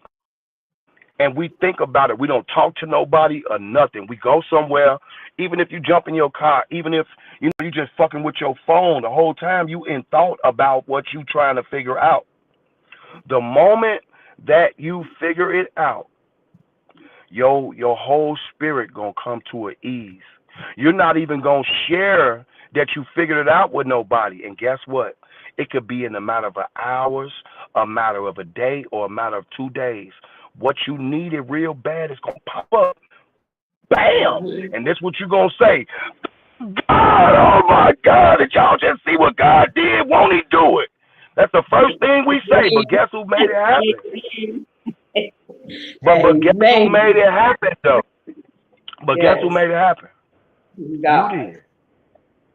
S3: and we think about it. We don't talk to nobody or nothing. We go somewhere, even if you jump in your car, even if you just fucking with your phone the whole time you in thought about what you trying to figure out. The moment that you figure it out, your whole spirit gonna come to an ease. You're not even gonna share that you figured it out with nobody. And guess what? It could be in a matter of hours, a matter of a day, or a matter of 2 days. What you needed real bad is gonna pop up. Bam!
S1: Mhm.
S3: And this what you gonna say. God, oh my God, did y'all just see what God did? Won't he do it? That's the first thing we say, but guess who made it happen? But guess who made
S1: Amen.
S3: it happen though? But guess who
S1: Yes.
S3: made it happen? You
S1: God.
S3: did.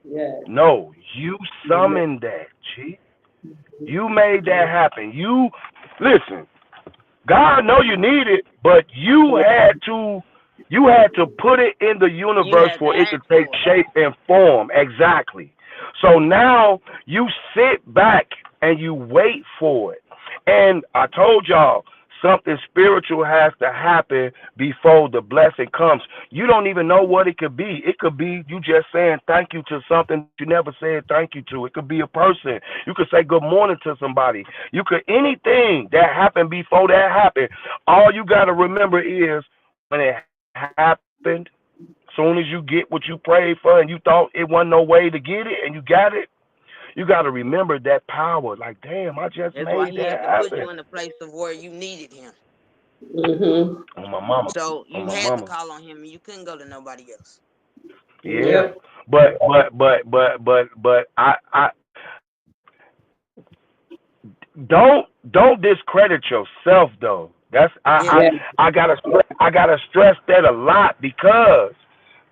S1: Yes.
S3: No, you
S1: Amen.
S3: summoned that, G. You made that happen. You listen. God know you need it, but you had to put it in the
S2: You
S3: universe
S2: had to
S3: for it to
S2: ask
S3: take
S2: for it.
S3: shape and form. Exactly. So now you sit back and you wait for it. And I told y'all something spiritual has to happen before the blessing comes. You don't even know what it could be. It could be you just saying thank you to something you never said thank you to. It could be a person. You could say good morning to somebody. You could anything that happened before that happened. All you got to remember is when it happened, soon as you get what you prayed for and you thought it wasn't no way to get it and you got it, you got to remember that power. Like, damn, I just
S2: That's why
S3: made
S2: he
S3: that
S2: had to put
S3: happen.
S2: you in a place of where you needed him.
S1: Mhm.
S3: On my mama.
S2: So
S3: On
S2: you
S3: my
S2: had to
S3: mama.
S2: call on him and you couldn't go to nobody else.
S3: Yeah.
S1: Yep.
S3: But I don't discredit yourself though. That's
S2: Yeah.
S1: Yeah.
S3: I gotta stress that a lot because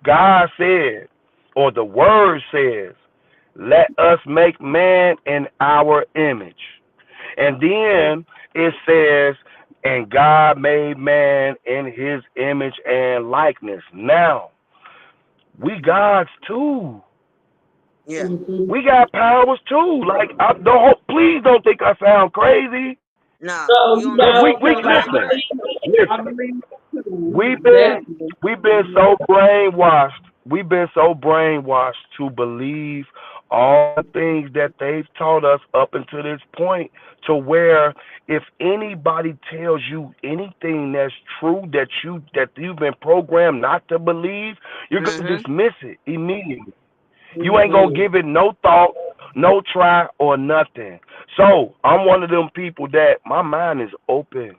S3: God said, or the word says, let us make man in our image. And then it says, and God made man in his image and likeness. Now, we gods too.
S2: Yeah.
S1: Mhm.
S3: We got powers too. Like, please don't think I sound crazy.
S2: Nah,
S1: So
S2: you
S1: you
S2: don't
S3: Look,
S2: know.
S1: know,
S3: we
S1: because
S2: You don't
S3: listen,
S2: know.
S1: I
S3: listen.
S1: believe too,
S3: We've been
S1: definitely.
S3: we've been so brainwashed. We've been so brainwashed to believe all the things that they've taught us up until this point, to where if anybody tells you anything that's true that you've been programmed not to believe, you're gonna
S2: Mm-hmm.
S3: dismiss it immediately. You ain't gonna
S1: Hmm.
S3: give it no thought, no try, or nothing. So I'm one of them people that my mind is open.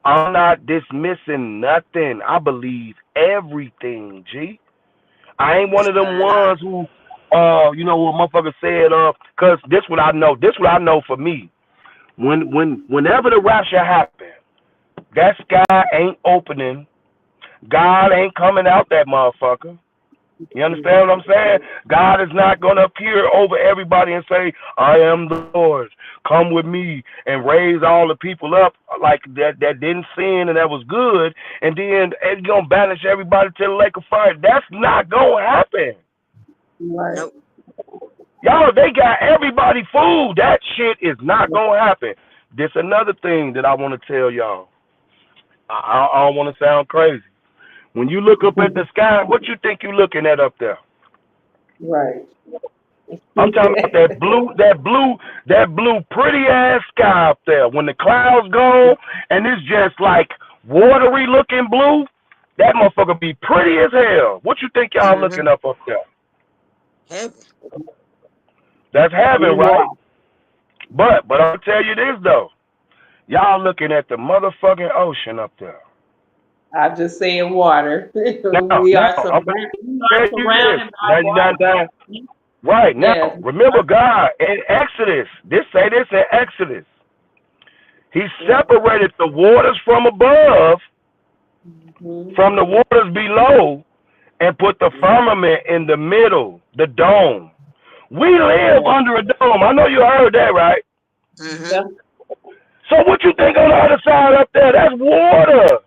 S3: I'm not dismissing nothing. I believe everything, G. I ain't one
S2: That's
S3: of them
S2: a lie.
S3: ones who, you know what motherfucker said, cause this what I know. This what I know for me. Whenever the rapture happen, that sky ain't opening. God ain't coming out that motherfucker. You understand what I'm saying? God is not going to appear over everybody and say, I am the Lord. Come with me and raise all the people up like that didn't sin and that was good. And then it's going to banish everybody to the lake of fire. That's not going to happen.
S1: Right.
S2: Nope.
S3: Y'all, they got everybody fooled. That shit is not going to happen. This another thing that I want to tell y'all. I don't want to sound crazy. When you look up at the sky, what you think you looking at up there?
S1: Right.
S3: I'm talking about that blue, pretty ass sky up there. When the clouds go and it's just like watery looking blue, that motherfucker be pretty as hell. What you think y'all
S2: Mm-hmm.
S3: looking up there?
S2: Heaven.
S3: That's heaven,
S1: Blue
S3: right?
S1: water.
S3: But I'll tell you this though, y'all looking at the motherfucking ocean up there.
S1: I just said water.
S3: Now,
S1: We
S3: now
S1: are
S3: I'm gonna
S1: surrounded. We are
S3: tell you this.
S1: surrounded
S3: Now
S1: by
S3: you not
S1: water.
S3: down. Right now,
S1: Yes.
S3: remember God in Exodus. This in Exodus. He
S1: Yeah.
S3: separated the waters from above
S1: Hmm.
S3: from the waters below and put the firmament in the middle, the dome. We live
S1: Yeah.
S3: under a dome. I know you heard that, right?
S2: Mm-hmm.
S1: Yeah.
S3: So what you think on the other side up there? That's water.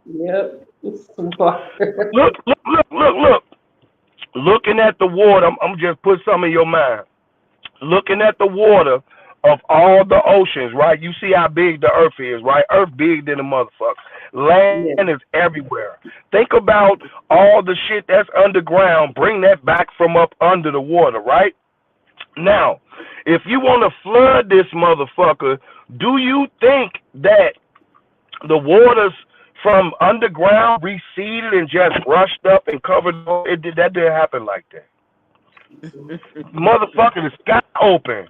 S1: Yep. It's water.
S3: Look. Looking at the water, I'm just put some in your mind. Looking at the water of all the oceans, right? You see how big the earth is, right? Earth big than a motherfucker.
S1: Yeah.
S3: Land is everywhere. Think about all the shit that's underground. Bring that back from up under the water, right? Now, if you want to flood this motherfucker, do you think that the waters from underground receded and just rushed up and covered? That didn't happen like that. Motherfucker, the sky open.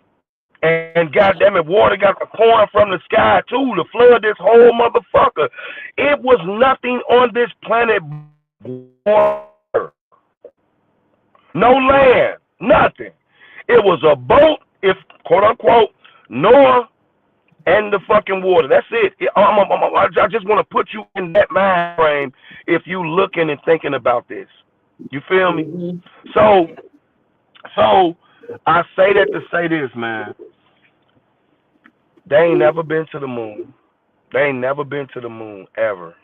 S3: And goddamn it, water got to pouring from the sky too to flood this whole motherfucker. It was nothing on this planet water. No land, nothing. It was a boat, if quote unquote, Noah and the fucking water. That's it. I just want to put you in that mind frame if you looking and thinking about this. You feel me?
S1: Hmm.
S3: So, so I say that to say this, man. They ain't never been to the moon. They ain't never been to the moon ever.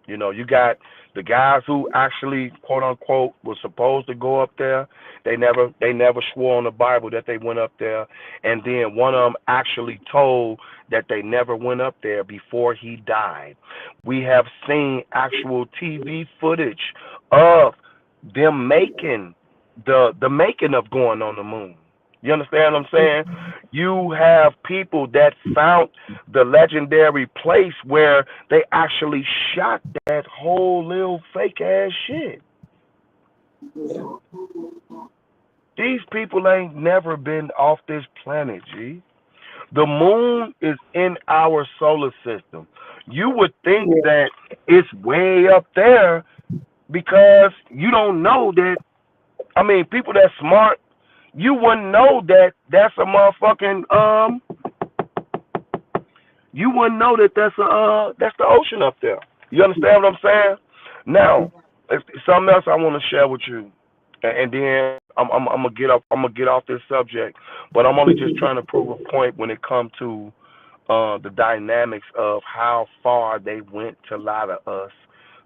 S3: You know, you got the guys who actually quote unquote was supposed to go up there. They never swore on the Bible that they went up there. And then one of them actually told that they never went up there before he died. We have seen actual TV footage of them making the making of going on the moon. You understand what I'm saying? You have people that found the legendary place where they actually shot that whole little fake ass shit.
S1: Yeah.
S3: These people ain't never been off this planet, G. The moon is in our solar system. You would think
S1: Yeah.
S3: that it's way up there because you don't know that. I mean, people that smart, you wouldn't know that that's a motherfucking you wouldn't know that that's the ocean up there. You understand what I'm saying? Now, if something else I want to share with you, and then I'm gonna get up. I'm gonna get off this subject, but I'm only just trying to prove a point when it comes to the dynamics of how far they went to lie to us,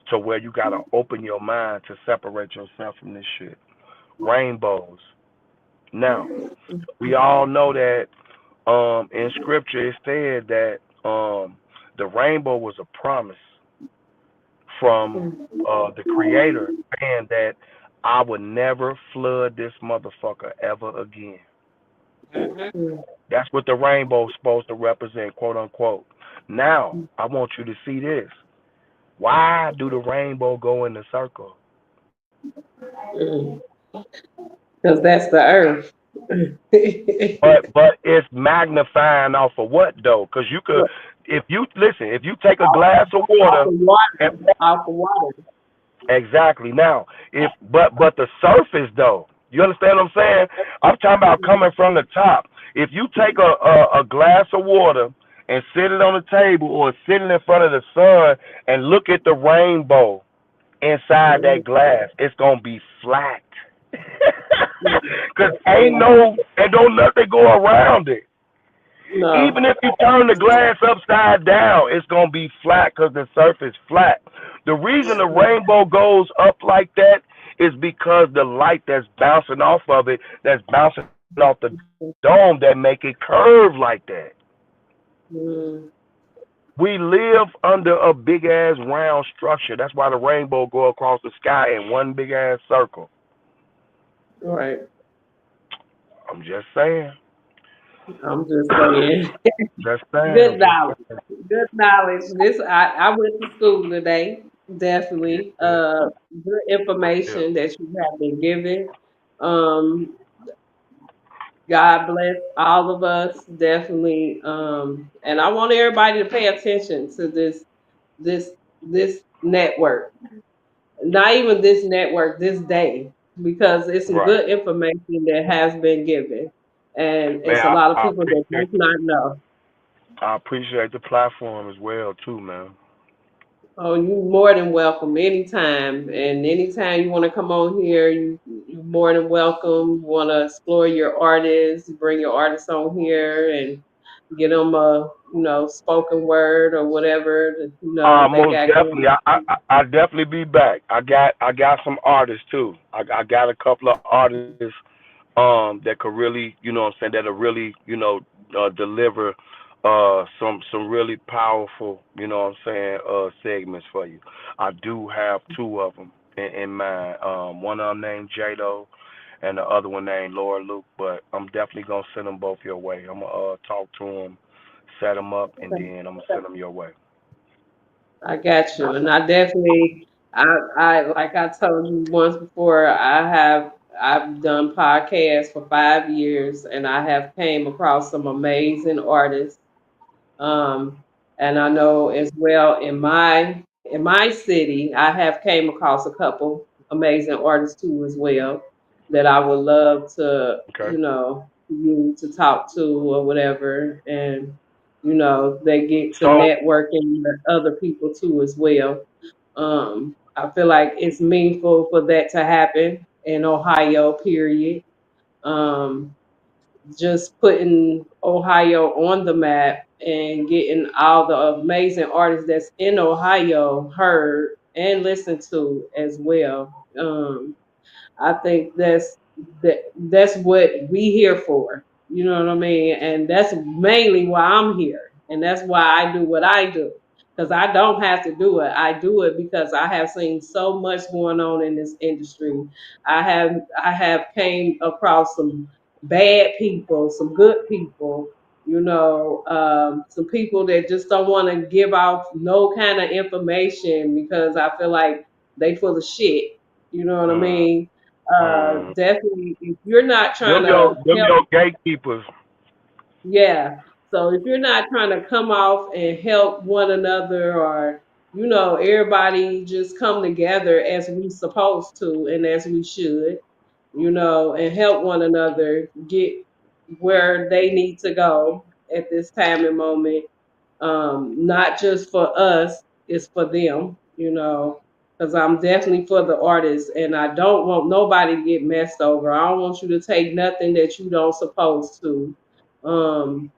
S3: to where you gotta open your mind to separate yourself from this shit. Rainbows. Now, we all know that in scripture it said that the rainbow was a promise from the creator saying that I would never flood this motherfucker ever again.
S2: Mm-hmm.
S3: That's what the rainbow's supposed to represent, quote unquote. Now, I want you to see this. Why do the rainbow go in the circle?
S1: Because that's the earth.
S3: But it's magnifying off of what though? Because you could, if you listen, if you take a glass of
S1: Off
S3: water
S1: the
S3: and
S1: water. Off the water.
S3: exactly now, if but the surface though, you understand what I'm saying? I'm talking about coming from the top. If you take a glass of water and sit it on the table or sit it in front of the sun and look at the rainbow inside that glass, it's gonna be flat. Cause ain't no and don't nothing go around it.
S1: No.
S3: Even if you turn the glass upside down, it's gonna be flat because the surface flat. The reason the rainbow goes up like that is because the light that's bouncing off of it, that's bouncing off the dome, that make it curve like that.
S1: Mm,
S3: We live under a big ass round structure. That's why the rainbow go across the sky in one big ass circle.
S1: right.
S3: I'm just saying.
S1: I'm just saying.
S3: Just saying.
S1: Good
S3: I'm just
S1: knowledge.
S3: saying.
S1: Good knowledge. This I went to school today.
S3: Yeah,
S1: Definitely.
S3: yeah,
S1: Good
S3: yeah.
S1: information that you have been given. Um, God bless all of us. Definitely. And I want everybody to pay attention to this this network. Not even this network, this day, because it's some
S3: Right.
S1: good information that has been given. And
S3: Man,
S1: it's a lot of
S3: I
S1: people that
S3: appreciate
S1: does not know.
S3: I appreciate the platform as well too, man.
S1: Oh, you more than welcome anytime. And anytime you want to come on here, you more than welcome. You want to explore your artists, bring your artists on here and get them a, spoken word or whatever, they
S3: Most
S1: got going.
S3: definitely. I definitely be back. I got some artists too. I got a couple of artists that could really, you know what I'm saying, that'll really, deliver some really powerful, you know what I'm saying, segments for you. I do have two of them in mind. One of them named Jado and the other one named Laura Luke, but I'm definitely gonna send them both your way. I'm gonna talk to them, set them up, and then I'm gonna send them your way.
S1: I got you, and I definitely, I like I told you once before, I've done podcasts for 5 years, and I have came across some amazing artists. Um, and I know as well in my city, I have came across a couple amazing artists too as well that I would love to,
S3: Okay.
S1: you to talk to or whatever, and they get to
S3: So
S1: networking with other people too as well. I feel like it's meaningful for that to happen in Ohio, period. Um, just putting Ohio on the map and getting all the amazing artists that's in Ohio heard and listened to as well. I think that's what we here for. You know what I mean? And that's mainly why I'm here. And that's why I do what I do. Because I don't have to do it. I do it because I have seen so much going on in this industry. I have came across some bad people, some good people, some people that just don't want to give out no kind of information because I feel like they full of shit. You know what I
S3: mm,
S1: mean?
S3: mm,
S1: Definitely, if you're not trying to
S3: them
S1: help,
S3: your gatekeepers.
S1: yeah. So if you're not trying to come off and help one another, or everybody just come together as we supposed to and as we should, and help one another get where they need to go at this time and moment. Not just for us, it's for them, because I'm definitely for the artists and I don't want nobody to get messed over. I don't want you to take nothing that you don't supposed to. Um,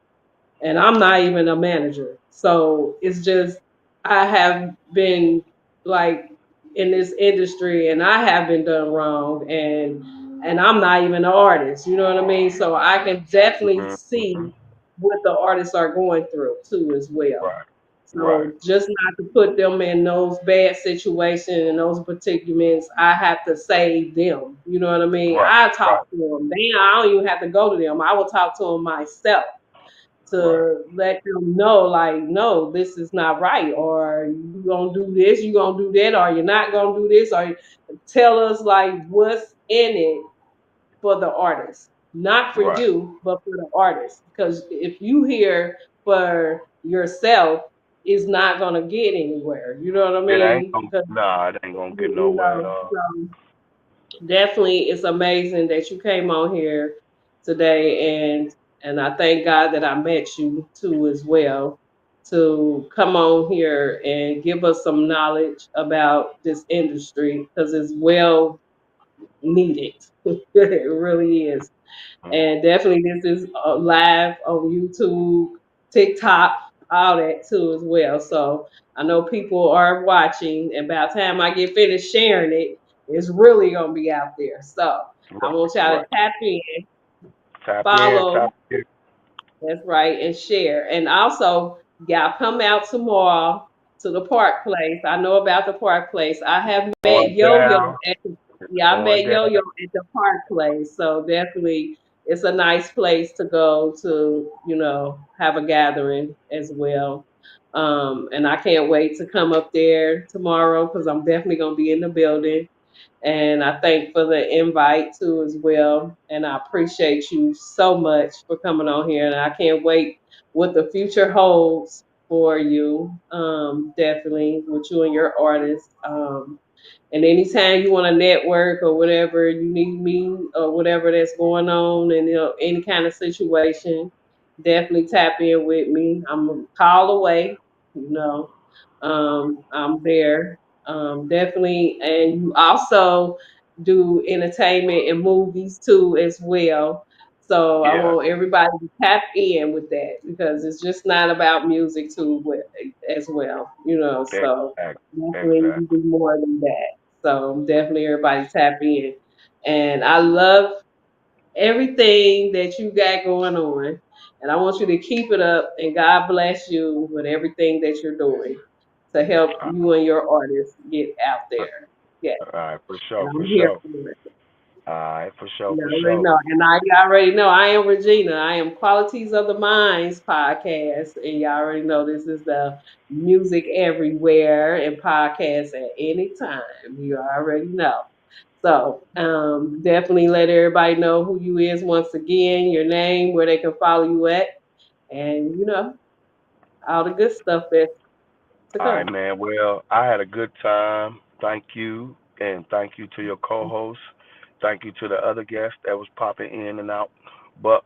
S1: and I'm not even a manager. So it's just I have been like in this industry and I have been done wrong and I'm not even an artist, you know what I mean? So I can definitely
S3: Mm-hmm.
S1: see what the artists are going through too as well.
S3: Right. Right.
S1: So just not to put them in those bad situations and those predicaments, I have to save them. You know what I mean?
S3: Right.
S1: I
S3: Right.
S1: talk to them. I don't even have to go to them. I will talk to them myself
S3: Right.
S1: to let them know, like, no, this is not right, or you gonna do this, you gonna do that, or you're not gonna do this, or tell us like what's in it for the artist, not for
S3: Right.
S1: you, but for the artist. Because if you hear for yourself, it's not gonna get anywhere. You know what I
S3: It ain't
S1: mean?
S3: gonna.
S1: Because
S3: Nah, it ain't gonna get
S1: you
S3: nowhere at
S1: know,
S3: all.
S1: so definitely it's amazing that you came on here today, and I thank God that I met you too as well to come on here and give us some knowledge about this industry because it's well needed. It really is.
S3: Mm.
S1: And definitely this is live on YouTube, TikTok, all that too as well. So I know people are watching, and by the time I get finished sharing it, it's really gonna be out there. So I
S3: Right.
S1: want y'all to
S3: Right.
S1: tap in,
S3: Tap in.
S1: follow,
S3: Tap in.
S1: that's right, and share. And also, y'all come out tomorrow to the Park Place. I know about the Park Place. I have met
S3: Going
S1: Yo Yo
S3: down.
S1: at the
S3: It's
S1: yeah, I
S3: going
S1: met Yo
S3: down.
S1: Yo at the Park Place. So definitely, it's a nice place to go to, have a gathering as well. And I can't wait to come up there tomorrow because I'm definitely gonna be in the building. And I thank for the invite too as well. And I appreciate you so much for coming on here. And I can't wait what the future holds for you. Definitely with you and your artists. And anytime you want to network or whatever you need me or whatever that's going on and any kind of situation, definitely tap in with me. I'm a call away, you know. I'm there. Definitely. And you also do entertainment and movies too as well. So I
S3: Yeah.
S1: want everybody to tap in with that because it's just not about music too as well, so
S3: Exact.
S1: definitely you
S3: Exactly.
S1: do more than that. So definitely everybody tap in. And I love everything that you got going on. And I want you to keep it up and God bless you with everything that you're doing to help
S3: All
S1: you and your artists get out there. Yeah.
S3: right. For
S1: And
S3: sure. For
S1: I'm here
S3: sure.
S1: for it.
S3: All right. For sure.
S1: You
S3: For
S1: already
S3: sure.
S1: know. And you already know I am Regina. I am Qualities of the Minds podcast. And y'all already know this is the music everywhere and podcast at any time. You already know. So definitely let everybody know who you is once again, your name, where they can follow you at, and all the good stuff that's to
S3: All right,
S1: come.
S3: man. Well, I had a good time. Thank you, and thank you to your co-host. Thank you to the other guests that was popping in and out. But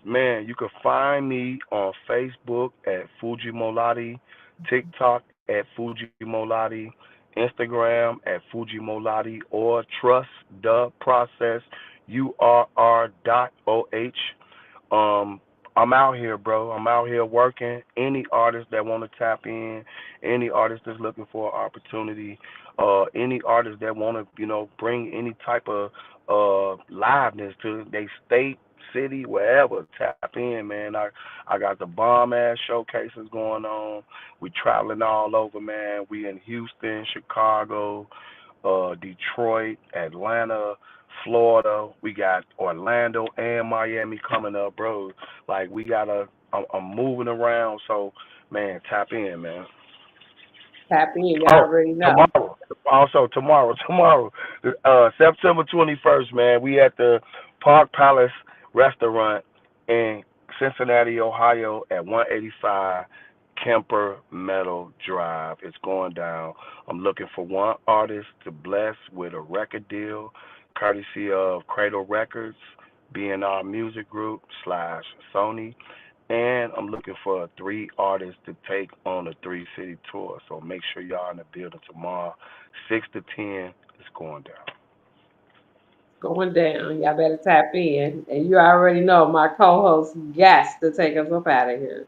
S3: man, you can find me on Facebook at Fuji Molati, TikTok at Fuji Molati, Instagram at Fuji Molati, or Trust the Process URR.OH. Um, I'm out here, bro. I'm out here working. Any artist that want to tap in, any artist that's looking for an opportunity, any artist that want to, bring any type of liveness to their state, city, wherever, tap in, man. I got the bomb ass showcases going on. We traveling all over, man. We in Houston, Chicago, Detroit, Atlanta, Florida. We got Orlando and Miami coming up, bro. Like we gotta, I'm moving around, so man, tap in, man.
S1: Tap in, you
S3: Oh,
S1: already know.
S3: tomorrow. Also tomorrow, September 21st, man. We at the Park Palace Restaurant in Cincinnati, Ohio, at 185 Kemper Meadow Drive. It's going down. I'm looking for one artist to bless with a record deal, courtesy of Cradle Records, BNR Music Group slash Sony. And I'm looking for three artists to take on a three-city tour. So make sure y'all in the building tomorrow, 6 to 10. It's going down.
S1: Going down. Y'all better tap in. And you already know my co-host gas to take us up out of here.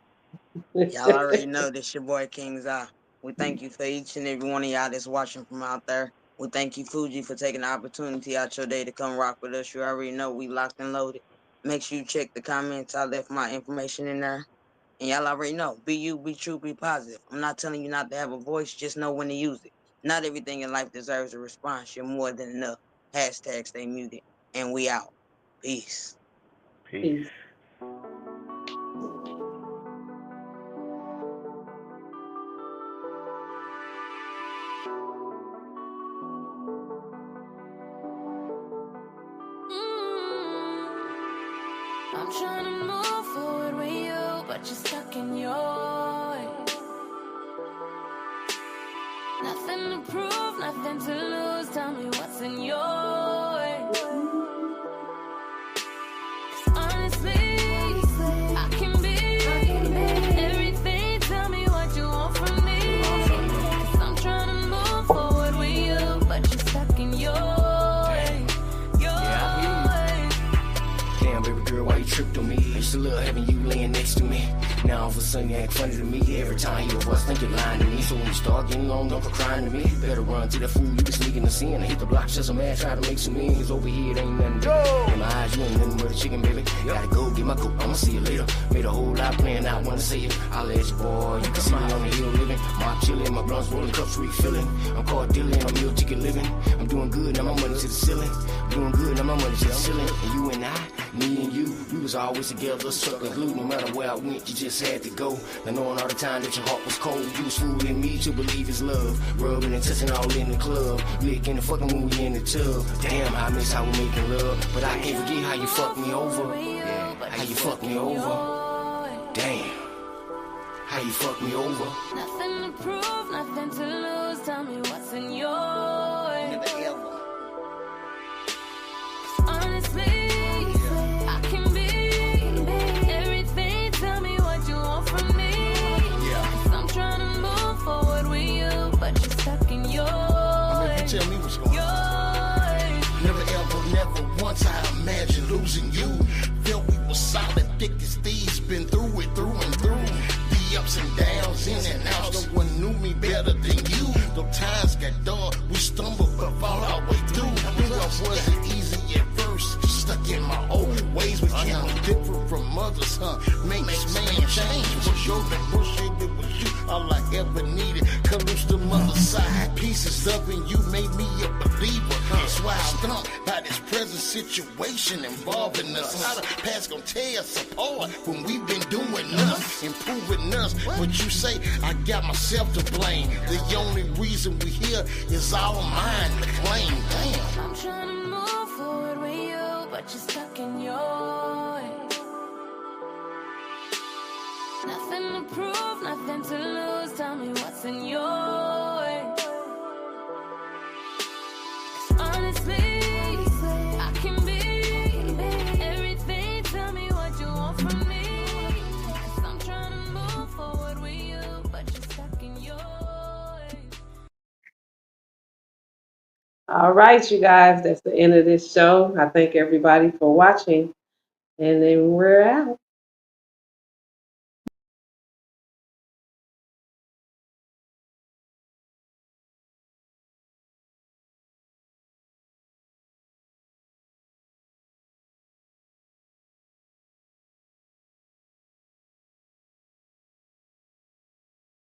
S2: Y'all already know this your boy King's Eye. We thank you for each and every one of y'all that's watching from out there. We thank you, Fuji, for taking the opportunity out your day to come rock with us. You already know we locked and loaded. Make sure you check the comments. I left my information in there. And y'all already know, be you, be true, be positive. I'm not telling you not to have a voice, just know when to use it. Not everything in life deserves a response. You're more than enough. Hashtag stay muted. And we out. Peace.
S3: Peace.
S1: Peace.
S4: I'm trying to move forward with you, but you're stuck in your way. Nothing to prove, nothing to lose. Tell me what's in your way. 'Cause honestly, I can be everything. Tell me what you want from me. 'Cause I'm trying to move forward with you, but you're stuck in your way.
S5: Damn, baby girl, why you tripped on me? I used to love having you laying next to me. Now all of a sudden you act funny to me. Every time you voice, think you're lying to me. So when you start getting on, don't go crying to me. Better run to that fool you been sneaking us in. I hit the block, just a man, try to make some ends. Over here, it ain't nothing big. In my eyes, you ain't nothing but a chicken, baby. Gotta go get my coat, I'ma see you later. Made a whole lot playing out, wanna say it. I'll let you, boy. You can see me on the hill living. Mob chillin', my blunts rolling, cups refilling. I'm caught dealing, I'm meal ticket living. I'm doing good, now my money to the ceiling. Doing good, now my money to the ceiling. And you and I, me and you, we was always together, stuck and glued. No matter where I went, you just had to go. Now knowing all the time that your heart was cold, you was fooling me to believe it's love. Rubbing and touching all in the club, licking and fucking when we in the tub. Damn, I miss how we making love, but I can't forget how you fucked me over. Yeah, how you fucked me over. Damn, how you fucked me over.
S4: Nothing to prove, nothing to lose. Tell me what's in your way. Honestly, I can be everything. Tell me what you want from me. 'Cause I'm trying to move forward with you, but you're stuck in your way.
S6: Tell me what's going on. Never ever, never once I imagined losing you. Felt we were solid, thick as thieves, been through it, through and through. The ups and downs, in and out, no one knew me better than you. Though times got dark, we stumbled but fought our way through. Knew I wasn't easy at first, stuck in my old ways, but you know, different from others, huh? Makes man change. Was your bullshit, it was you, all I ever needed. Cut loose the mother side, pieces of and you made me a believer. That's why I'm stumped by this present situation involving us. How the past gonna tear us apart when we've been doing us, improving us. But you say I got myself to blame. The only reason we here is all mine to claim. Damn.
S4: I'm trying to move forward with you, but you're stuck in your way. Nothing to prove, nothing to lose. Tell me what's in your way. 'Cause honestly, I can be everything. Tell me what you want from me. 'Cause I'm trying to move forward with you, but you're stuck in your way.
S1: All right, you guys, that's the end of this show. I thank everybody for watching, and then we're out.